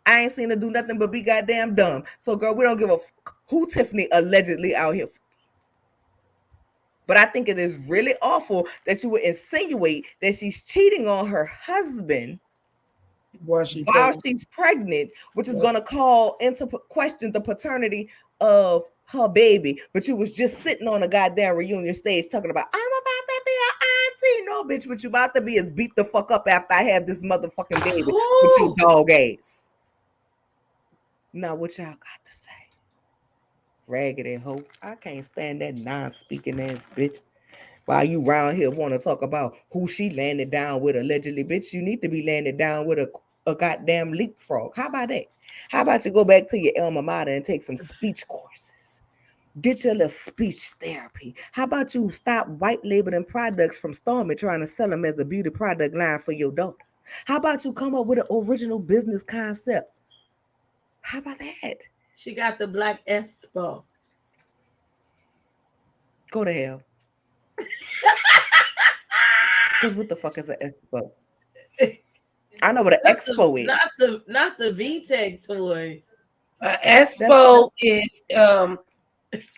I ain't seen her do nothing but be goddamn dumb. So girl, we don't give a who Tiffany allegedly out here. But I think it is really awful that you would insinuate that she's cheating on her husband while she's pregnant, which is going to call into question the paternity of her baby. But you was just sitting on a goddamn reunion stage talking about, I'm about to be an auntie. No, bitch, what you about to be is beat the fuck up after I have this motherfucking baby with your dog ass. Now, what y'all got to say? Raggedy hoe. I can't stand that non-speaking ass bitch. While you round here want to talk about who she landed down with allegedly, bitch, you need to be landed down with a goddamn leapfrog. How about that? How about you go back to your alma mater and take some speech courses? Get your little speech therapy. How about you stop white labeling products from Stormy trying to sell them as a beauty product line for your daughter? How about you come up with an original business concept? How about that? She got the Black Expo. Go to hell. Because what the fuck is an expo? I know what an expo is. Not the VTech toys. Expo is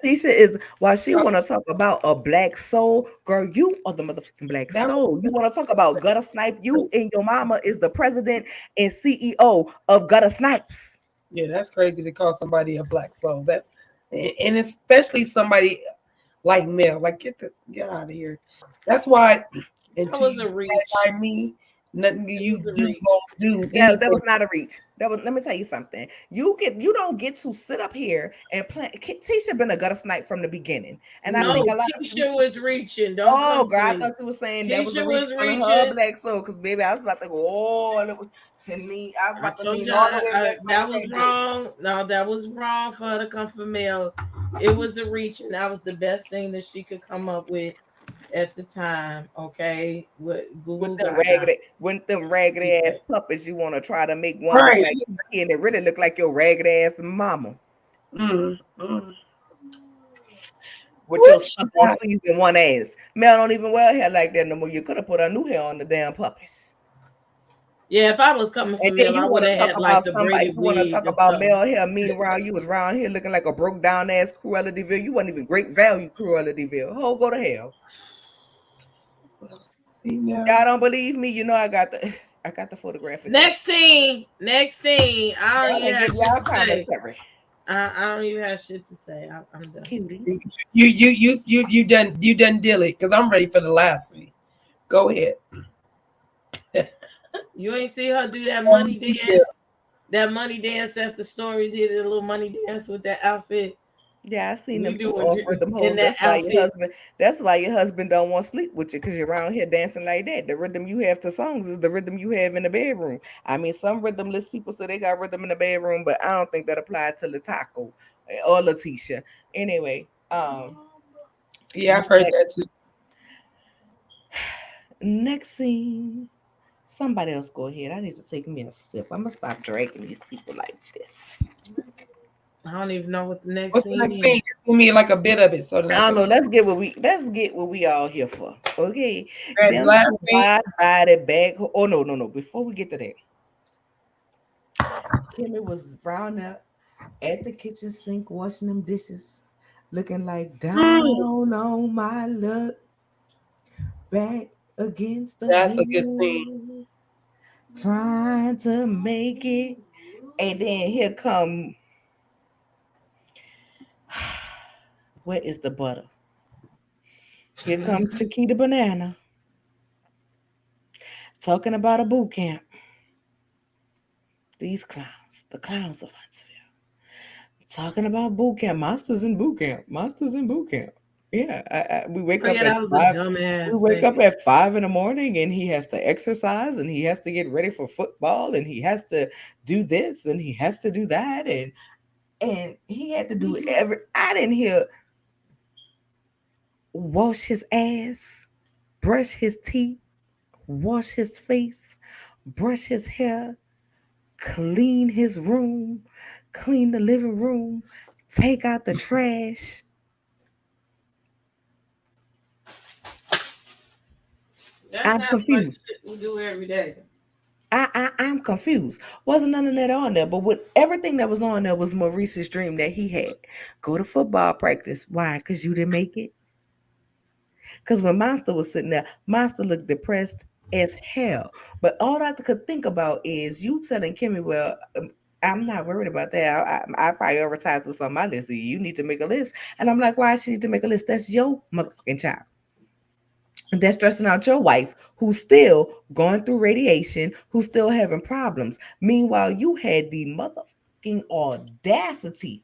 Tisha is while she want to talk about a black soul, girl. You are the motherfucking black That soul. You want to talk about gutter snipe? You and your mama is the president and CEO of gutter snipes. yeah, that's crazy to call somebody a black soul. That's and especially somebody like Mel. Like get out of here. That's why That until was you a reach. by me, nothing It you was a do reach. won't do That anything. was not a reach. That was. Let me tell you something. You don't get to sit up here and play. Tisha been a gutter snipe from the beginning, and I think No, a lot of people. Tisha was reaching. Don't Oh, come girl, for I me. thought you were saying that was a Tisha reach was for her reaching. black soul, because baby, I was about to go all the way and lean. I was I about to told lean you all the way back like that was Fat Joe. wrong. No, that was wrong for her to come for Mel. It was a reach, and that was the best thing that she could come up with at the time. Okay, what Google Gaga. With them raggedy ass puppets, you want to try to make one look Right. like you, and it really look like your ragged ass mama Mm, mm. with your What you stuck on got? season one ass. Mel don't even wear hair like that no more. You could have put a new hair on the damn puppies. Yeah, if I was coming for And then Mel, you I would want to have talk had like about the somebody, braided you want to wig talk or about something. male hair. Meanwhile, you was around here looking like a broke down ass Cruella Deville. You wasn't even great value Cruella Deville. Ho, go to hell. See now. Y'all don't believe me? You know I got the I got the photographic evidence. Next scene, next scene. I don't Y'all even done have give shit y'all to say. commentary. I don't even have shit to say. I'm done. Cutie. You done deal it because I'm ready for the last scene. Go ahead. You ain't see her do that Um, money yeah. dance. That money dance after Story did a little money dance with that outfit. Yeah, I seen We them two do off it rhythm in hoes. that That's why your outfit. husband. That's why your husband don't want to sleep with you, because you're around here dancing like that. The rhythm you have to songs is the rhythm you have in the bedroom. I mean, some rhythmless people say they got rhythm in the bedroom, but I don't think that applied to Lataco or Letitia. Anyway, Yeah, I've heard next, that too. next scene. Somebody else go ahead. I need to take me a sip. I'm gonna stop dragging these people like this. I don't even know what the next What's the scene next is. thing? Just give me like a bit of it so that I I don't can. know. Let's get what we all here for. Okay. That Them last two thing. wide body back. Oh no. Before we get to that, Kimmy was round up at the kitchen sink washing them dishes, looking like Mm, down on my luck, back against the that's a good scene. wall, trying to make it. And then here come, where is the butter? Here comes Chiquita Banana talking about a boot camp. These clowns, the clowns of Huntsville, talking about boot camp. Monsters in boot camp. Monsters in boot camp. Yeah, we wake Oh up yeah, at that was a 5. We dumbass wake thing. up at 5 in the morning, and he has to exercise, and he has to get ready for football, and he has to do this, and he has to do that, and he had to do every. I didn't hear wash his ass, brush his teeth, wash his face, brush his hair, clean his room, clean the living room, take out the trash. That I'm sounds like confused. shit we do every day. I'm confused. Wasn't none of that on there, but with everything that was on there was Maurice's dream that he had. Go to football practice. Why? Because you didn't make it. Because when Monster was sitting there, Monster looked depressed as hell. But all I could think about is you telling Kimmy, well, I'm not worried about that. I prioritize what's on my list. You need to make a list. And I'm like, why should you need to make a list? That's your motherfucking child. And that's stressing out your wife, who's still going through radiation, who's still having problems. Meanwhile, you had the motherfucking audacity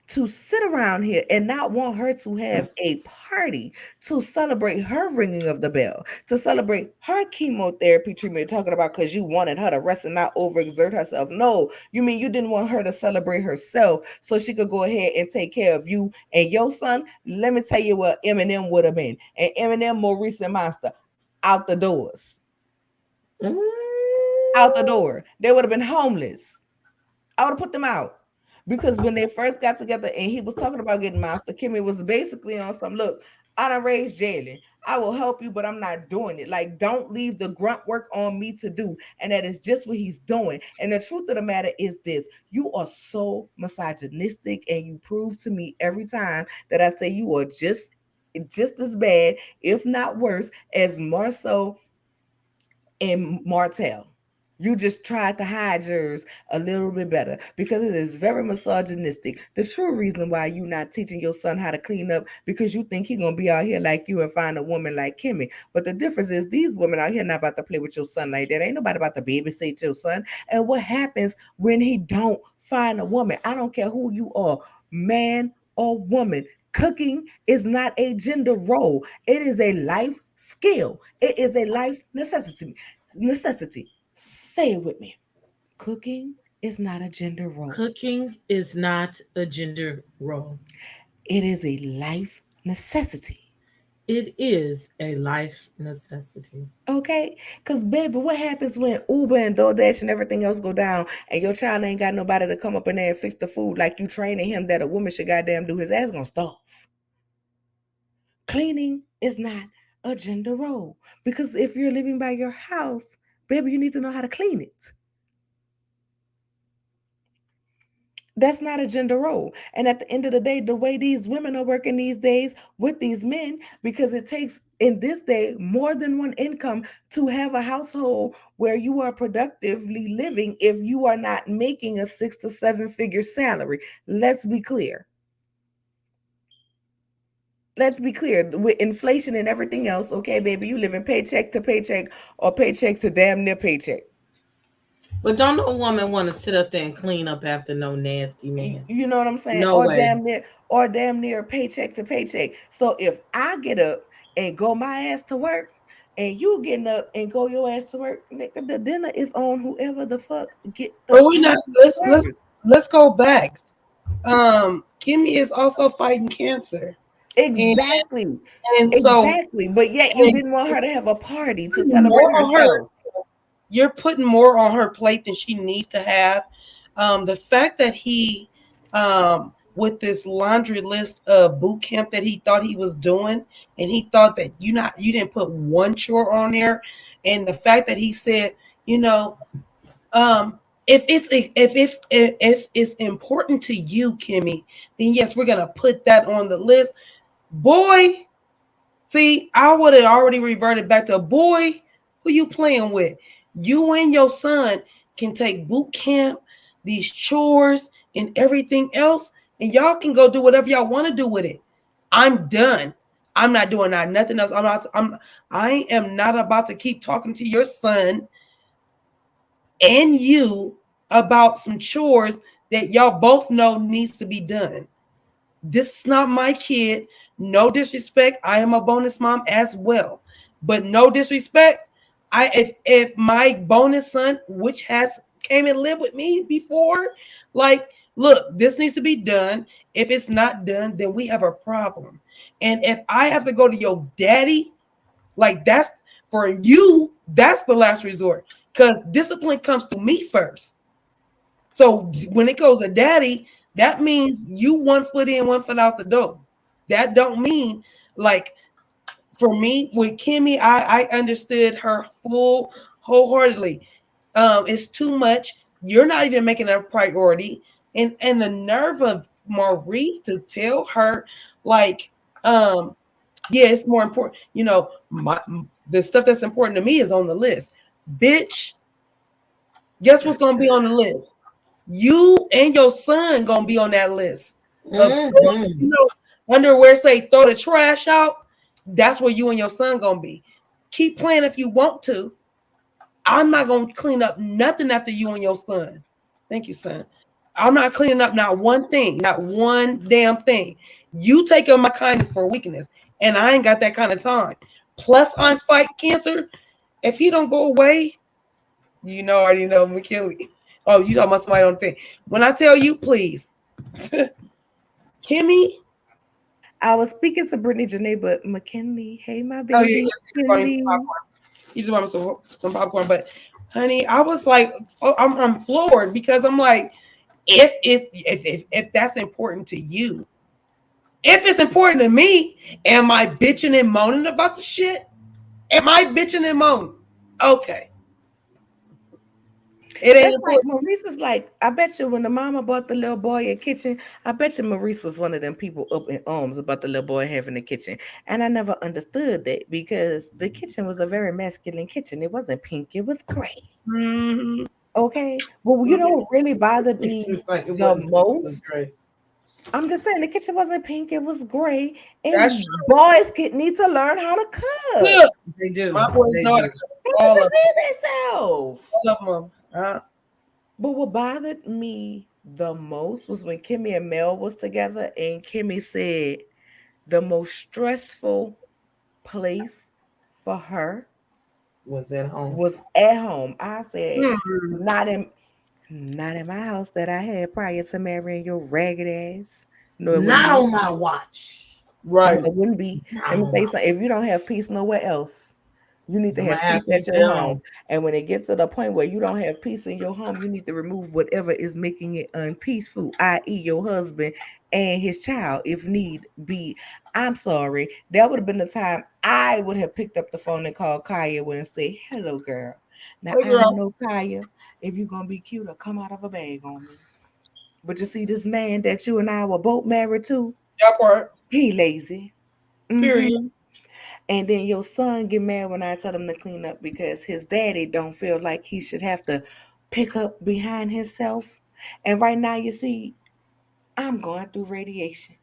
to sit around here and not want her to have a party to celebrate her ringing of the bell, to celebrate her chemotherapy treatment, talking about because you wanted her to rest and not overexert herself. No, you mean you didn't want her to celebrate herself so she could go ahead and take care of you and your son? Let me tell you what Eminem would have been. And Eminem, Maurice, and Monster out the doors. Out the door. They would have been homeless. I would have put them out. Because when they first got together and he was talking about getting Monster, Kimmy was basically on some look. I done raised Jalen. I will help you, but I'm not doing it. Like, don't leave the grunt work on me to do. And that is just what he's doing. And the truth of the matter is this: you are so misogynistic, and you prove to me every time that I say you are just as bad, if not worse, as Marceau and Martell. You just tried to hide yours a little bit better because it is very misogynistic. The true reason why you not teaching your son how to clean up because you think he gonna be out here like you and find a woman like Kimmy. But the difference is these women out here not about to play with your son like that. Ain't nobody about to babysit your son. And what happens when he don't find a woman? I don't care who you are, man or woman. Cooking is not a gender role. It is a life skill. It is a life necessity. Say it with me. Cooking is not a gender role. Cooking is not a gender role. It is a life necessity. It is a life necessity. Okay? Because, baby, what happens when Uber and DoorDash and everything else go down and your child ain't got nobody to come up in there and fix the food like you training him that a woman should goddamn do? His ass gonna starve. Cleaning is not a gender role. Because if you're living by your house, baby, you need to know how to clean it. That's not a gender role. And at the end of the day, the way these women are working these days with these men, because it takes in this day more than one income to have a household where you are productively living if you are not making a 6 to 7 figure salary. Let's be clear. Let's be clear. With inflation and everything else, okay, baby, you living paycheck to paycheck or paycheck to damn near paycheck. But don't no woman want to sit up there and clean up after no nasty man. You know what I'm saying? No way. Damn near paycheck to paycheck. So if I get up and go my ass to work, and you getting up and go your ass to work, nigga, the dinner is on whoever the fuck get the. But we not. Let's go back. Kimmy is also fighting cancer. Exactly. And exactly. So, but yet you didn't want her to have a party to celebrate herself. You're putting more on her plate than she needs to have. The fact that he, with this laundry list of boot camp that he thought he was doing, and he thought that you didn't put one chore on there, and the fact that he said, if it's important to you, Kimmy, then yes, we're gonna put that on the list. Boy, see, I would have already reverted back to boy. Who you playing with? You and your son can take boot camp, these chores, and everything else, and y'all can go do whatever y'all want to do with it. I'm done. I'm not doing nothing else. I am not about to keep talking to your son and you about some chores that y'all both know needs to be done. This is not my kid. No disrespect. I am a bonus mom as well, but no disrespect. If my bonus son, which has came and lived with me before, like, look, this needs to be done. If it's not done, then we have a problem. And if I have to go to your daddy, like, that's for you, that's the last resort, because discipline comes to me first. So when it goes to daddy, that means you 1 foot in, 1 foot out the door. That don't mean, like, for me with Kimmy, I understood her wholeheartedly. It's too much. You're not even making it a priority. And the nerve of Maurice to tell her, like, yeah, it's more important. The stuff that's important to me is on the list. Bitch, guess what's gonna be on the list? You and your son gonna be on that list. Underwear say throw the trash out. That's where you and your son gonna be. Keep playing if you want to. I'm not gonna clean up nothing after you and your son. Thank you, son. I'm not cleaning up not one thing, not one damn thing. You take on my kindness for weakness, and I ain't got that kind of time. Plus, I'm fighting cancer. If he don't go away, already know McKinley. Oh, you talking about somebody on the thing. When I tell you, please, Kimmy. I was speaking to Brittany Janae, but McKinley, hey, my baby. He's buying some popcorn, but honey, I was like, I'm floored because I'm like, if that's important to you, If it's important to me, am I bitching and moaning about the shit? Am I bitching and moaning? Okay. It ain't That's like important. Maurice is like, I bet you when the mama bought the little boy a kitchen, I bet you Maurice was one of them people up in arms about the little boy having a kitchen. And I never understood that because the kitchen was a very masculine kitchen. It wasn't pink, it was gray. Mhm. Okay. Well, you know what really bothered me It's like it the wasn't pink, it was most? gray. I'm just saying the kitchen wasn't pink, it was gray. That's And true. boys need to learn how to cook. Look, They do. my boys They know how to do. cook. They need All to of feed themselves. them. But what bothered me the most was when Kimmy and Mel was together, and Kimmy said the most stressful place for her Was at home. was at home. I said, Hmm. not in my house that I had prior to marrying your ragged ass. No, it wouldn't Not be. on my watch. Right. No, it wouldn't be. Not Let me on say my something. If you don't have peace nowhere else, you need to I'm gonna have peace have at peace your at home. home. And when it gets to the point where you don't have peace in your home, you need to remove whatever is making it unpeaceful, i.e., your husband and his child, if need be. I'm sorry. That would have been the time I would have picked up the phone and called Kaya and say, "Hello, girl. Now Hey, I don't girl. know, Kaya, if you're gonna be cute or come out of a bag on me. But you see, this man that you and I were both married to, That part. he lazy. Period. Mm-hmm. And then your son get mad when I tell him to clean up because his daddy don't feel like he should have to pick up behind himself. And right now, you see, I'm going through radiation.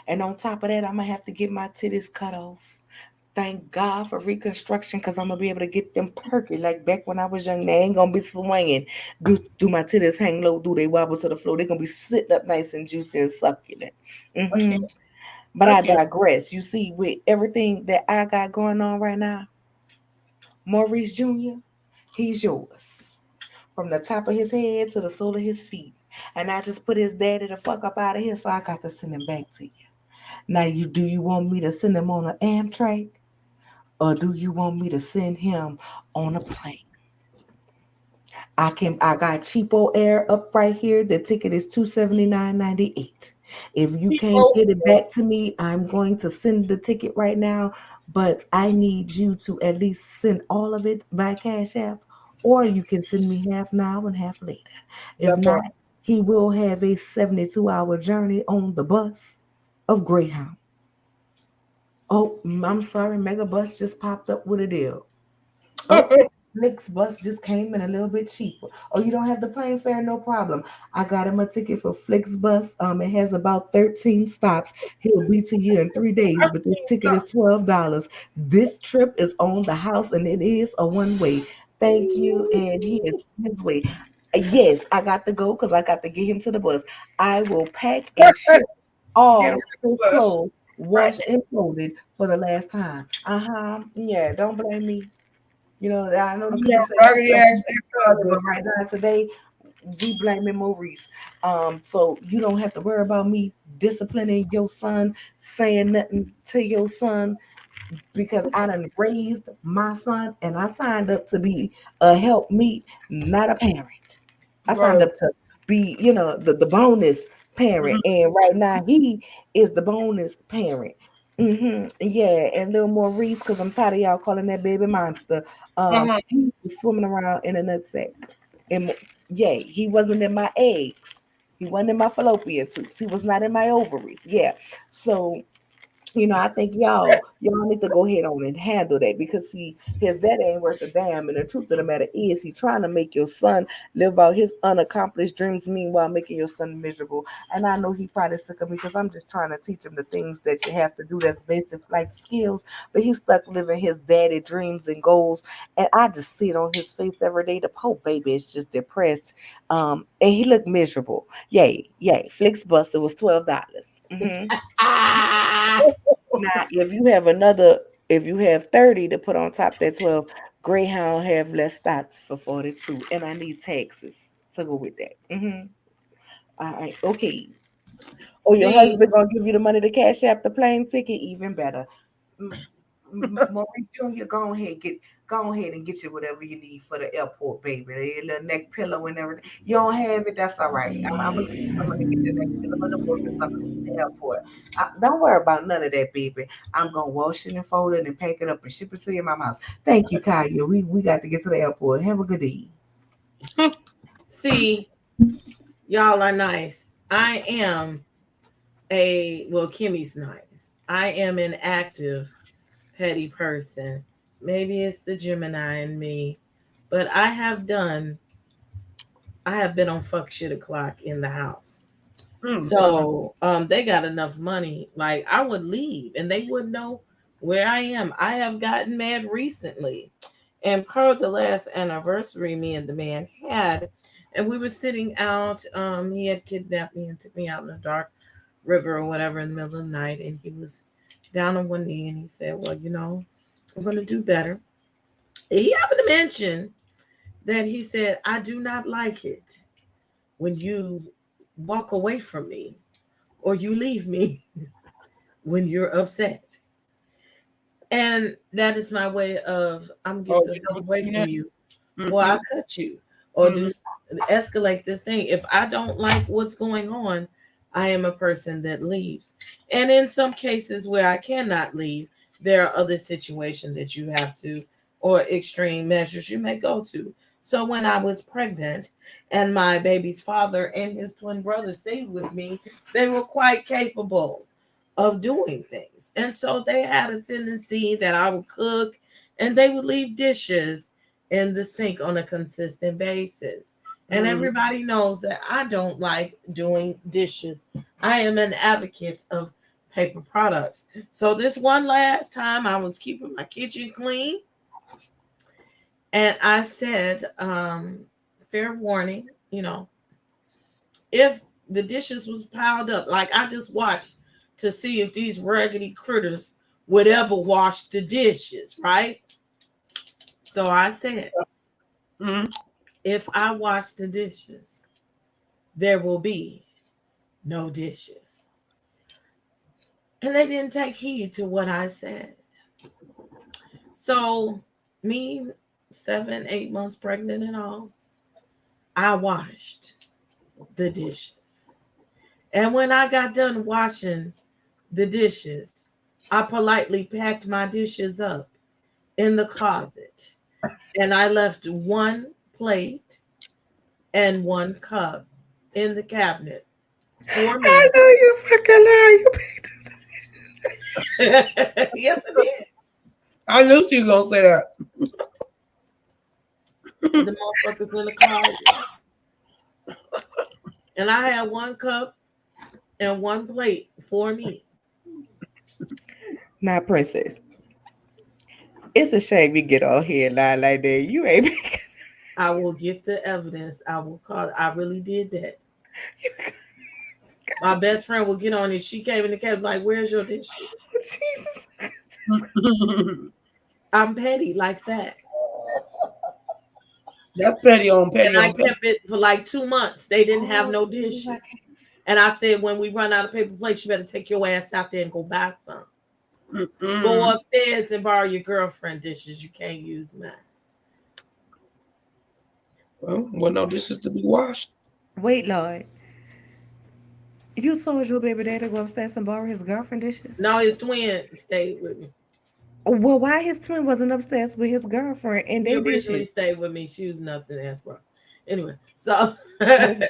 And on top of that, I'm going to have to get my titties cut off. Thank God for reconstruction because I'm going to be able to get them perky like back when I was young. They ain't going to be swinging. Do my titties hang low? Do they wobble to the floor? They're going to be sitting up nice and juicy and succulent. I Mm-hmm. can't. But I I can't. digress. You see, with everything that I got going on right now, Maurice Jr., he's yours. From the top of his head to the sole of his feet. And I just put his daddy the fuck up out of here, so I got to send him back to you. Now do you want me to send him on an Amtrak? Or do you want me to send him on a plane? I got cheapo air up right here. The ticket is $279.98. If you can't People, get it back to me, I'm going to send the ticket right now. But I need you to at least send all of it by Cash App, or you can send me half now and half later. If that part. not, he will have a 72-hour journey on the bus of Greyhound. Oh, I'm sorry, Megabus just popped up with a deal. Oh, Flixbus just came in a little bit cheaper. Oh, you don't have the plane fare? No problem. I got him a ticket for Flixbus. It has about 13 stops. He'll be to you in 3 days, but this ticket is $12. This trip is on the house and it is a one-way. Thank you. And he is his way. Yes, I got to go because I got to get him to the bus. I will pack and ship Get him all to his the bus. clothes Right. washed and folded for the last time. Yeah, don't blame me. I know the You know, people say I raggedy blame ass God, ex-husband. but right now today we blaming Maurice. So you don't have to worry about me disciplining your son, saying nothing to your son because I done raised my son and I signed up to be a helpmeet, not a parent. I signed Right. up to be, the bonus parent. Mhm. And right now he is the bonus parent. Yeah, and little Maurice, because I'm tired of y'all calling that baby monster. Mhm. He was swimming around in a nutsack. And yeah, he wasn't in my eggs. He wasn't in my fallopian tubes. He was not in my ovaries. Yeah. So I think y'all need to go ahead on and handle that because see, his daddy ain't worth a damn. And the truth of the matter is he trying to make your son live out his unaccomplished dreams, meanwhile making your son miserable. And I know he probably sick of me because I'm just trying to teach him the things that you have to do that's basic life skills. But he's stuck living his daddy dreams and goals. And I just see it on his face every day. The poor baby is just depressed. And he looked miserable. Yay. Flixbuster was $12. Ah, Now, if you have 30 to put on top of that 12, Greyhound have less stops for 42, and I need taxes to go with that. All right, okay. Or your See, husband gonna give you the money to cash out the plane ticket, even better. Maurice Jr., go ahead, Go ahead and get you whatever you need for the airport, baby. Your little neck pillow and everything. You don't have it, that's all right. I'm gonna get you someone to get your neck pillow and the book or something at the airport. Don't worry about none of that, baby. I'm gonna wash it and fold it and pack it up and ship it to your mama's house. Thank you, Kaya. We got to get to the airport. Have a good day. See, y'all are nice. I am Kimmy's nice. I am an active, petty person. Maybe it's the Gemini in me, but I have been on fuck shit o'clock in the house. So they got enough money. Like I would leave and they wouldn't know where I am. I have gotten mad recently. And per the last anniversary me and the man had, and we were sitting out, he had kidnapped me and took me out in the dark river or whatever in the middle of the night, and he was down on one knee and he said, well, I'm gonna do better. And he happened to mention that he said, I do not like it when you walk away from me or you leave me when you're upset. And that is my way of I'm getting the hell away from you, or I'll cut you, or do escalate this thing. If I don't like what's going on, I am a person that leaves. And in some cases where I cannot leave, there are other situations that you have to, or extreme measures you may go to. So when I was pregnant and my baby's father and his twin brother stayed with me, they were quite capable of doing things. And so they had a tendency that I would cook and they would leave dishes in the sink on a consistent basis. And everybody knows that I don't like doing dishes. I am an advocate of paper products. So this one last time I was keeping my kitchen clean. And I said, fair warning, if the dishes was piled up, like I just watched to see if these raggedy critters would ever wash the dishes, right? So I said, if I wash the dishes, there will be no dishes. And they didn't take heed to what I said. So me, 7-8 months pregnant and all, I washed the dishes. And when I got done washing the dishes, I politely packed my dishes up in the closet. And I left one plate and one cup in the cabinet for me. I know you fucking lie. Yes, I did. I knew she was gonna say that. The motherfuckers in the closet. And I had one cup and one plate for me. Now, Princess, it's a shame you get on here and lie like that. You ain't. I will get the evidence. I will call it. I really did that. My best friend will get on it. She came in the cab like, where's your dishes? Jesus. I'm petty like that. That's petty on petty. And I kept it for like 2 months. They didn't have no dishes. And I said, when we run out of paper plates, you better take your ass out there and go buy some. Go upstairs and borrow your girlfriend dishes. You can't use mine. Well, no dishes to be washed. Wait, Lord. You told your baby daddy to go upstairs and borrow his girlfriend dishes? No, his twin stayed with me. Well, why his twin wasn't upstairs with his girlfriend and She they originally dishes? stayed with me. She was nothing else, bro. Anyway, so That's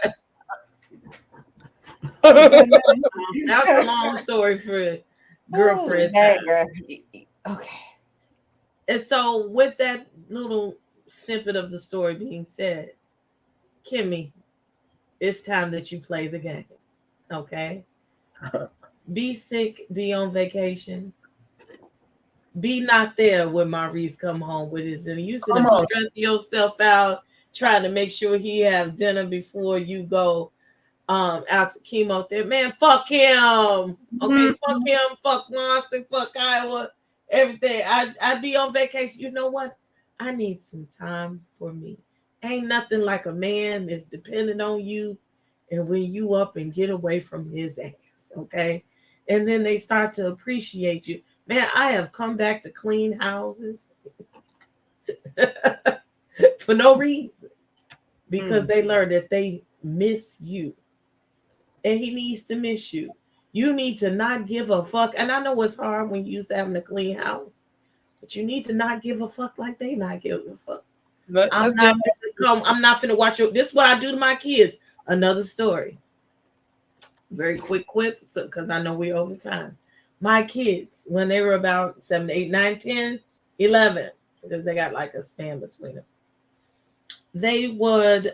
that's a long story for girlfriend time. Okay. And so with that little snippet of the story being said, Kimmy, it's time that you play the game. Okay? Be sick, be on vacation. Be not there when Maurice come home with his dinner. You should be stressing yourself out, trying to make sure he have dinner before you go out to chemotherapy. Man, fuck him. Okay, fuck him, fuck Monster, fuck Iowa, everything. I'd be on vacation. You know what? I need some time for me. Ain't nothing like a man that's dependent on you and when you up and get away from his ass, okay? And then they start to appreciate you. Man, I have come back to clean houses. for no reason, because they learned that they miss you, and he needs to miss you. You need to not give a fuck. And I know it's hard when you used to having a clean house, but you need to not give a fuck like they not giving a fuck. I'm not finna watch you. This is what I do to my kids. Another story. Very quick quip, so because I know we're over time. My kids, when they were about 7, 8, 9, 10, 11, because they got like a span between them,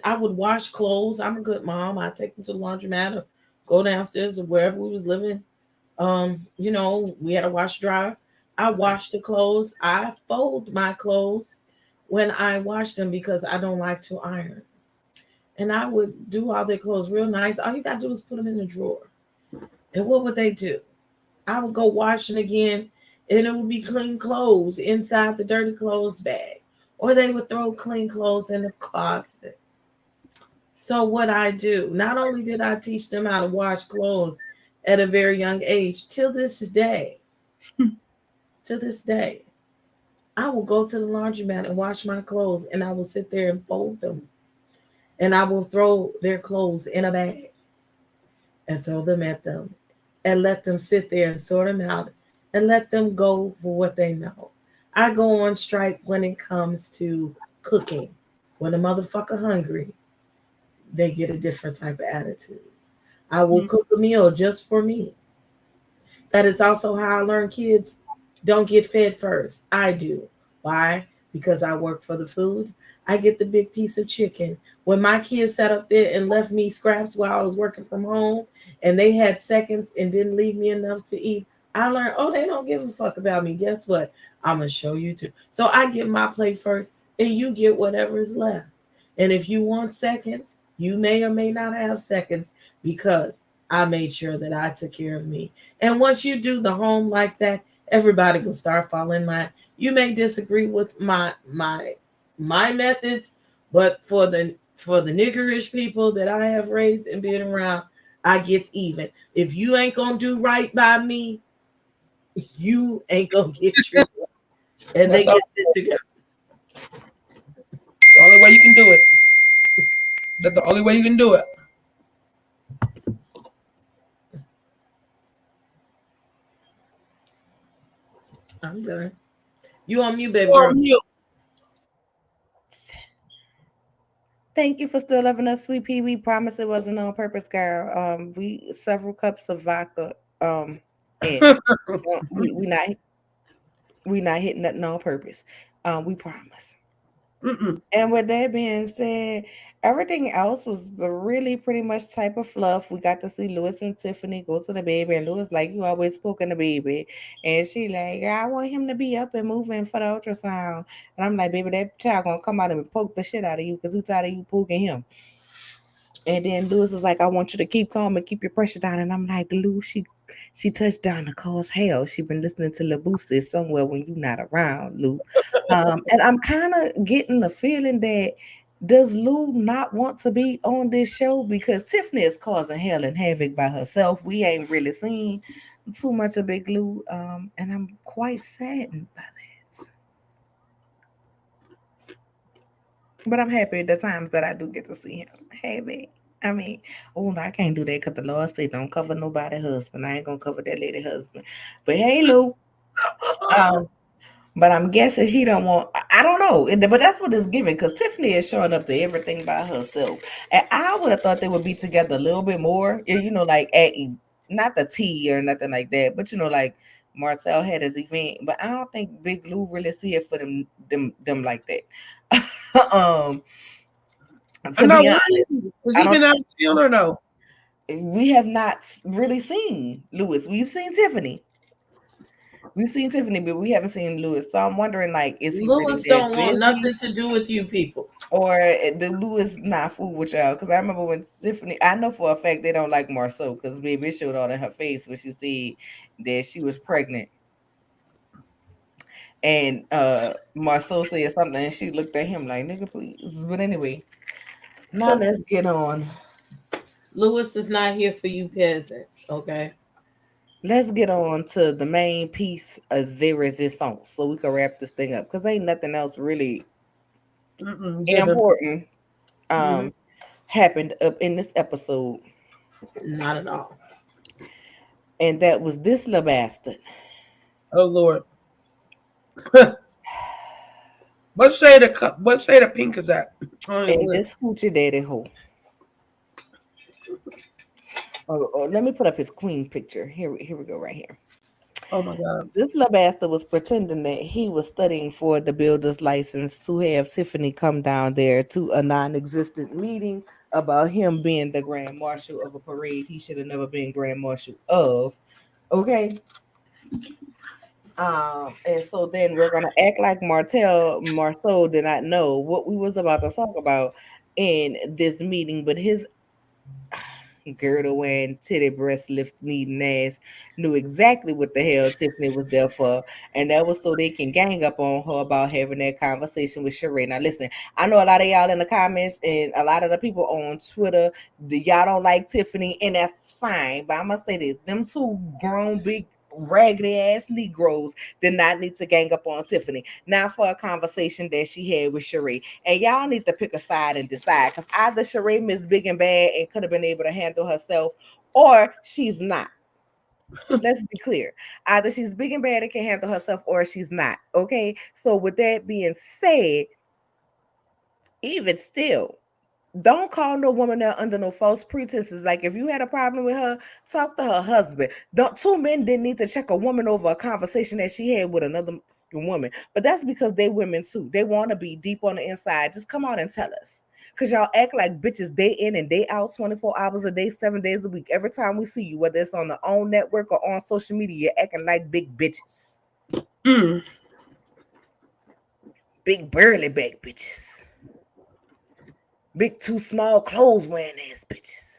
I would wash clothes. I'm a good mom. I take them to the laundromat or go downstairs or wherever we was living. We had a wash dryer. I wash the clothes. I fold my clothes when I wash them because I don't like to iron. And I would do all their clothes real nice. All you got to do is put them in the drawer. And what would they do? I would go washing again, and it would be clean clothes inside the dirty clothes bag. Or they would throw clean clothes in the closet. So what I do, not only did I teach them how to wash clothes at a very young age, till this day, I will go to the laundromat and wash my clothes, and I will sit there and fold them. And I will throw their clothes in a bag and throw them at them and let them sit there and sort them out and let them go for what they know. I go on strike when it comes to cooking. When a motherfucker hungry, they get a different type of attitude. I will cook a meal just for me. That is also how I learn kids don't get fed first. I do. Why? Because I work for the food. I get the big piece of chicken. When my kids sat up there and left me scraps while I was working from home and they had seconds and didn't leave me enough to eat, I learned, they don't give a fuck about me. Guess what? I'm going to show you too. So I get my plate first and you get whatever is left. And if you want seconds, you may or may not have seconds because I made sure that I took care of me. And once you do the home like that, everybody will start following mine. You may disagree with my methods, but for the niggerish people that I have raised and been around, I get even. If you ain't gonna do right by me, you ain't gonna get treated. And they get it together. The only way you can do it. That's the only way you can do it. I'm done. You on mute, baby girl. Thank you for still loving us, Sweet Pea. We promise it wasn't on purpose, girl. We several cups of vodka. And we not hitting nothing on purpose. We promise. And with that being said, everything else was the really pretty much type of fluff. We got to see Lewis and Tiffany go to the baby, and Lewis like, you always poking the baby, and she like, I want him to be up and moving for the ultrasound, and I'm like, baby, that child gonna come out and poke the shit out of you because who's tired of you poking him? And then Lewis was like, I want you to keep calm and keep your pressure down. And I'm like, Lou, she touched down to cause hell. She been listening to LaBousse somewhere when you're not around, Lou. And I'm kind of getting the feeling that does Lou not want to be on this show? Because Tiffany is causing hell and havoc by herself. We ain't really seen too much of Big Lou. And I'm quite saddened by that. But I'm happy at the times that I do get to see him. Happy. I mean, no, I can't do that because the Lord said don't cover nobody's husband. I ain't gonna cover that lady husband. But hey, Lou. But I'm guessing he don't want. I don't know. But that's what it's giving because Tiffany is showing up to everything by herself, and I would have thought they would be together a little bit more. Like at not the tea or nothing like that, but like Marcel had his event. But I don't think Big Lou really see it for them like that. To be honest, has he been out of town or no? We have not really seen Lewis. We've seen Tiffany. But we haven't seen Lewis. So I'm wondering, like, is he Lewis really don't want nothing to do with you people, or the Lewis not fool with y'all? Because I remember when Tiffany, I know for a fact they don't like Marceau because baby it showed all in her face when she said that she was pregnant. And Marceau said something and she looked at him like, nigga, please. But anyway, now let's get on. Lewis is not here for you peasants, okay? let's get on to the main piece of the resistance so we can wrap this thing up because ain't nothing else really Given. important Mhm. happened up in this episode. Not at all. And that was this little bastard. Oh Lord. What shade of pink is that? On his And lip. this hoochie daddy hoe. Oh, let me put up his queen picture. Here we go, right here. Oh my God. This little bastard was pretending that he was studying for the builder's license to have Tiffany come down there to a non-existent meeting about him being the grand marshal of a parade he should have never been grand marshal of. Okay. And so then we're gonna act like Marceau did not know what we was about to talk about in this meeting, but his girdle wearing, titty breast lift needing ass knew exactly what the hell Tiffany was there for, and that was so they can gang up on her about having that conversation with Sheree. Now, listen, I know a lot of y'all in the comments and a lot of the people on Twitter, y'all don't like Tiffany, and that's fine. But I must say this: them two grown, big, raggedy ass Negroes did not need to gang up on Tiffany. Not for a conversation that she had with Sheree. And y'all need to pick a side and decide. Because either Sheree Miss Big and Bad and could have been able to handle herself, or she's not. Let's be clear. Either she's big and bad and can handle herself, or she's not. Okay. So with that being said, even still, don't call no woman out under no false pretenses. Like if you had a problem with her, talk to her husband. Don't two men didn't need to check a woman over a conversation that she had with another woman. But that's because they women too. They want to be deep on the inside. Just come out and tell us. Cause y'all act like bitches day in and day out, 24 hours a day, 7 days a week. Every time we see you, whether it's on the own network or on social media, you're acting like big bitches. Mm. Big burly back bitches. Big too small clothes wearing ass bitches.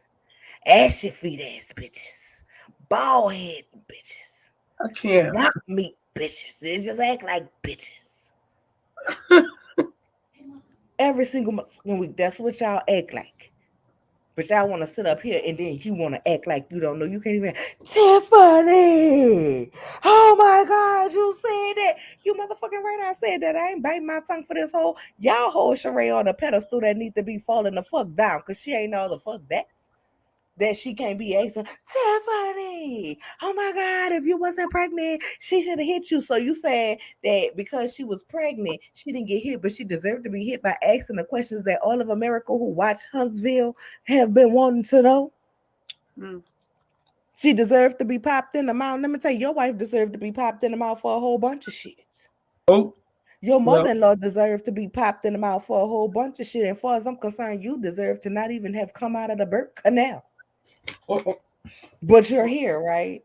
Ashy feet ass bitches. Bald head bitches. I can't. Swamp meat bitches. They just act like bitches. Every single week. That's what y'all act like. But y'all want to sit up here and then you want to act like you don't know. You can't even. Tiffany! Oh my God, you said that. You motherfucking right, I said that. I ain't biting my tongue for this whole. Y'all hold Sheree on a pedestal that need to be falling the fuck down because she ain't all the fuck that she can't be asking, Tiffany, oh my God, if you wasn't pregnant, she should have hit you. So you said that because she was pregnant, she didn't get hit, but she deserved to be hit by asking the questions that all of America who watch Huntsville have been wanting to know. Mm. She deserved to be popped in the mouth. Let me tell you, your wife deserved to be popped in the mouth for a whole bunch of shit. Oh, Your well. mother-in-law deserved to be popped in the mouth for a whole bunch of shit. And as far as I'm concerned, you deserve to not even have come out of the birth canal. Oh. But you're here, right?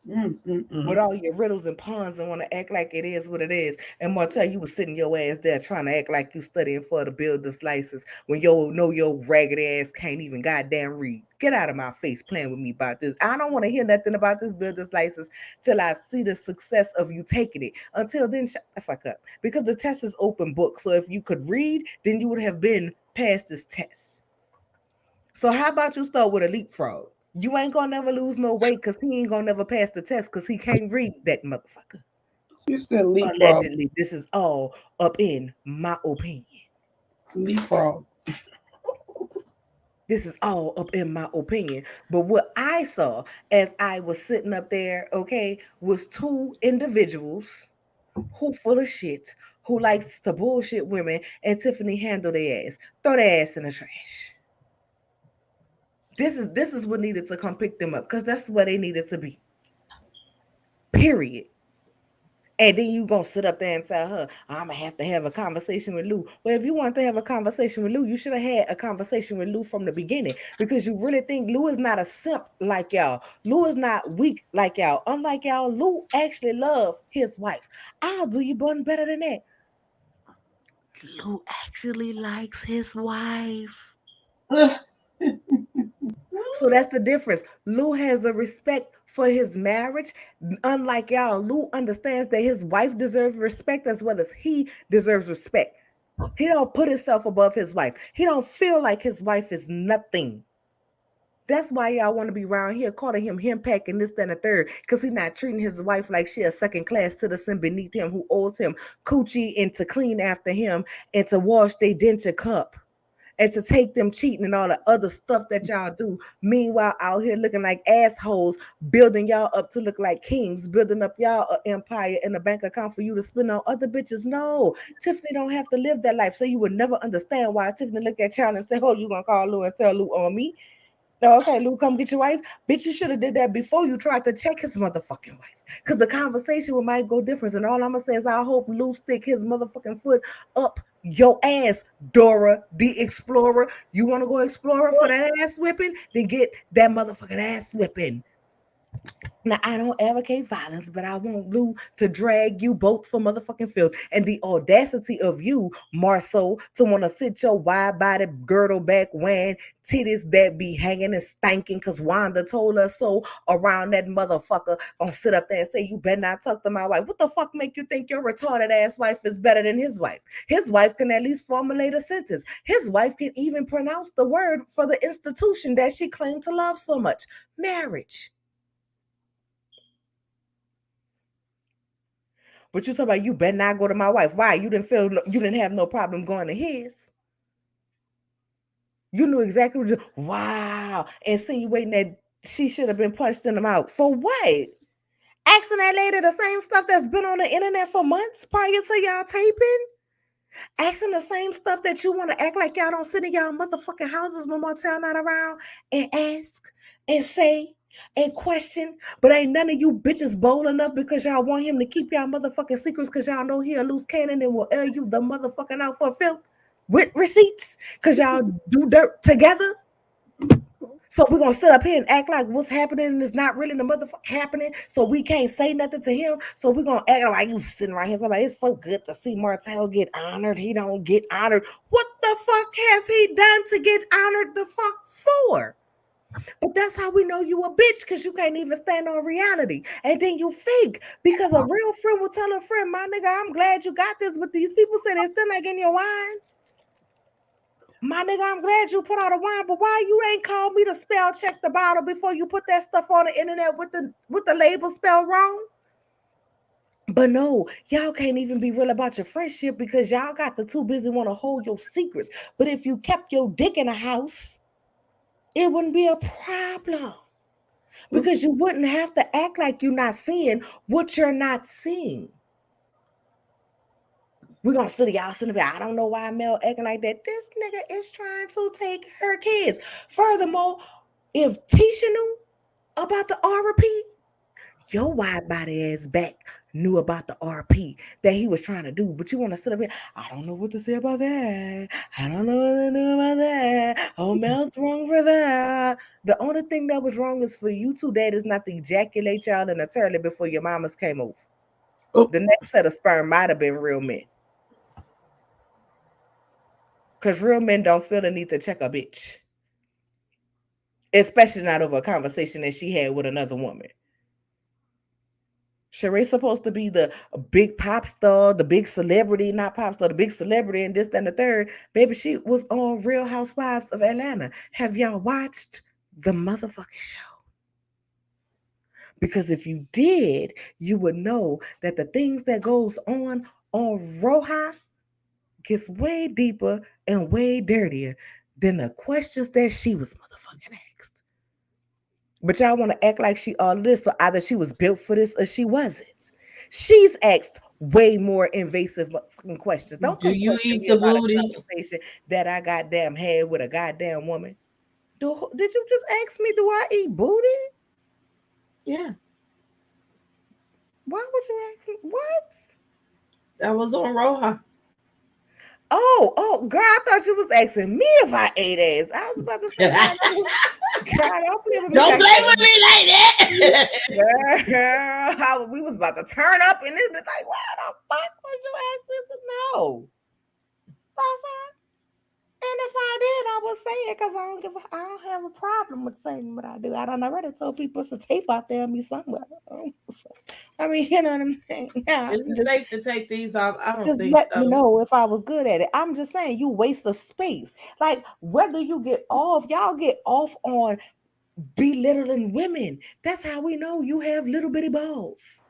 Mm. With all your riddles and puns and want to act like it is what it is. And Martell, you was sitting your ass there trying to act like you studying for the builder's license when you know your ragged ass can't even goddamn read. Get out of my face playing with me about this. I don't want to hear nothing about this builder's license till I see the success of you taking it. Until then, shut the fuck up. Because the test is open book. So if you could read, then you would have been past this test. So how about you start with a leapfrog? You ain't gonna never lose no weight because he ain't gonna never pass the test because he can't read that motherfucker. You said leapfrog. Allegedly, this is all up in my opinion. Leapfrog. This is all up in my opinion. But what I saw as I was sitting up there, okay, was two individuals who full of shit, who likes to bullshit women, and Tiffany handle their ass. Throw their ass in the trash. This is what needed to come pick them up because that's where they needed to be. Period. And then you gonna sit up there and tell her, I'm gonna have to have a conversation with Lou. Well, if you want to have a conversation with Lou, you should have had a conversation with Lou from the beginning because you really think Lou is not a simp like y'all. Lou is not weak like y'all. Unlike y'all, Lou actually love his wife. I'll do you one better than that. Lou actually likes his wife. So that's the difference. Lou has a respect for his marriage. Unlike y'all, Lou understands that his wife deserves respect as well as he deserves respect. He don't put himself above his wife. He don't feel like his wife is nothing. That's why y'all want to be around here calling him henpeck and this, that, and the third, because he's not treating his wife like she a second-class citizen beneath him who owes him coochie and to clean after him and to wash their denture cup and to take them cheating and all the other stuff that y'all do. Meanwhile, out here looking like assholes, building y'all up to look like kings, building up y'all empire and a bank account for you to spend on other bitches. No, Tiffany don't have to live that life. So you would never understand why Tiffany look at y'all and say, oh, you gonna call Lou and tell Lou on me? No, okay, Lou, come get your wife. Bitch, you should have did that before you tried to check his motherfucking wife. Because the conversation might go different. And all I'm going to say is I hope Lou stick his motherfucking foot up your ass, Dora the Explorer. You want to go exploring for that ass whipping? Then get that motherfucking ass whipping. Now, I don't advocate violence, but I want Lou to drag you both for motherfucking filth. And the audacity of you, Marceau, to want to sit your wide-bodied girdle back wearing titties that be hanging and stanking because Wanda told us so around that motherfucker gonna sit up there and say, you better not talk to my wife. What the fuck make you think your retarded ass wife is better than his wife? His wife can at least formulate a sentence. His wife can even pronounce the word for the institution that she claimed to love so much. Marriage. But you talk about you better not go to my wife. Why? You didn't have no problem going to his. You knew exactly what wow. Insinuating that she should have been punched in the mouth. For what? Asking that lady the same stuff that's been on the internet for months prior to y'all taping? Asking the same stuff that you want to act like y'all don't sit in y'all motherfucking houses when Martell not around and ask and say and question, but ain't none of you bitches bold enough because y'all want him to keep y'all motherfucking secrets because y'all know he a loose cannon and will air you the motherfucking out for filth with receipts because y'all do dirt together. So we're gonna sit up here and act like what's happening is not really the motherfucker happening. So we can't say nothing to him. So we're gonna act like you sitting right here. Somebody, it's so good to see Martell get honored. He don't get honored. What the fuck has he done to get honored the fuck for? But that's how we know you a bitch, because you can't even stand on reality. And then you fake, because a real friend will tell a friend, my nigga, I'm glad you got this, but these people say they're still not getting your wine. My nigga, I'm glad you put out a wine, but why you ain't called me to spell check the bottle before you put that stuff on the internet with the label spelled wrong? But no, y'all can't even be real about your friendship because y'all got the too busy want to hold your secrets. But if you kept your dick in a house, it wouldn't be a problem because you wouldn't have to act like you're not seeing what you're not seeing. We're going to sit y'all sitting there. I don't know why Mel acting like that. This nigga is trying to take her kids. Furthermore, if Tisha knew about the RP, your wide body ass back knew about the RP that he was trying to do, but you want to sit up here. I don't know what to say about that. I don't know what to do about that. Oh, Mel's wrong for that. The only thing that was wrong is for you two daddies not to ejaculate y'all in a toilet before your mamas came over. Oh. The next set of sperm might have been real men. Because real men don't feel the need to check a bitch. Especially not over a conversation that she had with another woman. Sheree's supposed to be the big pop star, the big celebrity, not pop star, the big celebrity, and this, that, and the third. Baby, she was on Real Housewives of Atlanta. Have y'all watched the motherfucking show? Because if you did, you would know that the things that goes on Roja gets way deeper and way dirtier than the questions that she was motherfucking asked. But y'all want to act like she all this, so either she was built for this or she wasn't. She's asked way more invasive motherfucking questions. Don't do you eat the booty that I goddamn had with a goddamn woman? Did you just ask me, do I eat booty? Yeah. Why would you ask me? What? I was on Roja. Oh, girl, I thought you was asking me if I ate ass. I was about to say, God, don't play with me. Don't play with me like that. Girl, we was about to turn up in this. Like, why the fuck would you ask me to know? And if I did, I would say it because I don't have a problem with saying what I do. I don't already told people it's a tape out there of me somewhere. I mean, you know what I'm saying? Yeah, is it safe to take these off? I don't just think let so. me know if I was good at it. I'm just saying, you waste of space. Like, whether you get off, y'all get off on belittling women. That's how we know you have little bitty balls.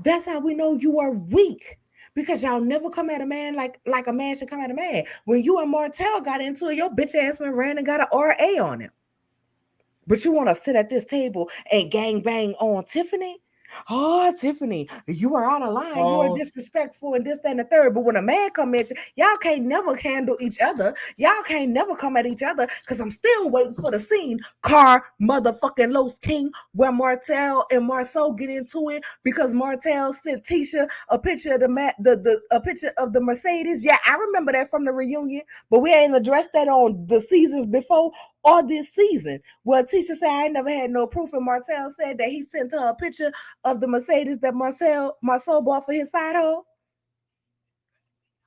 That's how we know you are weak. Because y'all never come at a man like a man should come at a man. When you and Martell got into it, your bitch ass went ran and got an RA on him. But you want to sit at this table and gang bang on Tiffany? Oh, Tiffany, you are out of line. You are disrespectful and this, that, and the third. But when a man come at you, y'all can't never handle each other. Y'all can't never come at each other because I'm still waiting for the scene. Car motherfucking Los King where Martell and Marceau get into it because Martell sent Tisha a picture of a picture of the Mercedes. Yeah, I remember that from the reunion, but we ain't addressed that on the seasons before or this season. Well, Tisha said I ain't never had no proof, and Martell said that he sent her a picture of the Mercedes that Marceau bought for his side hoe.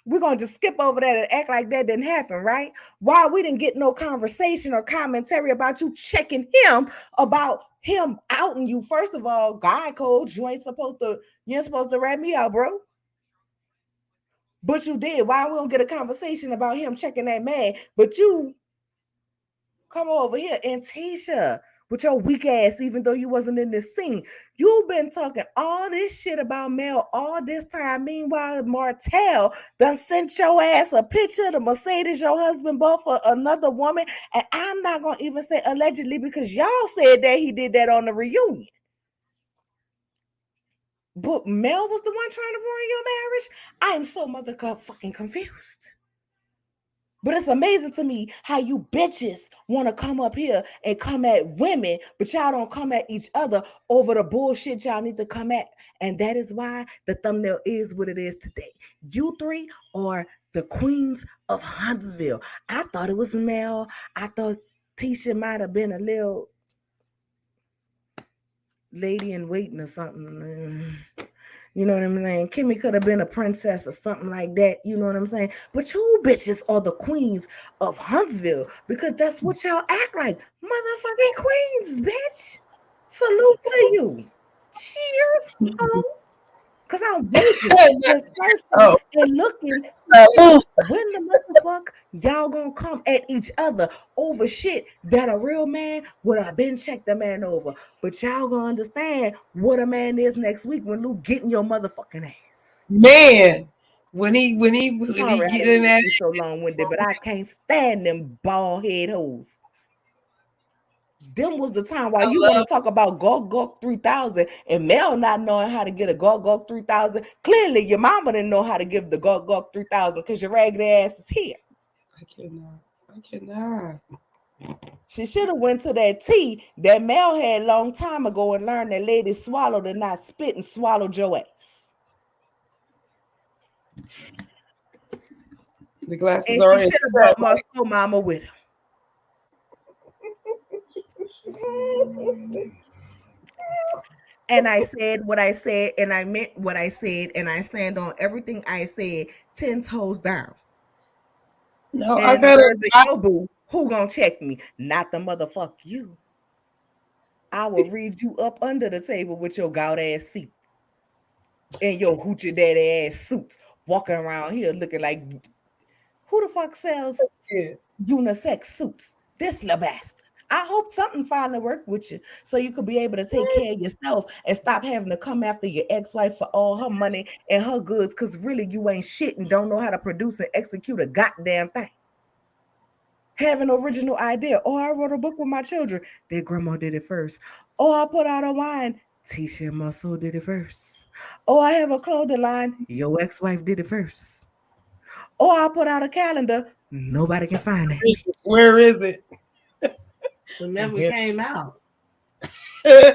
We're going to just skip over that and act like that didn't happen, right? Why we didn't get no conversation or commentary about you checking him about him outing you. First of all, guy codes, you ain't supposed to rat me out, bro. But you did. Why we don't get a conversation about him checking that man? But you come over here and Tisha with your weak ass, even though you wasn't in this scene. You've been talking all this shit about Mel all this time. Meanwhile, Martell done sent your ass a picture of the Mercedes your husband bought for another woman. And I'm not going to even say allegedly because y'all said that he did that on the reunion. But Mel was the one trying to ruin your marriage? I am so fucking confused. But it's amazing to me how you bitches want to come up here and come at women, but y'all don't come at each other over the bullshit y'all need to come at. And that is why the thumbnail is what it is today. You three are the queens of Huntsville. I thought it was Mel. I thought Tisha might have been a little lady in waiting or something. You know what I'm saying? Kimmy could have been a princess or something like that. You know what I'm saying? But you bitches are the queens of Huntsville because that's what y'all act like. Motherfucking queens, bitch. Salute to you. Cheers. Because I'm waiting and searching and looking when the motherfucker y'all gonna come at each other over shit that a real man would have been checked the man over. But y'all gonna understand what a man is next week when Luke getting your motherfucking ass. Man, when he get in that so long-winded, but I can't stand them bald head hoes. Them was the time while you want to talk about Gawk 3000 and Mel not knowing how to get a Gawk 3000. Clearly, your mama didn't know how to give the Gawk 3000 because your raggedy ass is here. I cannot. She should have went to that tea that Mel had a long time ago and learned that ladies swallowed and not spit and swallowed your ass. The glasses and are she should have brought my soul mama with her. And I said what I said, and I meant what I said, and I stand on everything I said 10 toes down. No, and I boo, who gonna check me? Not the motherfuck you. I will read you up under the table with your gout ass feet and your hoochie daddy ass suits, walking around here looking like who the fuck sells unisex suits? This little bastard. I hope something finally worked with you so you could be able to take care of yourself and stop having to come after your ex-wife for all her money and her goods because really you ain't shit and don't know how to produce and execute a goddamn thing. Have an original idea. Oh, I wrote a book with my children. Their grandma did it first. Oh, I put out a wine. Tisha and Muscle did it first. Oh, I have a clothing line. Your ex-wife did it first. Oh, I put out a calendar. Nobody can find it. Where is it? It never came out.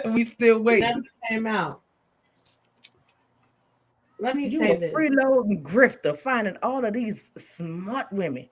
We still wait. It never came out. Let me say this. Freeloading grifter, finding all of these smart women.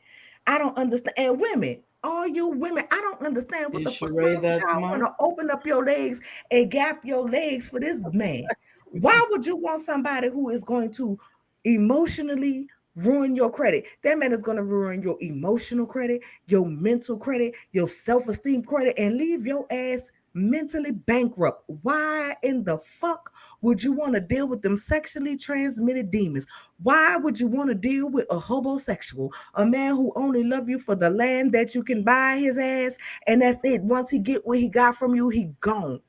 I don't understand. And women, all you women, I don't understand what the fuck y'all want to open up your legs and gap your legs for this man. Why would you want somebody who is going to emotionally ruin your credit? That man is going to ruin your emotional credit, your mental credit, your self-esteem credit, and leave your ass mentally bankrupt. Why in the fuck would you want to deal with them sexually transmitted demons? Why would you want to deal with a homosexual, a man who only love you for the land that you can buy his ass, and that's it? Once he get what he got from you, he gone.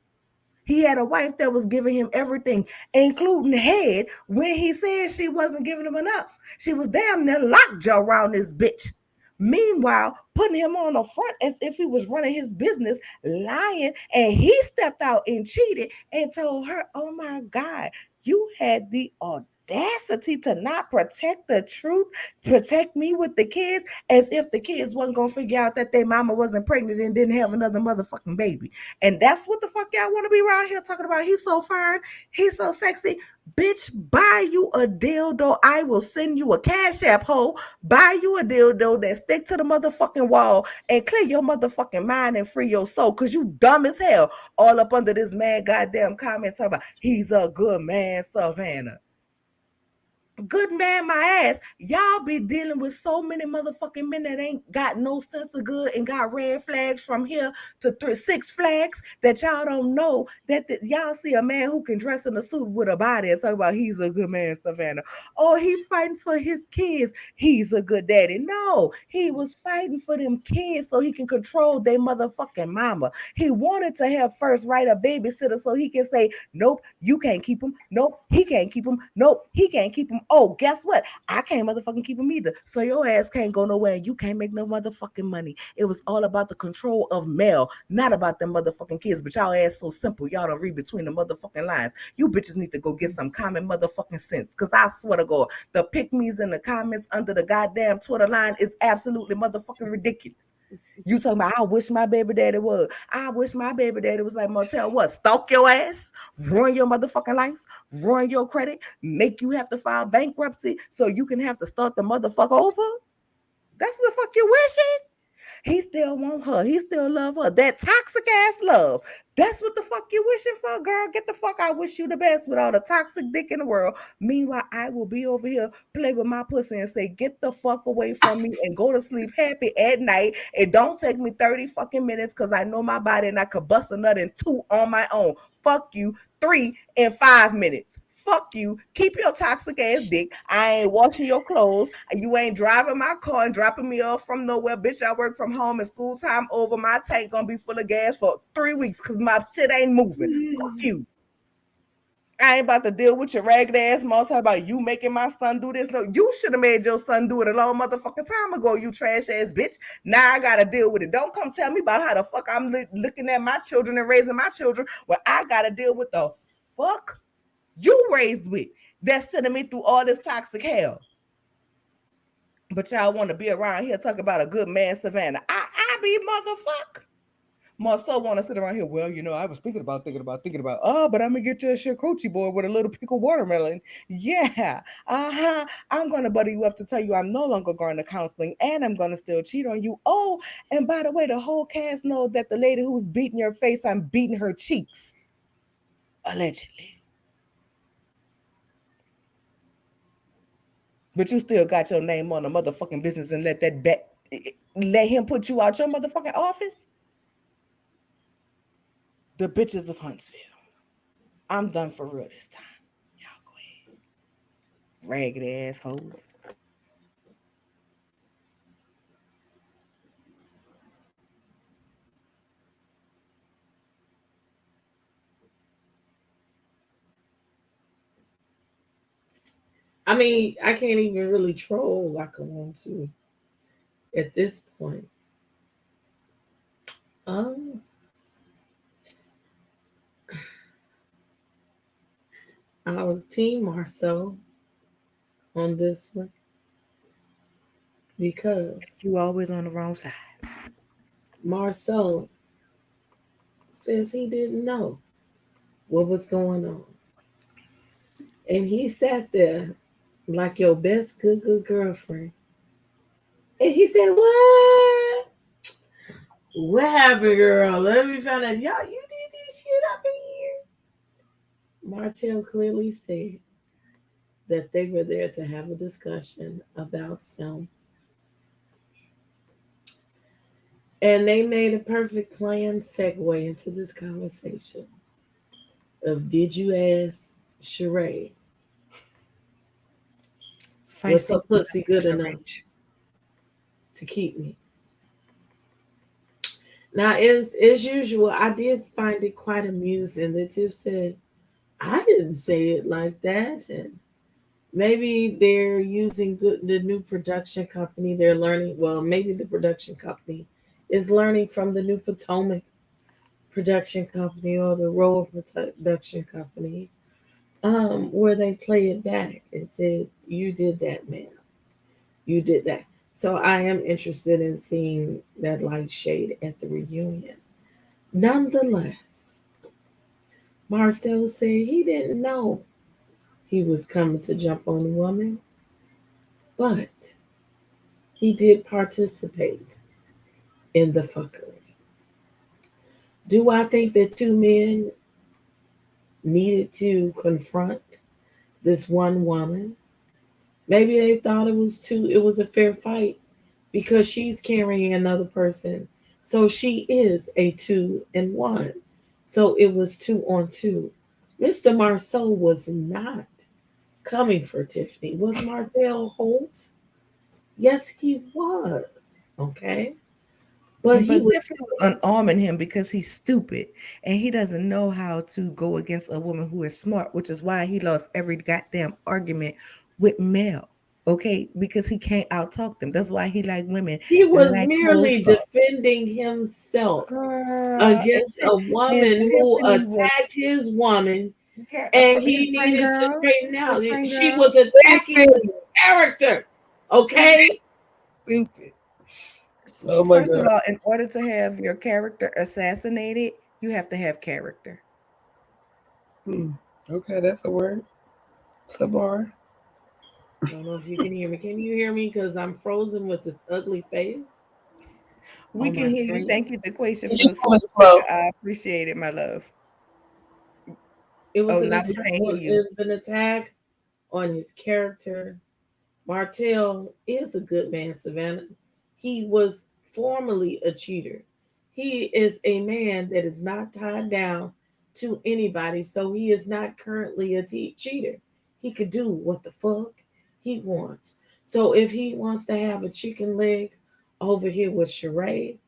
He had a wife that was giving him everything, including head, when he said she wasn't giving him enough. She was damn near lockjaw around this bitch. Meanwhile, putting him on the front as if he was running his business, lying, and he stepped out and cheated and told her, oh my God, you had the audacity to not protect the truth, protect me with the kids, as if the kids wasn't going to figure out that their mama wasn't pregnant and didn't have another motherfucking baby. And that's what the fuck y'all want to be around here talking about. He's so fine. He's so sexy. Bitch, buy you a dildo. I will send you a Cash App, hoe. Buy you a dildo that stick to the motherfucking wall and clear your motherfucking mind and free your soul. Cause you dumb as hell. All up under this man goddamn comment talking about he's a good man, Savannah. Good man, my ass. Y'all be dealing with so many motherfucking men that ain't got no sense of good and got red flags from here to 6 flags that y'all don't know that y'all see a man who can dress in a suit with a body and talk about he's a good man, Savannah. Oh, he fighting for his kids. He's a good daddy. No, he was fighting for them kids so he can control their motherfucking mama. He wanted to have first right a babysitter so he can say, nope, you can't keep him. Nope, he can't keep him. Nope, he can't keep him. Oh, guess what? I can't motherfucking keep him either. So your ass can't go nowhere. You can't make no motherfucking money. It was all about the control of male, not about them motherfucking kids. But y'all ass so simple. Y'all don't read between the motherfucking lines. You bitches need to go get some common motherfucking sense. Because I swear to God, the pick-me's in the comments under the goddamn Twitter line is absolutely motherfucking ridiculous. You talking about, I wish my baby daddy was. I wish my baby daddy was like Motel. What? Stalk your ass? Ruin your motherfucking life? Ruin your credit? Make you have to file bankruptcy so you can have to start the motherfucker over? That's the fuck you wishing? He still want her. He still love her. That toxic ass love. That's what the fuck you wishing for, girl. Get the fuck. I wish you the best with all the toxic dick in the world. Meanwhile, I will be over here play with my pussy and say, get the fuck away from me and go to sleep happy at night. It don't take me 30 fucking minutes because I know my body and I could bust a nut in 2 on my own. Fuck you. 3 in 5 minutes. Fuck you. Keep your toxic ass dick. I ain't washing your clothes. You ain't driving my car and dropping me off from nowhere. Bitch, I work from home and school time over. My tank gonna be full of gas for 3 weeks because my shit ain't moving. Fuck you. I ain't about to deal with your ragged ass mom talking about you making my son do this. No, you should have made your son do it a long motherfucking time ago, you trash ass bitch. Now I gotta deal with it. Don't come tell me about how the fuck I'm looking at my children and raising my children when I gotta deal with the fuck you raised with that's sending me through all this toxic hell. But y'all want to be around here talking about a good man, Savannah. I be motherfucker. Marcel want to sit around here. Well, you know, I was thinking about. Oh, but I'm gonna get you a charcuterie board with a little pickled watermelon. Yeah, I'm gonna butter you up to tell you I'm no longer going to counseling, and I'm gonna still cheat on you. Oh, and by the way, the whole cast knows that the lady who's beating your face, I'm beating her cheeks, allegedly. But you still got your name on the motherfucking business and let him put you out your motherfucking office? The bitches of Huntsville. I'm done for real this time. Y'all go ahead. Ragged assholes. I mean, I can't even really troll like I want to at this point. I was Team Marcel on this one because you always on the wrong side. Marcel says he didn't know what was going on. And he sat there like your best good girlfriend. And he said, what? What happened, girl? Let me find out. Y'all, you did this shit up in here. Martell clearly said that they were there to have a discussion about some And they made a perfect planned segue into this conversation of did you ask Sheree, was her Feisty pussy good enough rich. to keep me? Now, as usual, I did find it quite amusing that Tiff said, I didn't say it like that. And maybe they're using the new production company. They're learning. Well, maybe the production company is learning from the new Potomac production company or the Royal production company, where they play it back and say, "You did that, man. You did that." So I am interested in seeing that light shade at the reunion. Nonetheless, Marcel said he didn't know he was coming to jump on a woman, but he did participate in the fuckery. Do I think that two men needed to confront this one woman? Maybe they thought it was a fair fight because she's carrying another person. So she is a 2-in-1. So it was 2-on-2. Mr. Marceau was not coming for Tiffany. Was Martell Holt? Yes, he was. Okay. But he But was Tiffany was unarming him because he's stupid and he doesn't know how to go against a woman who is smart, which is why he lost every goddamn argument with Mel. Okay, because he can't outtalk them. That's why he like women he that was like cold merely stuff. defending himself Girl, against a and woman who Tiffany was attacked his woman and his he friend needed to girl. straighten out. His friend She girl. was attacking his character. Okay? Stupid. Oh my First of god. all, in order to have your character assassinated, you have to have character. Hmm. Okay, that's a word. It's a bar. I don't know if you can hear me. Can you hear me? Because I'm frozen with this ugly face We on can my hear you. screen. Thank you, DeQuation, You for the just super want to slow. sticker. I appreciate it, my love. It Oh, was an now we attack. can't hear It you. was an attack on his character. Martell is a good man, Savannah. He was formerly a cheater. He is a man that is not tied down to anybody, so he is not currently a cheater. He could do what the fuck he wants. So if he wants to have a chicken leg over here with Sheree,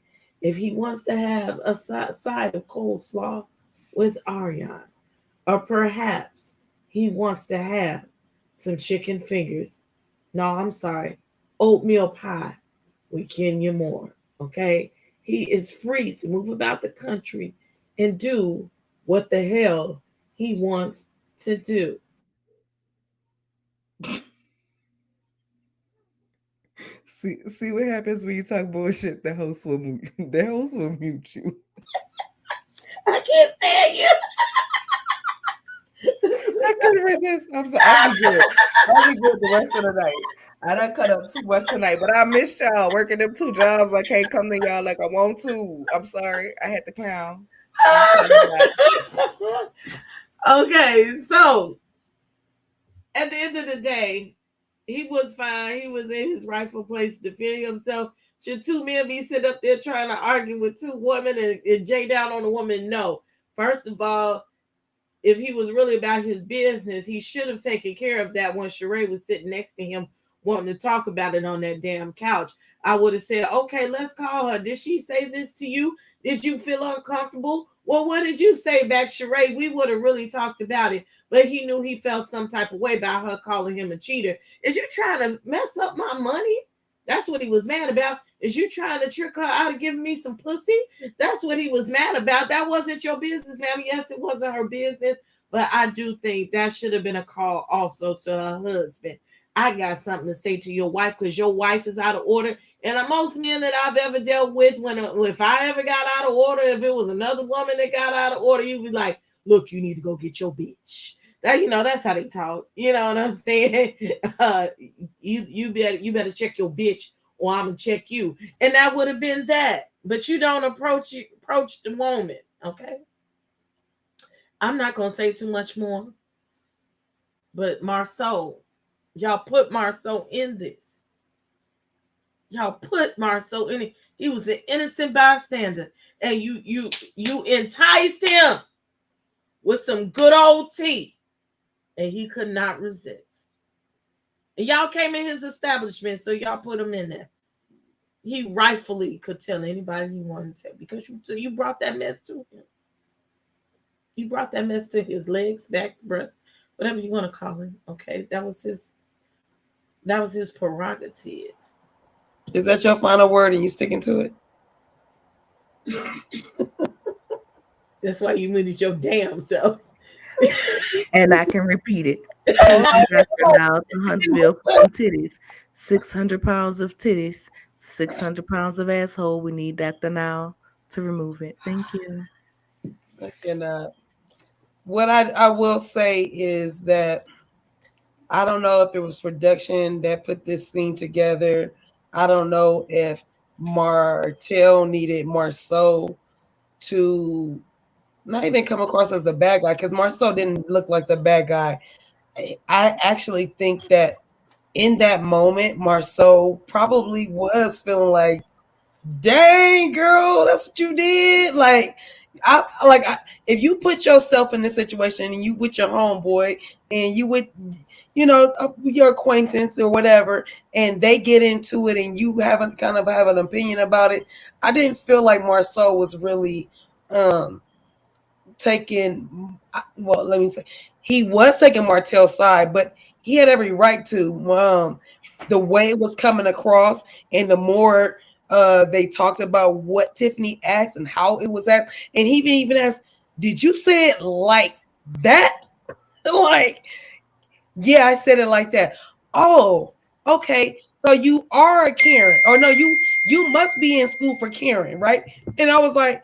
if he wants to have a side of coleslaw with Ariane, or perhaps he wants to have some chicken fingers. No, I'm sorry, oatmeal pie with Kenya Moore. Okay? He is free to move about the country and do what the hell he wants to do. See what happens when you talk bullshit. The host will mute. The host will mute you. I can't stand you. I couldn't resist. I'm sorry. I'll be good. I'll be good the rest of the night. I done cut up too much tonight, but I missed y'all working them 2 jobs. I can't come to y'all like I want to. I'm sorry. I had to clown. I'm sorry, Okay, so at the end of the day, he was fine. He was in his rightful place to defend himself. Should two men be sitting up there trying to argue with two women and Jay down on a woman? No. First of all, if he was really about his business, he should have taken care of that when Sheree was sitting next to him wanting to talk about it on that damn couch. I would have said, okay, let's call her. Did she say this to you? Did you feel uncomfortable? Well, what did you say back, Sheree? We would have really talked about it. But he knew he felt some type of way about her calling him a cheater. Is you trying to mess up my money? That's what he was mad about. Is you trying to trick her out of giving me some pussy? That's what he was mad about. That wasn't your business, ma'am. Yes, it wasn't her business. But I do think that should have been a call also to her husband. I got something to say to your wife because your wife is out of order. And most men that I've ever dealt with, if I ever got out of order, if it was another woman that got out of order, you'd be like, look, you need to go get your bitch. That's how they talk. You know what I'm saying? You better check your bitch or I'm gonna check you. And that would have been that. But you don't approach the woman, okay? I'm not gonna say too much more. But Marceau, y'all put Marceau in this. Y'all put Marceau in it. He was an innocent bystander, and you enticed him with some good old tea, and he could not resist. And y'all came in his establishment, so y'all put him in there. He rightfully could tell anybody he wanted to, because you brought that mess to him. You brought that mess to his legs, backs, breasts, whatever you want to call him. Okay, that was his prerogative. Is that your final word and you sticking to it? That's why you muted your damn self. And I can repeat it. Now to Huntsville for some titties. 600 pounds of titties, 600 pounds of asshole. We need Dr. Now to remove it. Thank you. And what I will say is that I don't know if it was production that put this scene together. I don't know if Martell needed Marceau to not even come across as the bad guy, because Marceau didn't look like the bad guy. I actually think that in that moment, Marceau probably was feeling like, dang, girl, that's what you did. If you put yourself in this situation and you with your homeboy and you with, your acquaintance or whatever, and they get into it and you haven't kind of have an opinion about it, I didn't feel like Marceau was really taking. Well, let me say, he was taking Martell's side, but he had every right to. The way it was coming across, and the more they talked about what Tiffany asked and how it was asked, and he even asked, "Did you say it like that?" Like, yeah, I said it like that. Oh, okay. So you are a Karen, or no? You must be in school for Karen, right? And I was like,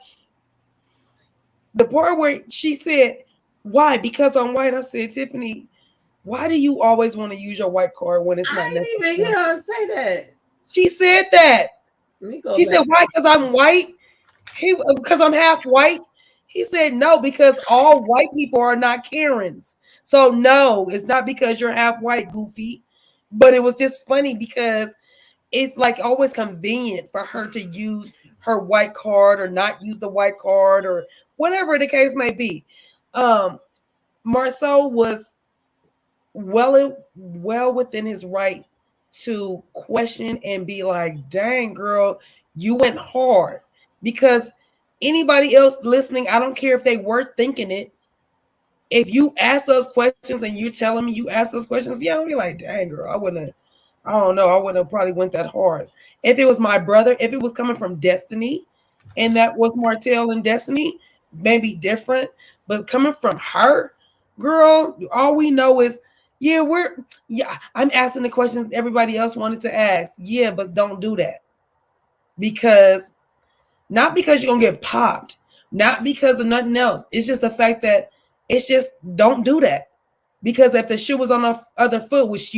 the part where she said, "Why? Because I'm white." I said, Tiffany, why do you always want to use your white card when it's not necessary? I didn't even hear her say that. She said that. She said, "Why? Because I'm white." Because I'm half white. He said, "No, because all white people are not Karens. So no, it's not because you're half white, goofy." But it was just funny because it's like always convenient for her to use her white card or not use the white card or whatever the case may be. Marceau was well within his right to question and be like, dang, girl, you went hard. Because anybody else listening, I don't care if they were thinking it, if you ask those questions and you're telling me you asked those questions, yeah, I'll be like, dang, girl, I wouldn't have probably went that hard. If it was my brother, if it was coming from Destiny and that was Martell and Destiny, maybe different. But coming from her, girl, all we know is, I'm asking the questions everybody else wanted to ask. Yeah, but don't do that. Not because you're gonna get popped, not because of nothing else. It's just the fact that don't do that. Because if the shoe was on the other foot, would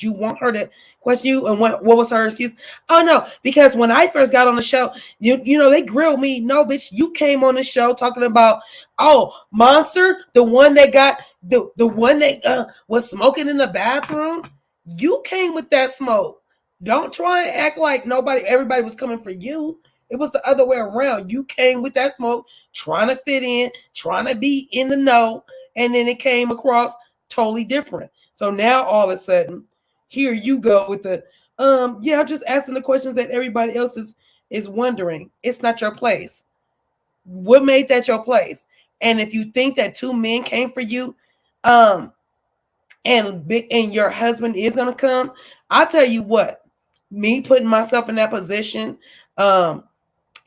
you want her to question you? And what was her excuse? Oh no, because when I first got on the show, they grilled me. No, bitch, you came on the show talking about, oh, Monster, the one that got the one that was smoking in the bathroom. You came with that smoke. Don't try and act like everybody was coming for you. It was the other way around. You came with that smoke, trying to fit in, trying to be in the know, and then it came across totally different. So now all of a sudden, here you go with the I'm just asking the questions that everybody else is wondering. It's not your place. What made that your place? And if you think that two men came for you, and your husband is gonna come, I'll tell you what, me putting myself in that position,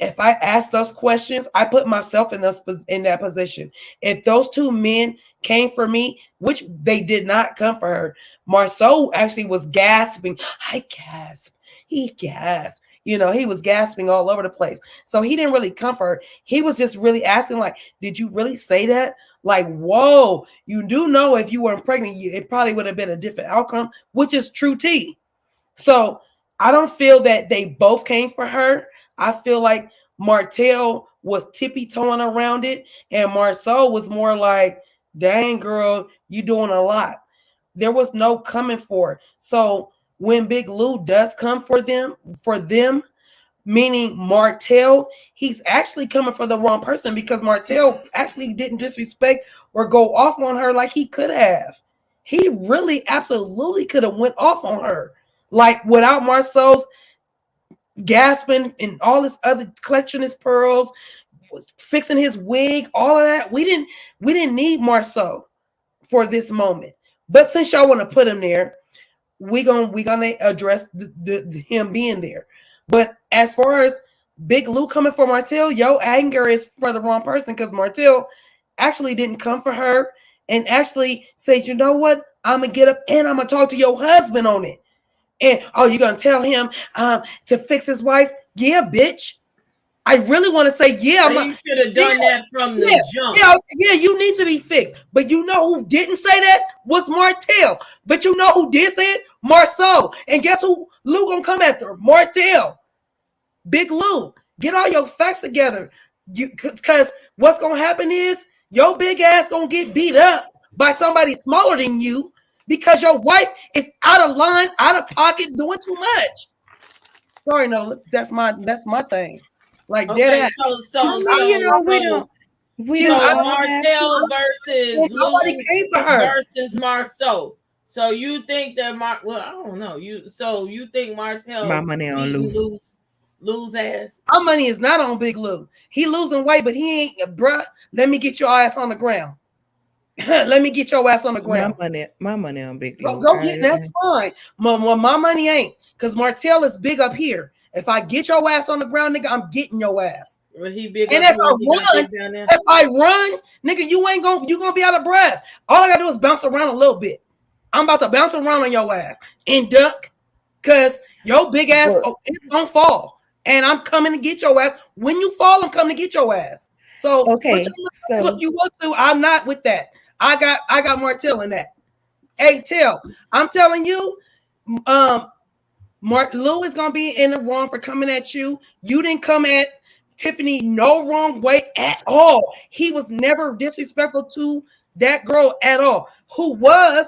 if I ask those questions, I put myself in that position. If those two men came for me, which they did not come for her, Marceau actually was gasping. I gasped. He gasped. He was gasping all over the place. So he didn't really come for her. He was just really asking, like, did you really say that? Like, whoa, you do know if you weren't pregnant, it probably would have been a different outcome, which is true tea. So I don't feel that they both came for her. I feel like Martell was tippy-toeing around it, and Marceau was more like, dang, girl, you doing a lot. There was no coming for it. So when Big Lou does come for them, meaning Martell, he's actually coming for the wrong person because Martell actually didn't disrespect or go off on her like he could have. He really absolutely could have went off on her. Like without Marceau's gasping and all his other clutching his pearls, was fixing his wig, all of that. We didn't need Marceau for this moment. But since y'all want to put him there, we gonna address the him being there. But as far as Big Lou coming for Martell, yo anger is for the wrong person because Martell actually didn't come for her and actually said, you know what, I'm gonna get up and I'm gonna talk to your husband on it. And oh, you're gonna tell him to fix his wife? Yeah, bitch. I really want to say, yeah. So you should have done that from the jump. Yeah, you need to be fixed. But you know who didn't say that was Martell. But you know who did say it? Marceau. And guess who Lou gonna come after? Martell. Big Lou. Get all your facts together. Because what's gonna happen is your big ass gonna get beat up by somebody smaller than you because your wife is out of line, out of pocket, doing too much. Sorry, no, that's my thing. Like okay, dead so you know, we don't Martell versus nobody came for her versus Marceau. So you think that well, I don't know. You think Martell my money on lose ass? My money is not on Big Lou. He losing weight, but he ain't, bruh. Let me get your ass on the ground. Let me get your ass on the ground. My money on Big Lou. Go get that's fine. My money ain't because Martell is big up here. If I get your ass on the ground, nigga, I'm getting your ass. Well, he big. And if I run, nigga, you gonna be out of breath. All I gotta do is bounce around a little bit. I'm about to bounce around on your ass and duck, cause your big ass it's gonna fall, and I'm coming to get your ass. When you fall, I'm coming to get your ass. So okay, look, you want to? I'm not with that. I got Martell in that. Hey, Tell, I'm telling you, Mark Lou is gonna be in the wrong for coming at you. You didn't come at Tiffany no wrong way at all. He was never disrespectful to that girl at all. Who was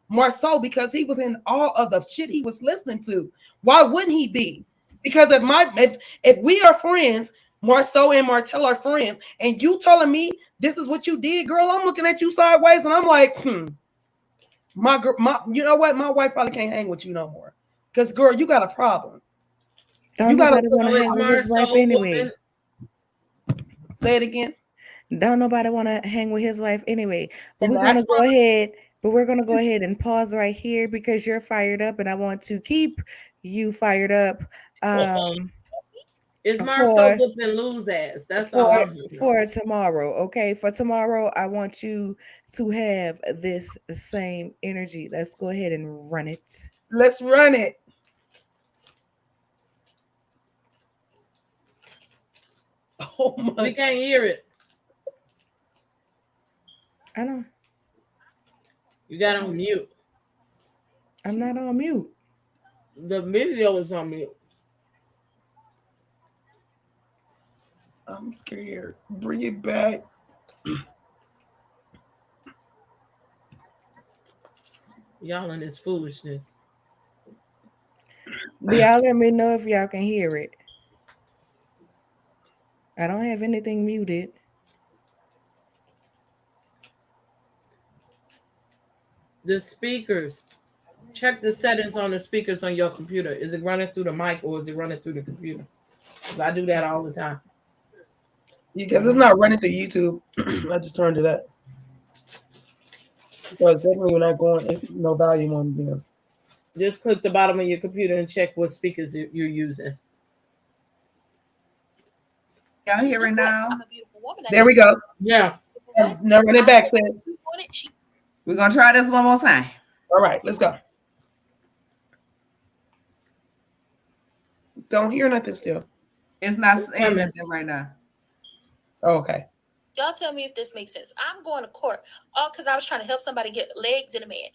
Marceau because he was in all of the shit he was listening to. Why wouldn't he be? Because if we are friends, Marceau and Martell are friends, and you telling me this is what you did, girl, I'm looking at you sideways, and I'm like, my you know what? My wife probably can't hang with you no more. Because, girl, you got a problem. Don't nobody want to hang with his wife anyway. Say it again. Don't nobody want to hang with his wife anyway. But we're gonna go ahead. But we're gonna go ahead and pause right here because you're fired up, and I want to keep you fired up. Is Marceau whooping Lou's ass? That's all for tomorrow. Okay, for tomorrow, I want you to have this same energy. Let's go ahead and run it. Let's run it. Oh my! We can't hear it. I don't. You got on mute. I'm not on mute. The video is on mute. I'm scared. Bring it back. Y'all in this foolishness. Y'all let me know if y'all can hear it. I don't have anything muted. The speakers. Check the settings on the speakers on your computer. Is it running through the mic or is it running through the computer? I do that all the time. Because it's not running through YouTube. I just turned it up. So it's definitely not going, no volume on them. Just click the bottom of your computer and check what speakers you're using. Y'all hear it now? There we go. Yeah. Now run it back, Sid. We're going to try this one more time. All right, let's go. Don't hear nothing still. It's not saying nothing right now. Oh, okay. Y'all tell me if this makes sense. I'm going to court all because I was trying to help somebody get legs in a man.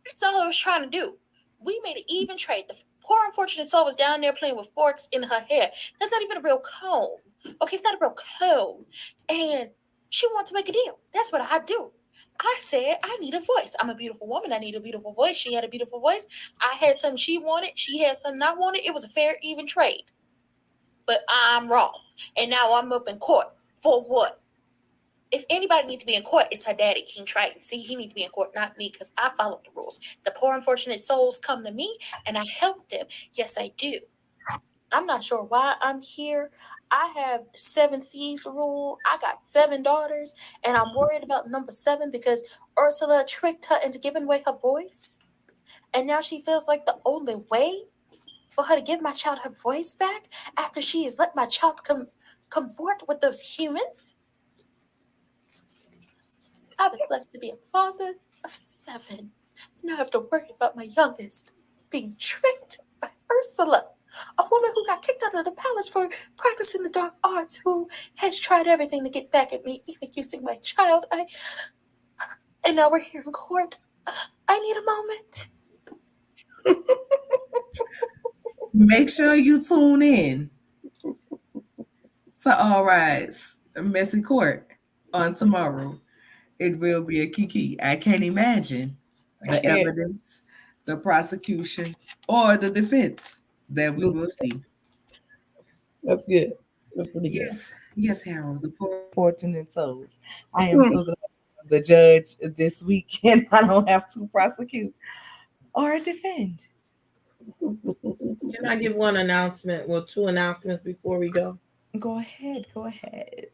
That's all I was trying to do. We made an even trade. The poor unfortunate soul was down there playing with forks in her hair. That's not even a real comb. Okay, it's not a real comb. And she wanted to make a deal. That's what I do. I said, I need a voice. I'm a beautiful woman. I need a beautiful voice. She had a beautiful voice. I had something she wanted. She had something I wanted. It was a fair, even trade. but I'm wrong. And now I'm up in court. For what? If anybody needs to be in court, it's her daddy, King Triton. See, he needs to be in court, not me, because I followed the rules. The poor unfortunate souls come to me, and I help them. Yes, I do. I'm not sure why I'm here. I have 7 C's to rule. I got 7 daughters, and I'm worried about number 7 because Ursula tricked her into giving away her voice. And now she feels like the only way for her to give my child her voice back after she has let my child comfort with those humans. I was left to be a father of 7. Now I have to worry about my youngest being tricked by Ursula, a woman who got kicked out of the palace for practicing the dark arts, who has tried everything to get back at me, even using my child. And now we're here in court. I need a moment. Make sure you tune in to All Rise Messy Court on tomorrow. It will be a kiki. I can't imagine the evidence, the prosecution, or the defense that we will see. That's good. That's pretty good. Yes, Harold. The poor. Fortunate souls. I am so glad I'm the judge this weekend. I don't have to prosecute or defend. Can I give one announcement? Well, 2 announcements before we go. Go ahead. Go ahead.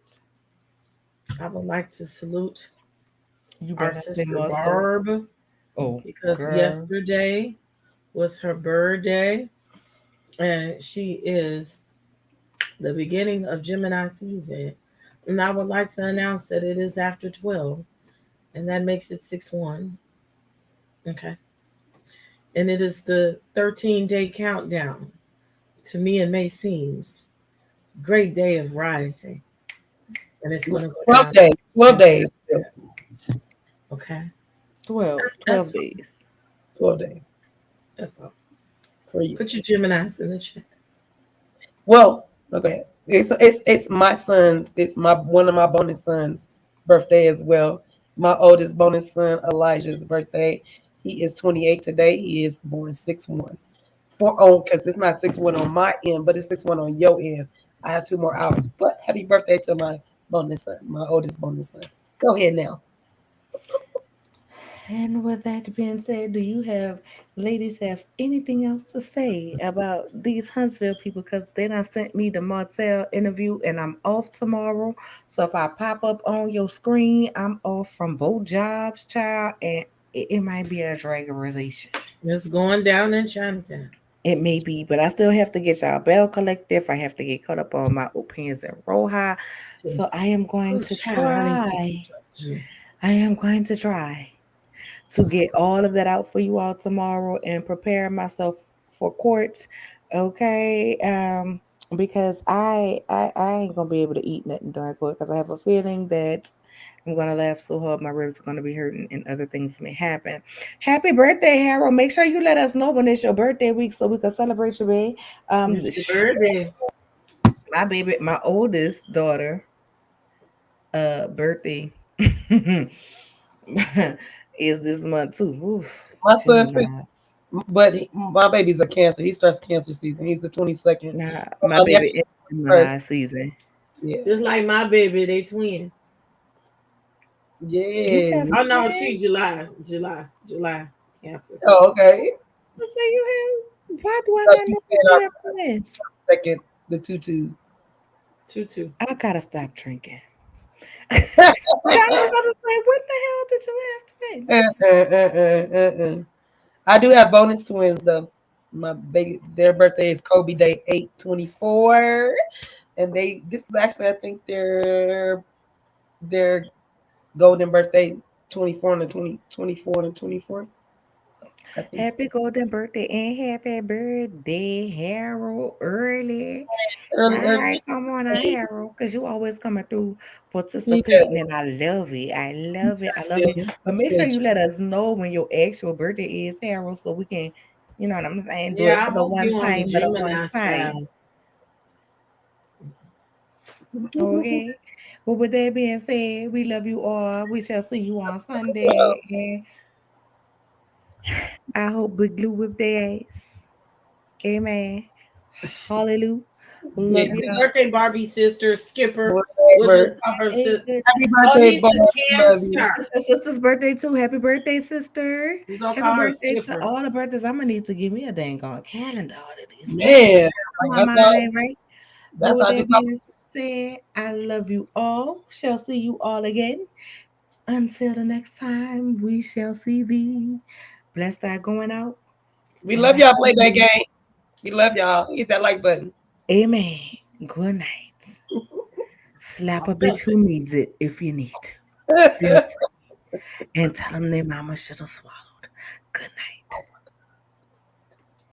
I would like to salute You our better sister say more so. Barb, Oh, because girl. yesterday was her birthday, and she is the beginning of Gemini season. And I would like to announce that it is after 12, and that makes it 6/1. Okay. And it is the 13-day countdown to me and May seems great day of rising. And it's going to go 12 down. days. 12 days. Okay. 12 That's- days. 12 days That's all. for you. Put your Geminis in the chat. Well, okay. It's my son's. It's my one of my bonus sons' birthday as well. My oldest bonus son Elijah's birthday. He is 28 today. He is born 6/1. Because it's not 6/1 on my end, but it's 6/1 on your end. I have 2 more hours. But happy birthday to my bonus son, my oldest bonus son. Go ahead now. And with that being said, do you ladies have anything else to say about these Huntsville people? Because they done sent me the Martell interview and I'm off tomorrow. So if I pop up on your screen, I'm off from both jobs, child, and it might be a dragorization. It's going down in Chinatown. It may be, but I still have to get y'all Bell Collective. I have to get caught up on my opinions and Roja. So I am going to try. I am going to try to get all of that out for you all tomorrow and prepare myself for court. Okay. Because I ain't gonna be able to eat nothing during court because I have a feeling that I'm gonna laugh so hard my ribs are gonna be hurting and other things may happen. Happy birthday, Harold. Make sure you let us know when it's your birthday week so we can celebrate your baby. It's your birthday. My baby, my oldest daughter, birthday is this month too. Oof, My son too. Geminis. But my baby's a Cancer. He starts Cancer season. He's the 22nd. Nah, my baby is Gemini season. Yeah. Just like my baby, they twins. Yeah. Oh no, she July Cancer. Oh, okay. So you have. Why do I not know you have twins? Second, the 2-2. 2-2. I gotta stop drinking. I was gonna say, what the hell did you have twins? I do have bonus twins though. Their birthday is Kobe Day 8/24, and this is actually I think their golden birthday 24 and 24. Happy golden birthday and happy birthday, Harold, early. All Early. right, come on, Harold, because you always coming through participating, and I love it. I love it. I love it. But make sure you let us know when your actual birthday is, Harold, so we can, you know what I'm saying, do it I for the hope one you on the time, but the Gemini one style. time. Okay. Well, with that being said, we love you all. We shall see you on Sunday, and I hope Big Blue whip their ass. Amen. Hallelujah. Love Happy y'all. birthday, Barbie sister, Skipper. We'll Whatever. just call her Hey, sister. good. Happy birthday, Bob. Love you. Cancer. It's your sister's birthday too. Happy birthday, sister. We're gonna Happy call her birthday to Skipper. all the birthdays. I'm gonna need to give me a dang on calendar. All of these Man, on like, my that's all. mind, right? But That's with how I do that being said, I love you all. Shall see you all again. Until the next time, we shall see thee. Bless that going out. We love y'all. Play that game. We love y'all. Hit that like button. Amen. Good night. Slap a bitch who needs it if you need to. Feel free. And tell them their mama should have swallowed. Good night.